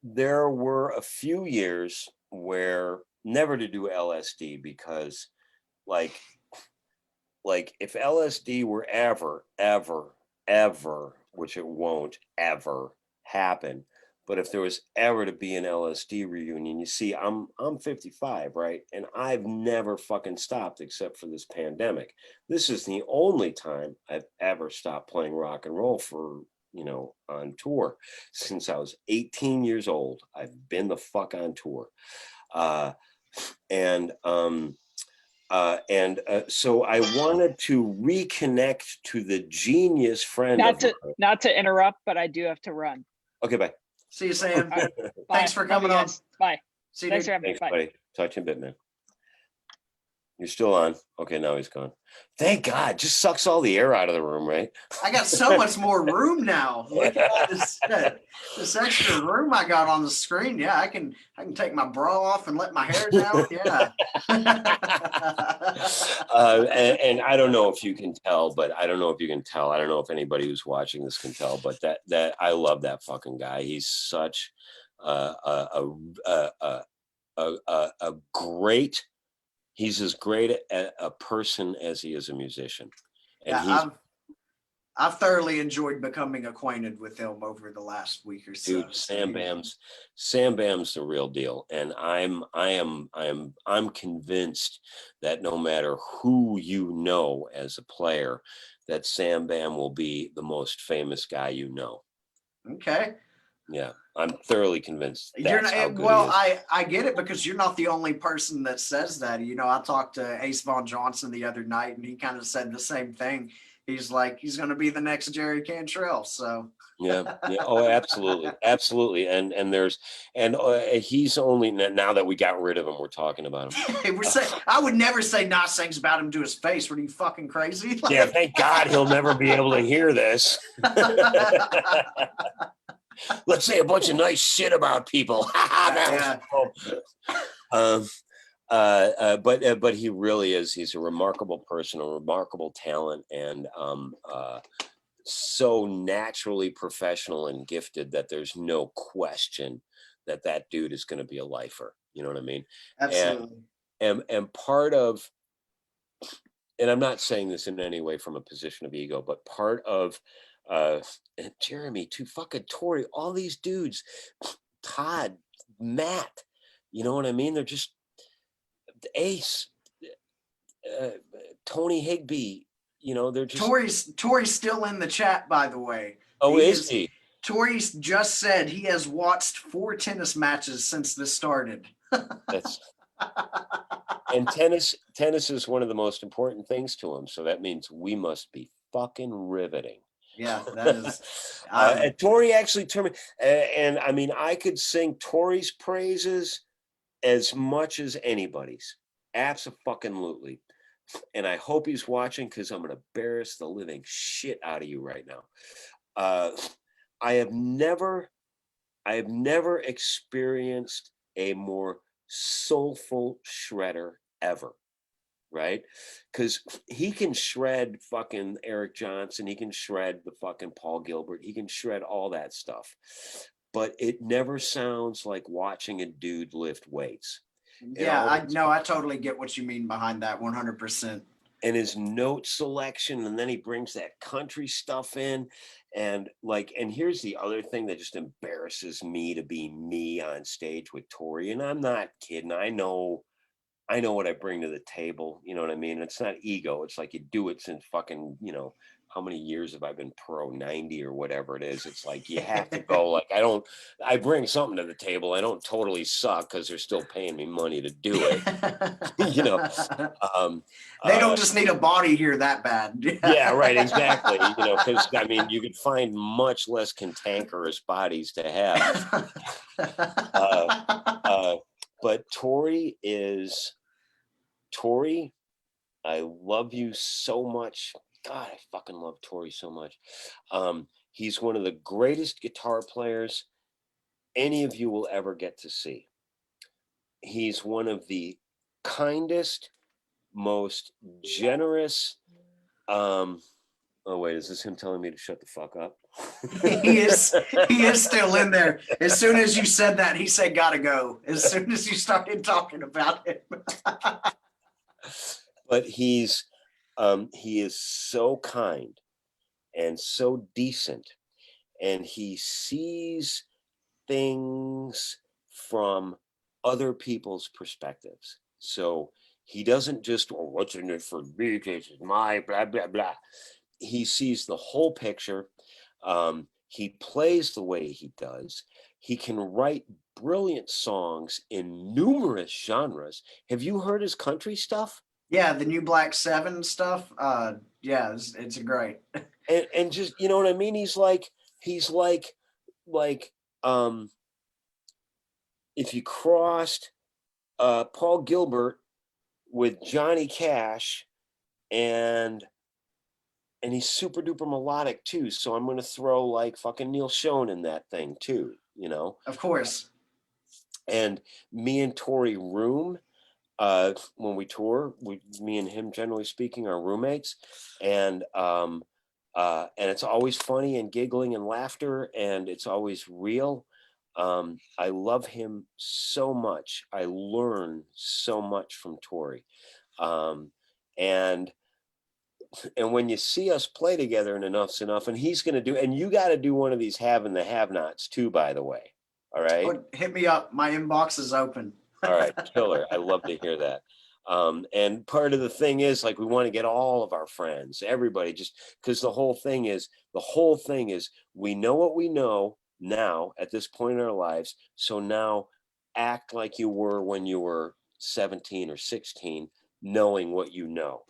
there were a few years where never to do LSD, because like if LSD were ever, which it won't ever happen, but if there was ever to be an LSD reunion, you see, I'm 55, right? And I've never fucking stopped except for this pandemic. This is the only time I've ever stopped playing rock and roll for, you know, on tour. Since I was 18 years old, I've been the fuck on tour. So I wanted to reconnect to the genius friend. Not to interrupt, but I do have to run. Okay, bye. See you, Sam. Bye. Thanks for Love you coming on. guys. Bye. See you, Thanks dude. for having me. Thanks, Bye. buddy. Talk to you in a bit, man. You're still on. Okay, now he's gone. Thank God. Just sucks all the air out of the room, right? I got so much more room now. Look at all this extra room I got on the screen. Yeah, I can take my bra off and let my hair down. Yeah. And I don't know if you can tell, but I don't know if anybody who's watching this can tell, but that I love that fucking guy. He's such a great. He's as great a person as he is a musician, and Yeah, I've thoroughly enjoyed becoming acquainted with him over the last week or so. dude. Sam Bam's the real deal, and I'm convinced that no matter who you know as a player, that Sam Bam will be the most famous guy you know. Okay. Yeah, I'm thoroughly convinced. You're That's how not, good well, he is. I get it because you're not the only person that says that. You know, I talked to Ace Von Johnson the other night and he kind of said the same thing. He's like, he's going to be the next Jerry Cantrell. So Yeah. Oh, absolutely. And he's only, now that we got rid of him, we're talking about him. I would never say nice things about him to his face. What are you fucking crazy? Yeah, thank God he'll never be able to hear this. Let's say a bunch of nice shit about people. But he really is. He's a remarkable person, a remarkable talent, and so naturally professional and gifted that there's no question that dude is going to be a lifer. You know what I mean? Absolutely. And part of, and I'm not saying this in any way from a position of ego, but part of and Jeremy, too, fucking Tori, all these dudes, Todd, Matt, you know what I mean? They're just Ace, Tony Higbee, you know, they're just. Tori's still in the chat, by the way. Oh, is he? Tori's just said he has watched 4 tennis matches since this started. That's and tennis is one of the most important things to him. So that means we must be fucking riveting. Yeah, that is. And Tori actually told me, and I mean, I could sing Tori's praises as much as anybody's. Absolutely. And I hope he's watching because I'm going to embarrass the living shit out of you right now. I have never experienced a more soulful shredder ever. Right? Because he can shred fucking Eric Johnson, he can shred the fucking Paul Gilbert, he can shred all that stuff, but it never sounds like watching a dude lift weights. Yeah, I totally get what you mean behind that 100%. And his note selection, and then he brings that country stuff in, and here's the other thing that just embarrasses me to be me on stage with Tori, and I'm not kidding. I know what I bring to the table. You know what I mean? It's not ego. It's like you do it since fucking, you know, how many years have I been pro? 90 or whatever it is. It's like you have to go. Like I bring something to the table. I don't totally suck because they're still paying me money to do it. You know, they don't just need a body here that bad. Yeah, right. Exactly. You know, because I mean, you could find much less cantankerous bodies to have. But Tori, I love you so much. God, I fucking love Tori so much. He's one of the greatest guitar players any of you will ever get to see. He's one of the kindest, most generous. Oh wait, is this him telling me to shut the fuck up? He is still in there. As soon as you said that, he said gotta go. As soon as you started talking about it. But he is so kind and so decent, and he sees things from other people's perspectives. So he doesn't just, oh, what's in it for me? This is my blah blah blah. He sees the whole picture. He plays the way he does. He can write brilliant songs in numerous genres. Have you heard his country stuff? Yeah, the new Black 7 stuff. Yeah, it's great. And just, you know what I mean? He's like if you crossed Paul Gilbert with Johnny Cash, and he's super duper melodic too, so I'm gonna throw like fucking Neil Schon in that thing too, you know. Of course. And me and Tori room when we tour. Me and him, generally speaking, are roommates, and it's always funny and giggling and laughter, and it's always real. I love him so much. I learn so much from Tori, and when you see us play together in Enuff Z'Nuff, and he's going to do, and you got to do one of these have and the have-nots too, by the way. All right. Oh, hit me up. My inbox is open. All right, killer. I love to hear that. And part of the thing is, like, we want to get all of our friends, everybody, just because the whole thing is we know what we know now at this point in our lives. So now act like you were when you were 17 or 16, knowing what you know.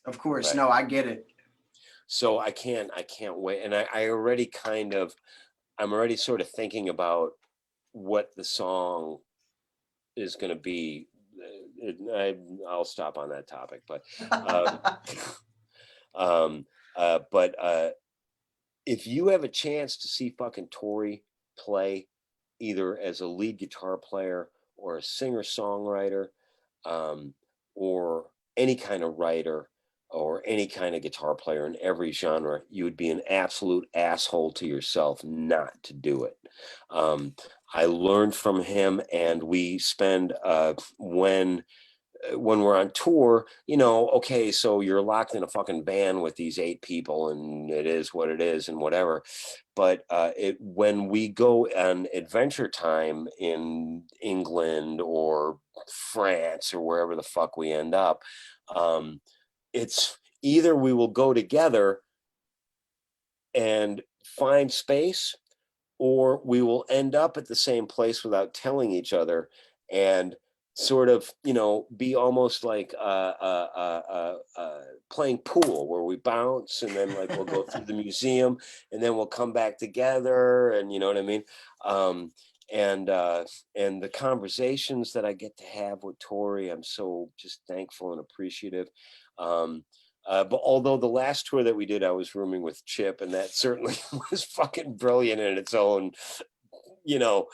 Of course. Right. No, I get it. So I can't wait. And I'm already sort of thinking about what the song is going to be. I'll stop on that topic, but if you have a chance to see fucking Tori play, either as a lead guitar player or a singer songwriter, or any kind of writer or any kind of guitar player in every genre, you would be an absolute asshole to yourself not to do it. I learned from him, and we spend when we're on tour, you know, okay, so you're locked in a fucking band with these 8 people, and it is what it is, and whatever. But when we go on adventure time in England or France or wherever the fuck we end up, it's either we will go together and find space, or we will end up at the same place without telling each other, and sort of, you know, be almost like playing pool, where we bounce and then like we'll go through the museum and then we'll come back together, and you know what I mean. And the conversations that I get to have with Tori, I'm so just thankful and appreciative. But although the last tour that we did, I was rooming with Chip, and that certainly was fucking brilliant in its own, you know.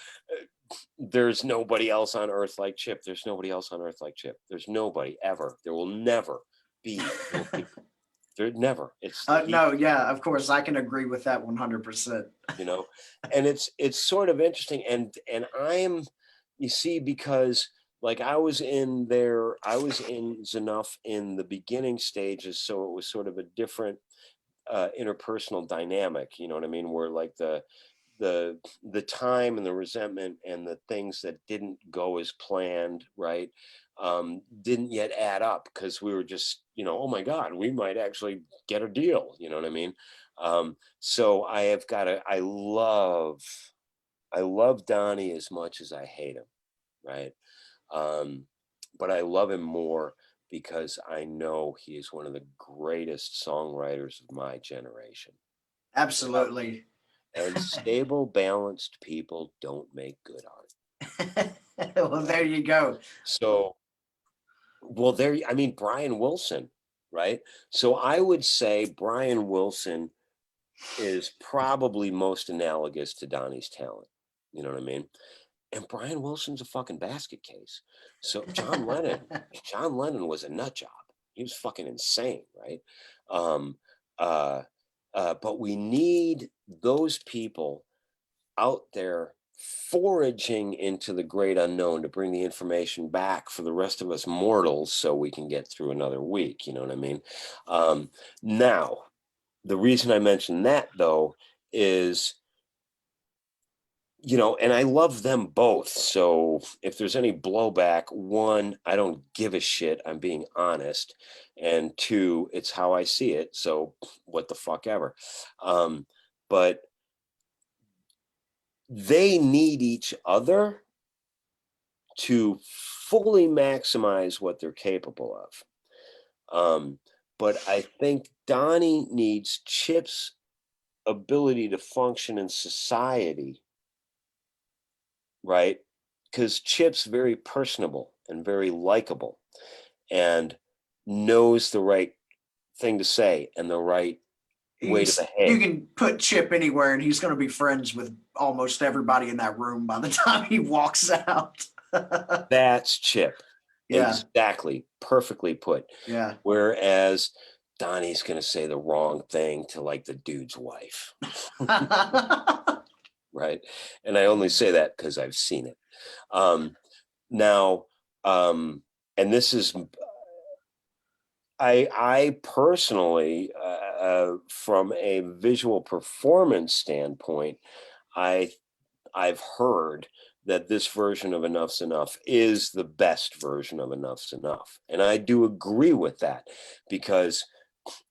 There's nobody else on earth like Chip. There's nobody else on earth like Chip. There's nobody ever. There will never be. There never. It's no, yeah, of course, I can agree with that 100%. You know, and it's sort of interesting, and I'm, you see, because like I was in Z'Nuff in the beginning stages, so it was sort of a different interpersonal dynamic. You know what I mean? Where like the time and the resentment and the things that didn't go as planned, right, didn't yet add up, because we were just, you know, oh my God, we might actually get a deal, you know what I mean? So I love Donnie as much as I hate him, right? But I love him more because I know he is one of the greatest songwriters of my generation. Absolutely. And stable, balanced people don't make good art. Well, there you go. So, well, I mean, Brian Wilson, right? So I would say Brian Wilson is probably most analogous to Donnie's talent. You know what I mean? And Brian Wilson's a fucking basket case. So John Lennon was a nut job. He was fucking insane, right? But we need those people out there foraging into the great unknown to bring the information back for the rest of us mortals, so we can get through another week. You know what I mean? Now, the reason I mention that, though, is, you know, and I love them both. So if there's any blowback, 1, I don't give a shit. I'm being honest. And 2, it's how I see it. So what the fuck ever. But they need each other to fully maximize what they're capable of. But I think Donnie needs Chip's ability to function in society right? Because Chip's very personable and very likable and knows the right thing to say and the right way to You behave. can put Chip anywhere and he's going to be friends with almost everybody in that room by the time he walks out. That's Chip. Yeah. Exactly. Perfectly put. Yeah. Whereas Donnie's going to say the wrong thing to like the dude's wife. Right. And I only say that because I've seen it. Now, and this is, I personally, from a visual performance standpoint, I've heard that this version of Enuff Z'Nuff is the best version of Enuff Z'Nuff. And I do agree with that because,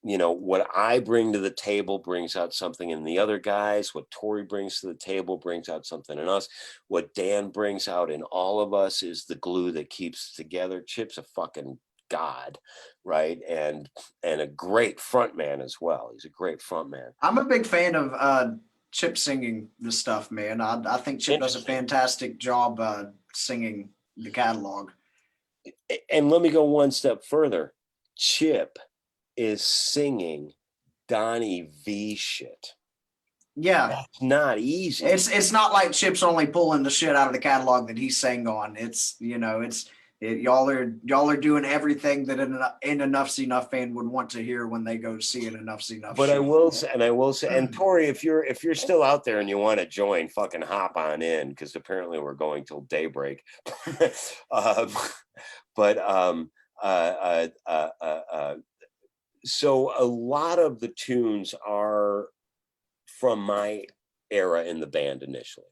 you know, what I bring to the table brings out something in the other guys. What Tori brings to the table brings out something in us. What Dan brings out in all of us is the glue that keeps us together. Chip's a fucking god, right? And a great front man as well. He's a great front man. I'm a big fan of Chip singing this stuff, man. I think Chip does a fantastic job singing the catalog. And let me go one step further. Chip is singing Donnie V shit. Yeah. That's not easy. It's not like Chip's only pulling the shit out of the catalog that he sang on. It's, you know, y'all are doing everything that an Enuff Z'Nuff fan would want to hear when they go see an Enuff Z'Nuff But show. I will say, and Tori, if you're still out there and you want to join, fucking hop on in, because apparently we're going till daybreak. So a lot of the tunes are from my era in the band initially,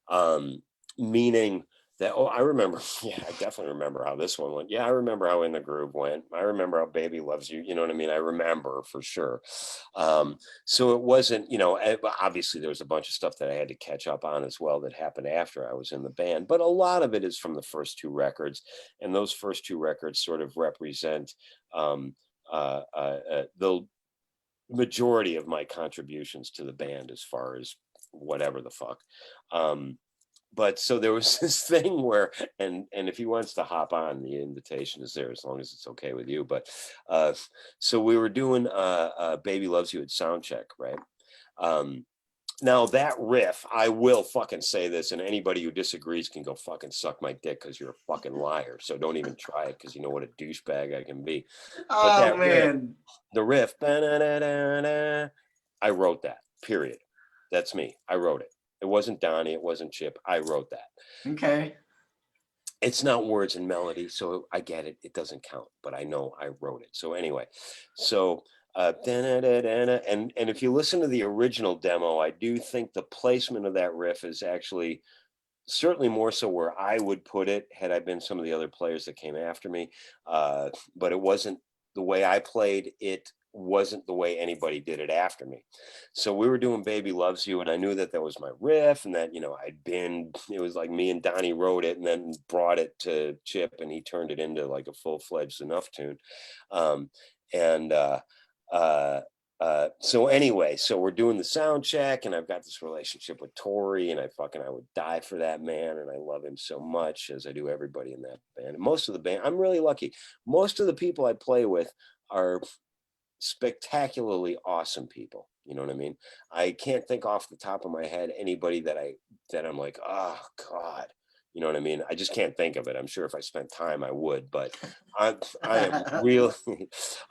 right? Meaning that, I remember, yeah, I definitely remember how this one went. Yeah, I remember how In the Groove went. I remember how Baby Loves You, you know what I mean? I remember for sure. So it wasn't, you know, obviously there was a bunch of stuff that I had to catch up on as well that happened after I was in the band, but a lot of it is from the first two records. And those first two records sort of represent the majority of my contributions to the band as far as whatever the fuck. But so there was this thing where, and if he wants to hop on, the invitation is there as long as it's okay with you. But so we were doing Baby Loves You at Soundcheck, right? Now that riff, I will fucking say this, and anybody who disagrees can go fucking suck my dick because you're a fucking liar. So don't even try it because you know what a douchebag I can be. But Oh, that man. the riff, I wrote that, period. That's me. I wrote it. It wasn't Donnie. It wasn't Chip. I wrote that. Okay. It's not words and melody, so I get it. It doesn't count, but I know I wrote it. So anyway, so and if you listen to the original demo, I do think the placement of that riff is actually certainly more so where I would put it had I been some of the other players that came after me. But it wasn't the way I played it. Wasn't the way anybody did it after me. So we were doing Baby Loves You, and I knew that was my riff, and that, you know, it was like me and Donnie wrote it and then brought it to Chip, and he turned it into like a full-fledged Z'Nuff tune. So anyway, so we're doing the sound check, and I've got this relationship with Tori, and I would die for that man, and I love him so much, as I do everybody in that band. And most of the band, I'm really lucky. Most of the people I play with are spectacularly awesome people. You know what I mean? I can't think off the top of my head anybody that I'm like, oh God, you know what I mean? I just can't think of it. I'm sure if I spent time I would, but I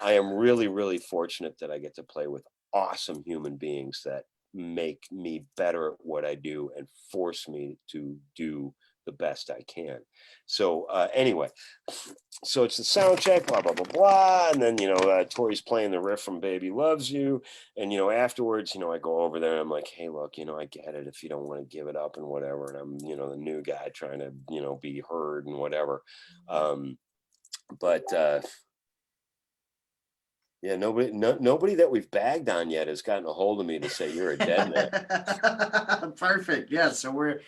am really, really fortunate that I get to play with awesome human beings that make me better at what I do and force me to do the best I can. So anyway, so it's the sound check, blah, blah, blah, blah. And then, you know, Tori's playing the riff from Baby Loves You. And, you know, afterwards, you know, I go over there and I'm like, hey, look, you know, I get it if you don't want to give it up and whatever. And I'm, you know, the new guy trying to, you know, be heard and whatever. Yeah, nobody that we've bagged on yet has gotten a hold of me to say you're a dead man. Perfect. Yeah, so we're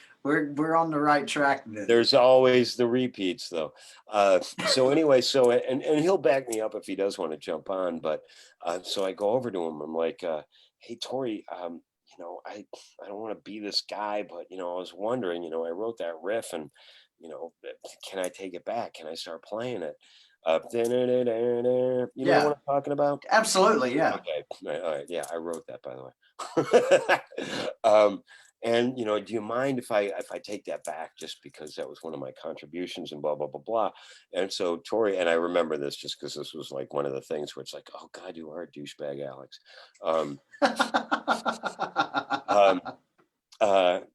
on the right track then. There's always the repeats though. So anyway, so and he'll back me up if he does want to jump on. But so I go over to him. I'm like, hey Tori, I don't want to be this guy, but I was wondering, I wrote that riff, and can I take it back? Can I start playing it? You know Yeah, what I'm talking about? absolutely. Yeah. Okay. All right. Yeah, I wrote that, by the way. And do you mind if I take that back, just because that was one of my contributions and blah blah blah blah. And so Tori, and I remember this just because this was like one of the things where it's like, oh God, you are a douchebag, Alex. Um,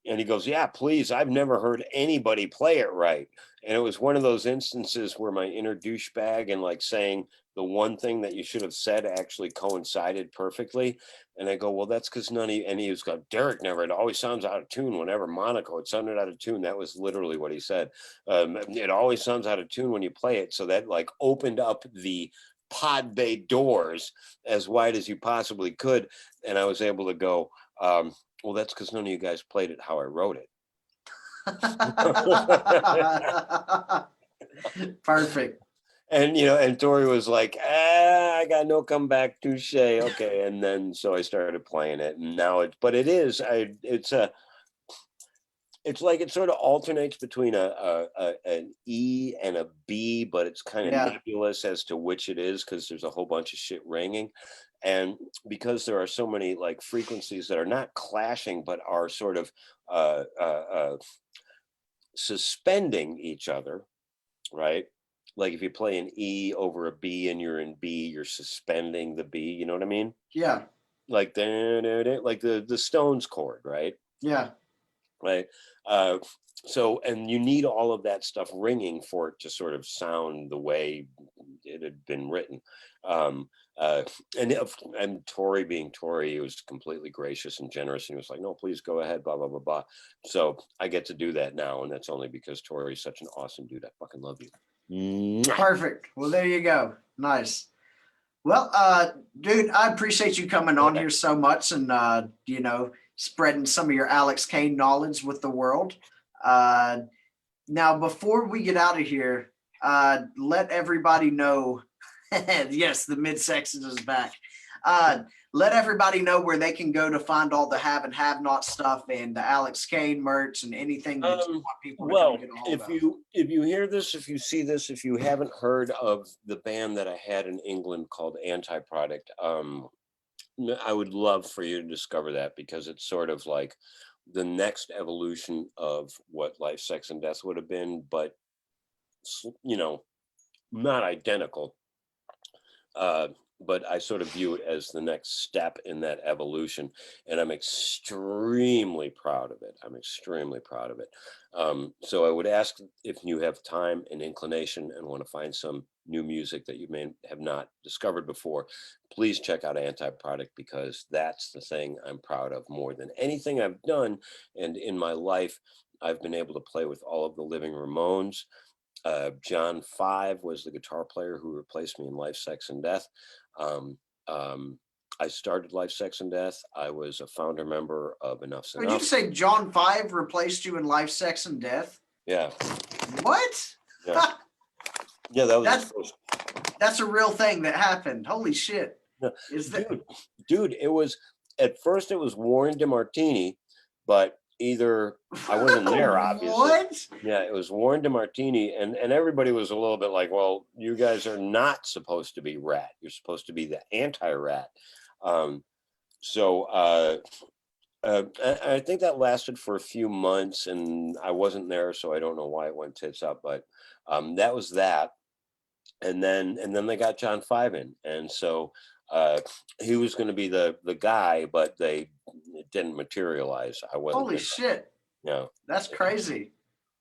and he goes, yeah, please. I've never heard anybody play it right. And it was one of those instances where my inner douchebag and like saying the one thing that you should have said actually coincided perfectly. And I go, well, that's because none of you, and he was going, Derek never, it always sounds out of tune whenever Monaco, it sounded out of tune. That was literally what he said. It always sounds out of tune when you play it. So that like opened up the pod bay doors as wide as you possibly could. And I was able to go, well, that's because none of you guys played it how I wrote it. Perfect. And and Tori was like, I got no comeback, touche. Okay. And then so I started playing it, and now it's like it sort of alternates between an E and a B, but it's kind of nebulous as to which it is, because there's a whole bunch of shit ringing. And because there are so many like frequencies that are not clashing, but are sort of suspending each other, right? Like if you play an E over a B and you're in B, you're suspending the B. You know what I mean? Yeah. Like the Stones chord, right? Yeah. Right. So, and you need all of that stuff ringing for it to sort of sound the way it had been written. And Tori, being Tori, he was completely gracious and generous, and he was like, no, please go ahead, blah blah blah blah. So I get to do that now, and that's only because Tori's such an awesome dude. I fucking love you. Perfect. Well, there you go. Nice. Well, dude, I appreciate you coming on here so much, and spreading some of your Alex Kane knowledge with the world. Now, before we get out of here, let everybody know. Yes, the midsection is back. Let everybody know where they can go to find all the have and have not stuff, and the Alex Kane merch, and anything that you want people to well, get a hold of. if you hear this, if you see this, if you haven't heard of the band that I had in England called Anti-Product, I would love for you to discover that, because it's sort of like the next evolution of what Life, Sex, and Death would have been, but not identical. But I sort of view it as the next step in that evolution, and I'm extremely proud of it. So I would ask, if you have time and inclination and want to find some new music that you may have not discovered before, please check out Anti-Product, because that's the thing I'm proud of more than anything I've done. And in my life, I've been able to play with all of the living Ramones. John 5 was the guitar player who replaced me in Life, Sex, and Death. I started Life, Sex, and Death. I was a founder member of Enuff Z'Nuff. Did you say John 5 replaced you in Life, Sex, and Death? Yeah. What? Yeah, yeah, that was that's a real thing that happened. Holy shit. Yeah. Is that Dude, it was, at first it was Warren DeMartini, but either I wasn't there, obviously. What? Yeah, it was Warren DeMartini, and everybody was a little bit like, well, you guys are not supposed to be Rat. You're supposed to be the anti-Rat. I think that lasted for a few months, and I wasn't there, so I don't know why it went tits up, but that was that. And then they got John 5 in, and so he was going to be the guy, but it didn't materialize. I wasn't. Holy shit. Yeah. That's crazy.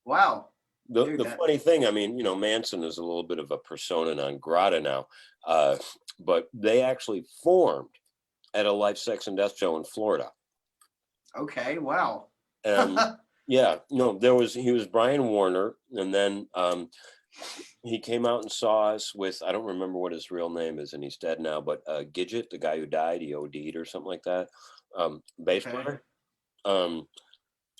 Wow. The funny thing, I mean, Manson is a little bit of a persona non grata now, but they actually formed at a Life, Sex, and Death show in Florida. Okay, wow. And yeah, no, he was Brian Warner, and then he came out and saw us with, I don't remember what his real name is, and he's dead now, but Gidget, the guy who died, he OD'd or something like that, bass player.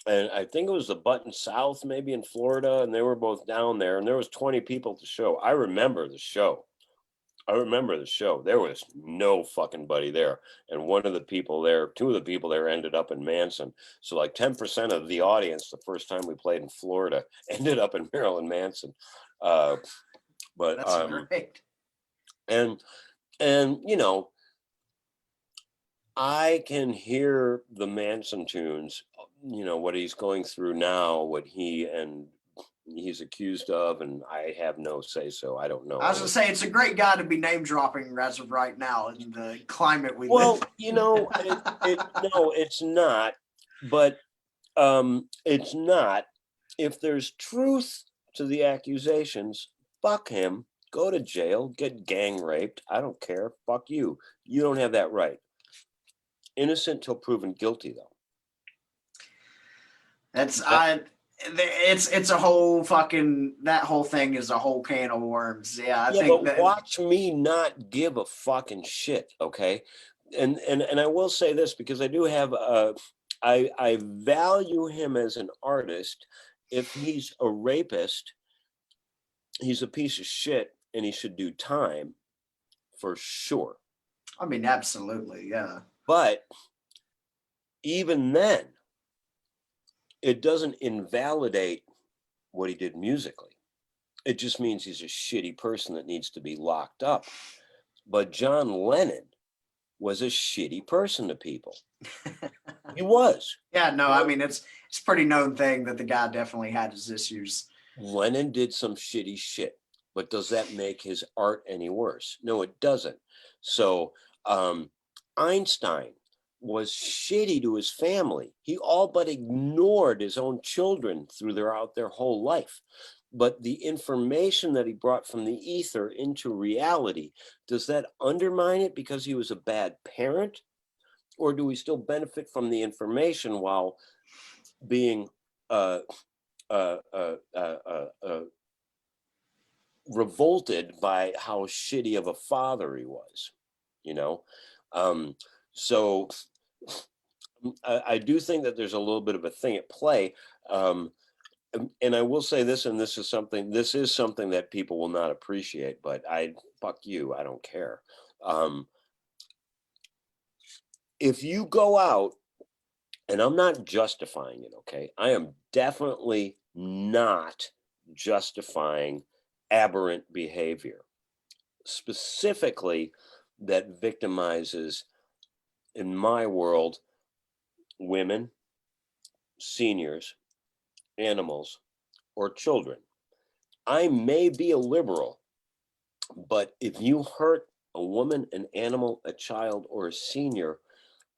And I think it was the Button South, maybe in Florida, and they were both down there, and there was 20 people at the show. I remember the show. I remember the show. There was no fucking buddy there. And one of the people there, two of the people there ended up in Manson. So like 10% of the audience, the first time we played in Florida, ended up in Marilyn Manson. But That's great. and you know, I can hear the Manson tunes, you know, what he's going through now, what he's accused of, and I have no say so. I don't know. I was gonna say it's a great guy to be name dropping as of right now in the climate we Well, live. you know, no, it's not. But it's not. If there's truth to the accusations, fuck him. Go to jail, get gang raped. I don't care. Fuck you. You don't have that right. Innocent till proven guilty, though. It's a whole fucking, that whole thing is a whole can of worms. Yeah, I Yeah, think but that. watch me not give a fucking shit, okay? And I will say this, because I do have I value him as an artist. If he's a rapist, he's a piece of shit and he should do time for sure. I mean, absolutely, yeah. But even then, it doesn't invalidate what he did musically. It just means he's a shitty person that needs to be locked up. But John Lennon was a shitty person to people. He was. Yeah, no, I mean, it's a pretty known thing that the guy definitely had his issues. Lennon did some shitty shit, but does that make his art any worse? No, it doesn't. So Einstein was shitty to his family. He all but ignored his own children throughout their whole life. But the information that he brought from the ether into reality, does that undermine it because he was a bad parent? Or do we still benefit from the information while being revolted by how shitty of a father he was, you know? So I do think that there's a little bit of a thing at play. And I will say this, and this is something that people will not appreciate, but fuck you, I don't care. If you go out, and I'm not justifying it, okay? I am definitely not justifying aberrant behavior, specifically that victimizes, in my world, women, seniors, animals, or children. I may be a liberal, but if you hurt a woman, an animal, a child, or a senior,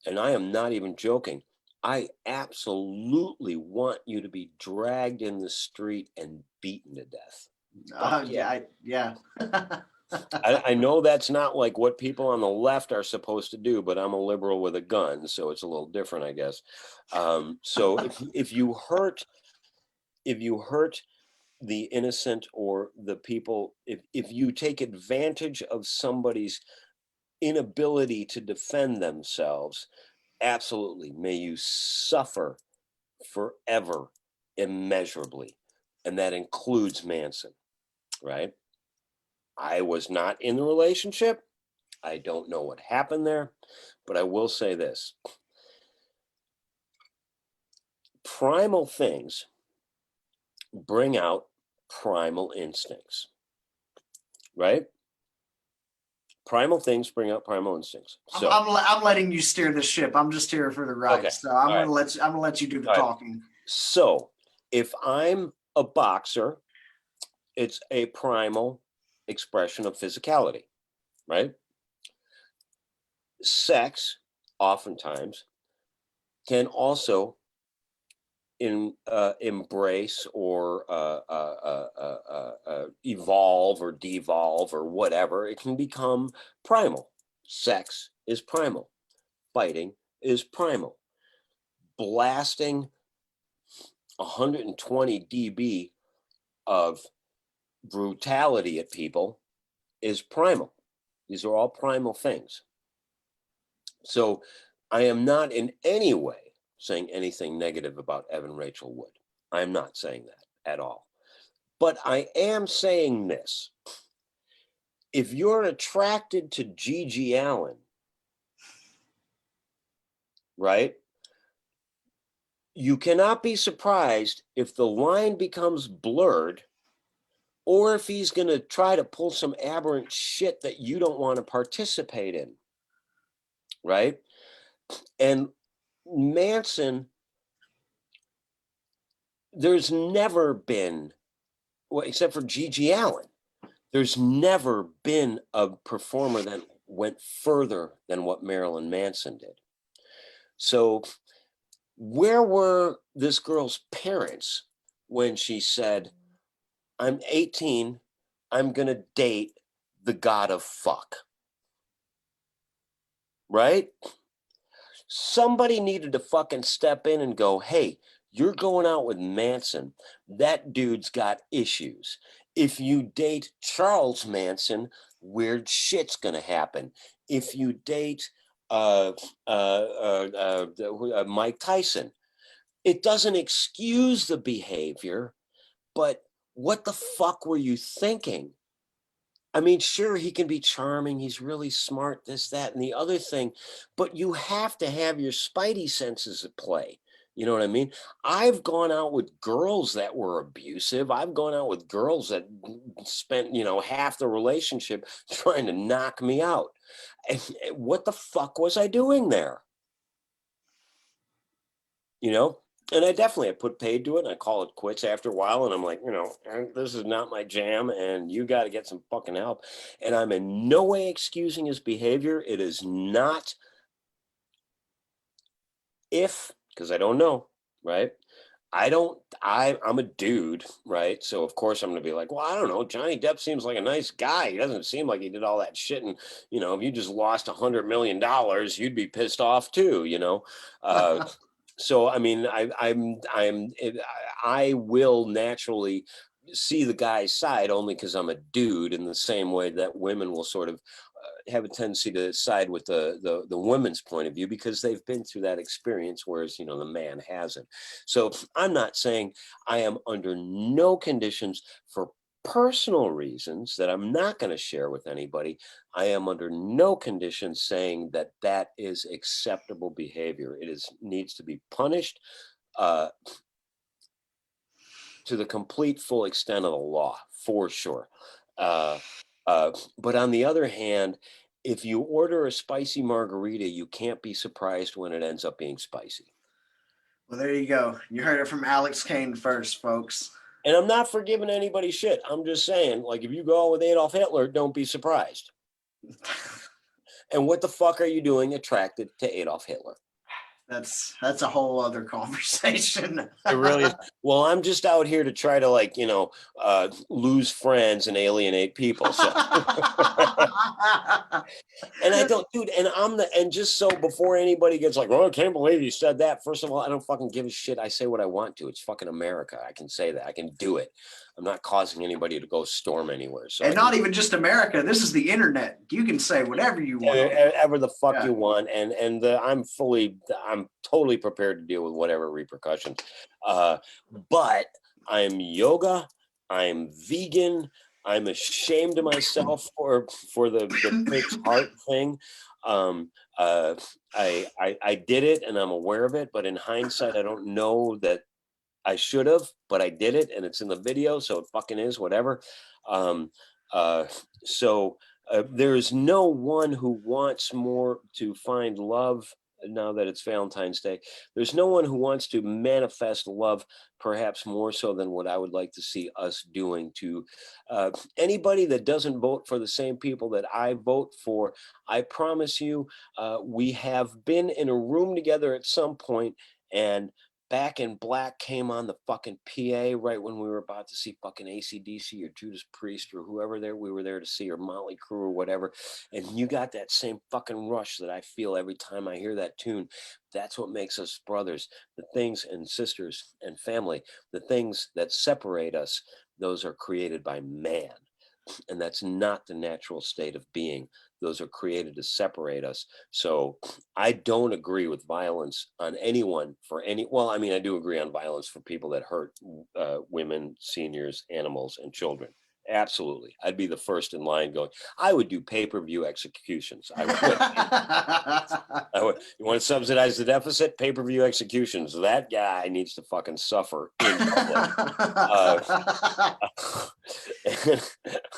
and I am not even joking, I absolutely want you to be dragged in the street and beaten to death. Yeah. I know that's not like what people on the left are supposed to do, but I'm a liberal with a gun, so it's a little different, I guess. So if you hurt the innocent or the people, if you take advantage of somebody's inability to defend themselves, absolutely, may you suffer forever, immeasurably. And that includes Manson, right? I was not in the relationship. I don't know what happened there, but I will say this. Primal things bring out primal instincts, right? Primal things bring out primal instincts. So I'm letting you steer the ship. I'm just here for the ride. Okay. So I'm All gonna let you do the All right. talking. So if I'm a boxer, it's a primal expression of physicality, right? Sex, oftentimes, can also embrace or evolve or devolve or whatever. It can become primal. Sex is primal. Fighting is primal. Blasting 120 dB of brutality at people is primal. These are all primal things. So I am not in any way saying anything negative about Evan Rachel Wood. I am not saying that at all. But I am saying this. if you're attracted to Gigi Allen, right? You cannot be surprised if the line becomes blurred, or if he's going to try to pull some aberrant shit that you don't want to participate in, right? And Manson, there's never been, well, except for Gigi Allen, there's never been a performer that went further than what Marilyn Manson did. So where were this girl's parents when she said, I'm 18, I'm going to date the god of fuck? Right? Somebody needed to fucking step in and go, hey, you're going out with Manson. That dude's got issues. If you date Charles Manson, weird shit's going to happen. If you date Mike Tyson, it doesn't excuse the behavior, but what the fuck were you thinking? I mean, sure, he can be charming. He's really smart, this, that, and the other thing, but you have to have your spidey senses at play. You know what I mean? I've gone out with girls that were abusive. I've gone out with girls that spent, half the relationship trying to knock me out. And what the fuck was I doing there? And I definitely put paid to it, and I call it quits after a while, and I'm like, this is not my jam, and you got to get some fucking help. And I'm in no way excusing his behavior. It is not because I don't know, right? I'm a dude, right? So of course I'm going to be like, well, I don't know. Johnny Depp seems like a nice guy. He doesn't seem like he did all that shit. And, if you just lost $100 million, you'd be pissed off too, So I mean, I will naturally see the guy's side only because I'm a dude, in the same way that women will sort of have a tendency to side with the woman's point of view because they've been through that experience, whereas the man hasn't. So I'm not saying I am under no conditions, for personal reasons that I'm not going to share with anybody, I am under no conditions saying that that is acceptable behavior. It needs to be punished to the complete full extent of the law, for sure. But on the other hand, if you order a spicy margarita, you can't be surprised when it ends up being spicy. Well, there you go. You heard it from Alex Kane first, folks. And I'm not forgiving anybody shit. I'm just saying, like, if you go with Adolf Hitler, don't be surprised. And what the fuck are you doing attracted to Adolf Hitler? That's a whole other conversation. It really is. Well, I'm just out here to try to lose friends and alienate people. So. And I don't, dude, and just so before anybody gets like, oh, I can't believe you said that. First of all, I don't fucking give a shit. I say what I want to. It's fucking America. I can say that. I can do it. I'm not causing anybody to go storm anywhere. So, and not even just America. This is the internet. You can say whatever you want. Whatever the fuck you want. And I'm totally prepared to deal with whatever repercussions. But I'm yoga. I'm vegan. I'm ashamed of myself for the fixed heart thing. I did it and I'm aware of it, but in hindsight, I don't know that I should have, but I did it and it's in the video, so it fucking is, whatever. So there's no one who wants more to find love now that it's Valentine's Day. There's no one who wants to manifest love perhaps more so than what I would like to see us doing to anybody that doesn't vote for the same people that I vote for. I promise you, we have been in a room together at some point, and Back in Black came on the fucking PA right when we were about to see fucking AC/DC or Judas Priest or whoever we were there to see, or Motley Crue or whatever. And you got that same fucking rush that I feel every time I hear that tune. That's what makes us brothers. The things and sisters and family, the things that separate us, those are created by man. And that's not the natural state of being. Those are created to separate us. So I don't agree with violence on anyone I mean, I do agree on violence for people that hurt women, seniors, animals, and children. Absolutely. I'd be the first in line going, I would do pay-per-view executions. I would. I would. You want to subsidize the deficit? Pay-per-view executions. That guy needs to fucking suffer in public.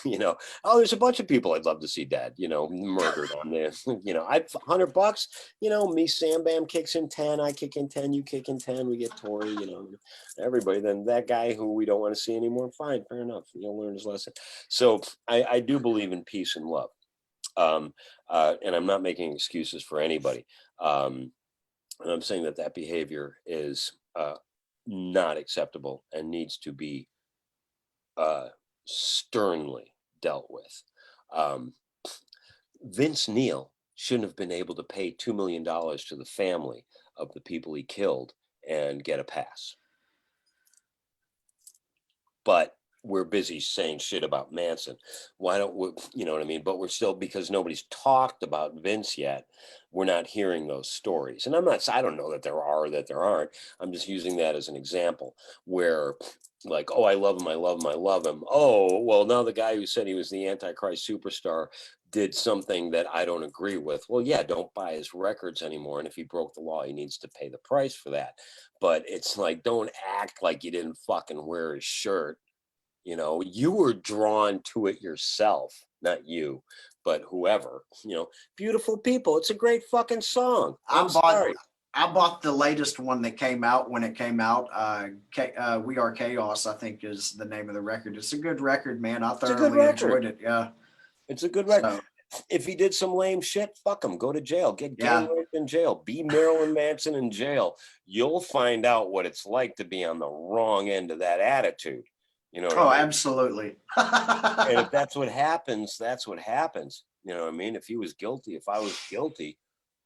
You know, oh, there's a bunch of people I'd love to see dead, you know, murdered on this. You know, $100, you know, me, Sam Bam kicks in 10, I kick in 10, you kick in 10, we get Tory, you know, everybody. Then that guy who we don't want to see anymore, fine, fair enough. He'll learn his lesson. So I do believe in peace and love. And I'm not making excuses for anybody. And I'm saying that behavior is not acceptable and needs to be sternly dealt with. Vince Neil shouldn't have been able to pay $2 million to the family of the people he killed and get a pass. But we're busy saying shit about Manson. Why don't we, you know what I mean? But we're still, because nobody's talked about Vince yet, we're not hearing those stories. And I don't know that there are or that there aren't. I'm just using that as an example where, like, oh, I love him, I love him, I love him. Oh, well, now the guy who said he was the Antichrist superstar did something that I don't agree with. Well, yeah, don't buy his records anymore. And if he broke the law, he needs to pay the price for that. But it's like, don't act like you didn't fucking wear his shirt. You know, you were drawn to it yourself, not you, but whoever, you know, beautiful people. It's a great fucking song. I bought the latest one that came out when it came out. We Are Chaos, I think, is the name of the record. It's a good record, man. I thoroughly enjoyed it. Yeah. It's a good record. So, if he did some lame shit, fuck him. Go to jail. Get gang raped in jail. Be Marilyn Manson in jail. You'll find out what it's like to be on the wrong end of that attitude. You know what I mean? Absolutely. And if that's what happens, that's what happens. You know what I mean? If he was guilty, if I was guilty,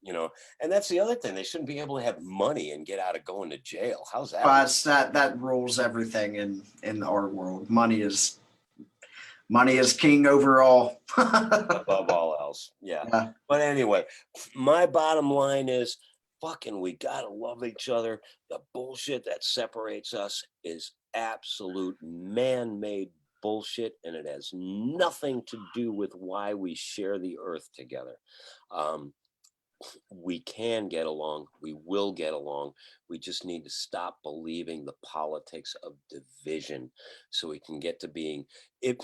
you know, and that's the other thing. They shouldn't be able to have money and get out of going to jail. How's that? That rules everything in our world. Money is king overall. Above all else. Yeah. But anyway, my bottom line is, fucking, we gotta love each other. The bullshit that separates us is absolute man-made bullshit, and it has nothing to do with why we share the earth together. We can get along. We will get along. We just need to stop believing the politics of division so we can get to being, if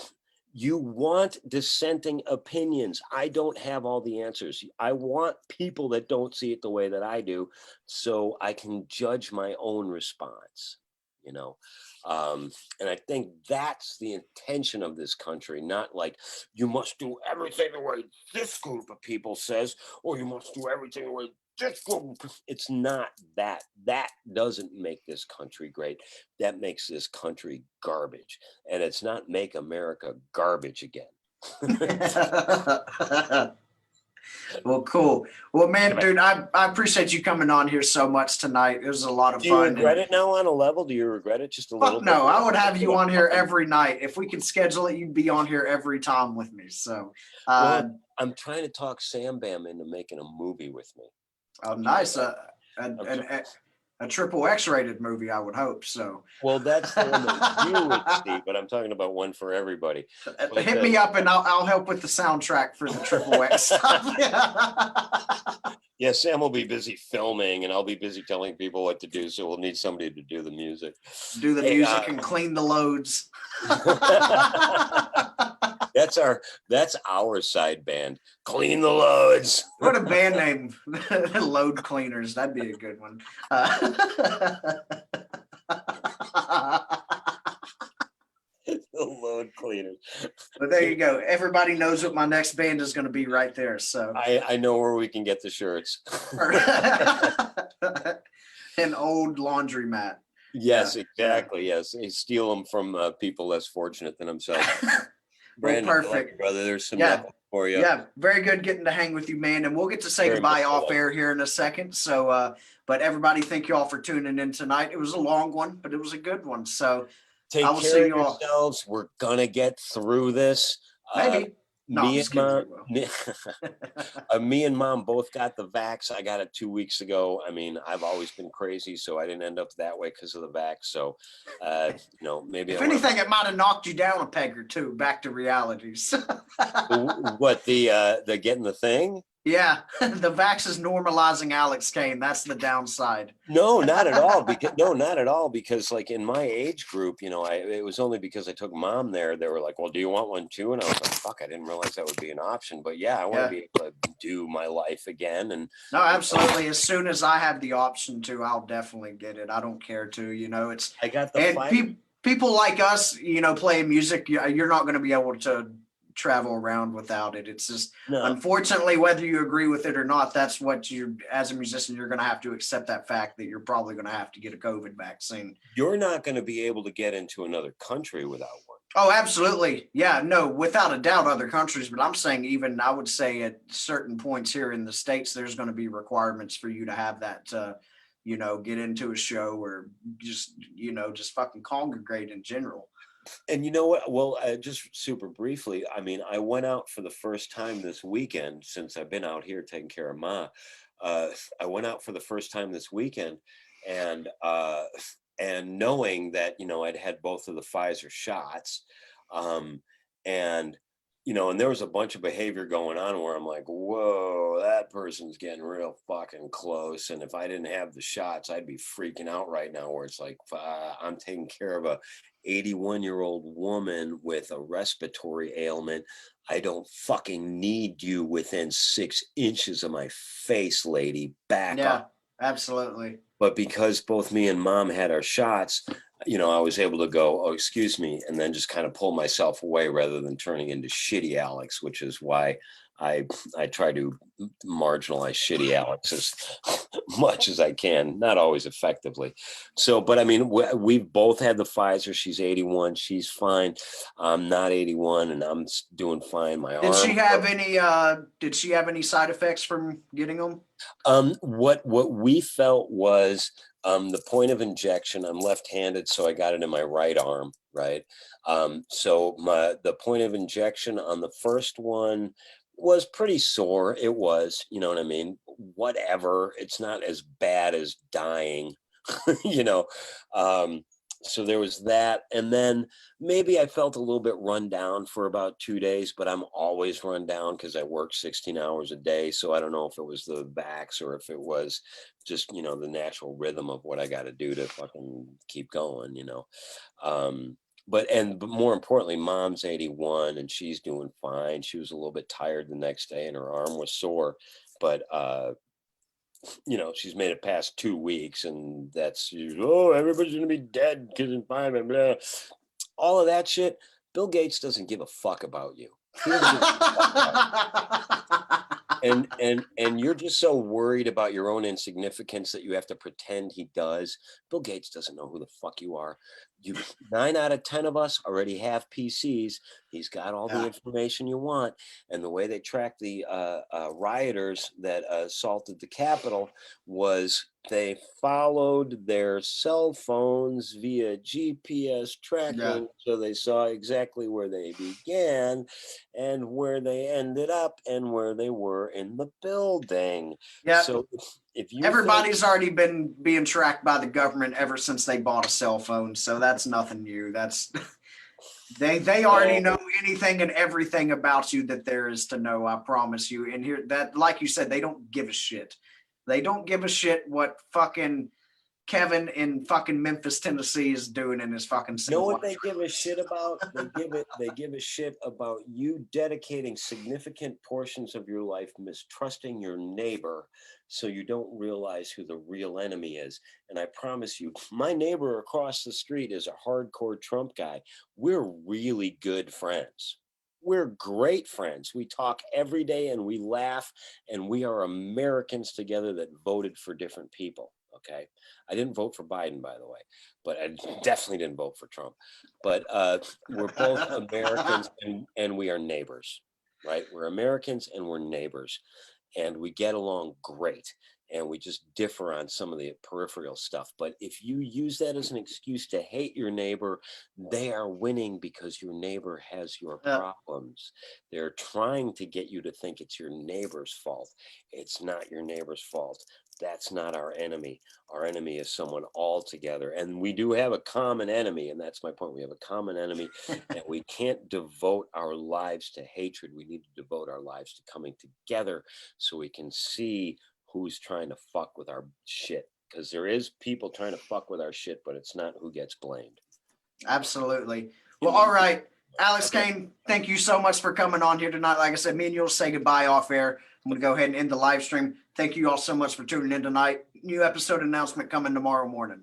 you want dissenting opinions, I don't have all the answers. I want people that don't see it the way that I do so I can judge my own response, you know. And I think that's the intention of this country, not like you must do everything the way this group of people says, or you must do everything the way this group. It's not that. That doesn't make this country great. That makes this country garbage. And it's not make America garbage again. Well, cool. Well, man, dude, I appreciate you coming on here so much tonight. It was a lot of fun. Do you regret it now on a level? Do you regret it just a little bit? No, I would have you on here every night. If we could schedule it, you'd be on here every time with me. So well, I'm trying to talk Sam Bam into making a movie with me. Oh, nice. A triple X-rated movie, I would hope. So, well, that's the one that you would see, but I'm talking about one for everybody. But, hit me up and I'll help with the soundtrack for the triple X stuff. Yeah, Sam will be busy filming, and I'll be busy telling people what to do. So we'll need somebody to do the music. Do the music and clean the loads. That's our side band. Clean the loads. What a band name. Load Cleaners. That'd be a good one. The Load Cleaners. But there you go. Everybody knows what my next band is going to be right there. So I know where we can get the shirts. An old laundromat. Yes, exactly. Yes, they steal them from people less fortunate than himself. Brandon, well, perfect, brother. There's some nothing for you. Yeah, very good getting to hang with you, man. And we'll get to say goodbye off air here in a second. So, but everybody, thank you all for tuning in tonight. It was a long one, but it was a good one. So take care of yourselves. We're gonna get through this. Maybe. No, I'm Me just and kidding. mom, You me and mom both got the vax. I got it 2 weeks ago. I mean, I've always been crazy, so I didn't end up that way because of the vax. So, maybe If I want anything, it might have knocked you down a peg or two back to realities. what the getting the thing. Yeah, the vax is normalizing Alex Kane. That's the downside. No, not at all. Not at all. Because like in my age group, it was only because I took mom there. They were like, "Well, do you want one too?" And I was like, "Fuck, I didn't realize that would be an option." But yeah, I want to be able to do my life again. And no, absolutely. As soon as I have the option to, I'll definitely get it. I don't care to. It's I got the and five. people like us, playing music. You're not going to be able to travel around without it. It's just No, unfortunately, whether you agree with it or not, that's what you, as a musician, you're going to have to accept that fact that you're probably going to have to get a COVID vaccine. you're not going to be able to get into another country without one. Oh, absolutely. Yeah, no, without a doubt, other countries, but I'm saying even I would say at certain points here in the States, there's going to be requirements for you to have that to, get into a show or just fucking congregate in general. And you know what? Well, just super briefly, I mean, I went out for the first time this weekend since I've been out here taking care of Ma. I went out for the first time this weekend, and knowing that I'd had both of the Pfizer shots, and and there was a bunch of behavior going on where I'm like, whoa, that person's getting real fucking close. And if I didn't have the shots, I'd be freaking out right now. Where it's like I'm taking care of a 81-year-old woman with a respiratory ailment. I don't fucking need you within 6 inches of my face, lady. Back up. Absolutely. But because both me and mom had our shots, I was able to go, oh, excuse me, and then just kind of pull myself away rather than turning into shitty Alex, which is why I try to marginalize shitty Alex as much as I can, not always effectively. So, but I mean, we've both had the Pfizer. She's 81. She's fine. I'm not 81 and I'm doing fine. My Did she arm. have any side effects from getting them? What we felt was the point of injection. I'm left-handed, so I got it in my right arm, right? So the point of injection on the first one was pretty sore. It was, you know what I mean? Whatever. It's not as bad as dying, you know. So there was that. And then maybe I felt a little bit run down for about 2 days, but I'm always run down because I work 16 hours a day. So I don't know if it was the vax or if it was just, the natural rhythm of what I got to do to fucking keep going, But more importantly, mom's 81 and she's doing fine. She was a little bit tired the next day and her arm was sore, but she's made it past 2 weeks, and that's everybody's gonna be dead because in 5 and blah. All of that shit. Bill Gates doesn't give a fuck about you. He doesn't give a fuck about you. And you're just so worried about your own insignificance that you have to pretend he does. Bill Gates doesn't know who the fuck you are. 9 out of 10 of us already have PCs. He's got all the information you want. And the way they tracked the rioters that assaulted the Capitol was they followed their cell phones via GPS tracking. So they saw exactly where they began and where they ended up and where they were in the building. Yeah. So if you everybody's already been being tracked by the government ever since they bought a cell phone, so that's nothing new. That's they already know anything and everything about you that there is to know, I promise you. And here, that, like you said, they don't give a shit. They don't give a shit what fucking Kevin in fucking Memphis, Tennessee is doing in his fucking know what they give a shit about? They give a shit about you dedicating significant portions of your life mistrusting your neighbor so you don't realize who the real enemy is. And I promise you, my neighbor across the street is a hardcore Trump guy. We're really good friends. We're great friends. We talk every day and we laugh, and we are Americans together that voted for different people. Okay. I didn't vote for Biden, by the way, but I definitely didn't vote for Trump. But we're both Americans and we are neighbors, right? We're Americans and we're neighbors, and we get along great. and we just differ on some of the peripheral stuff. But if you use that as an excuse to hate your neighbor, they are winning because your neighbor has your problems. They're trying to get you to think it's your neighbor's fault. It's not your neighbor's fault. That's not our enemy. Our enemy is someone altogether. And we do have a common enemy. And that's my point. We have a common enemy, and we can't devote our lives to hatred. We need to devote our lives to coming together so we can see who's trying to fuck with our shit. Because there is people trying to fuck with our shit, but it's not who gets blamed. Absolutely. Well, all right. Alex Kane, thank you so much for coming on here tonight. Like I said, me and you'll say goodbye off air. I'm going to go ahead and end the live stream. Thank you all so much for tuning in tonight. New episode announcement coming tomorrow morning.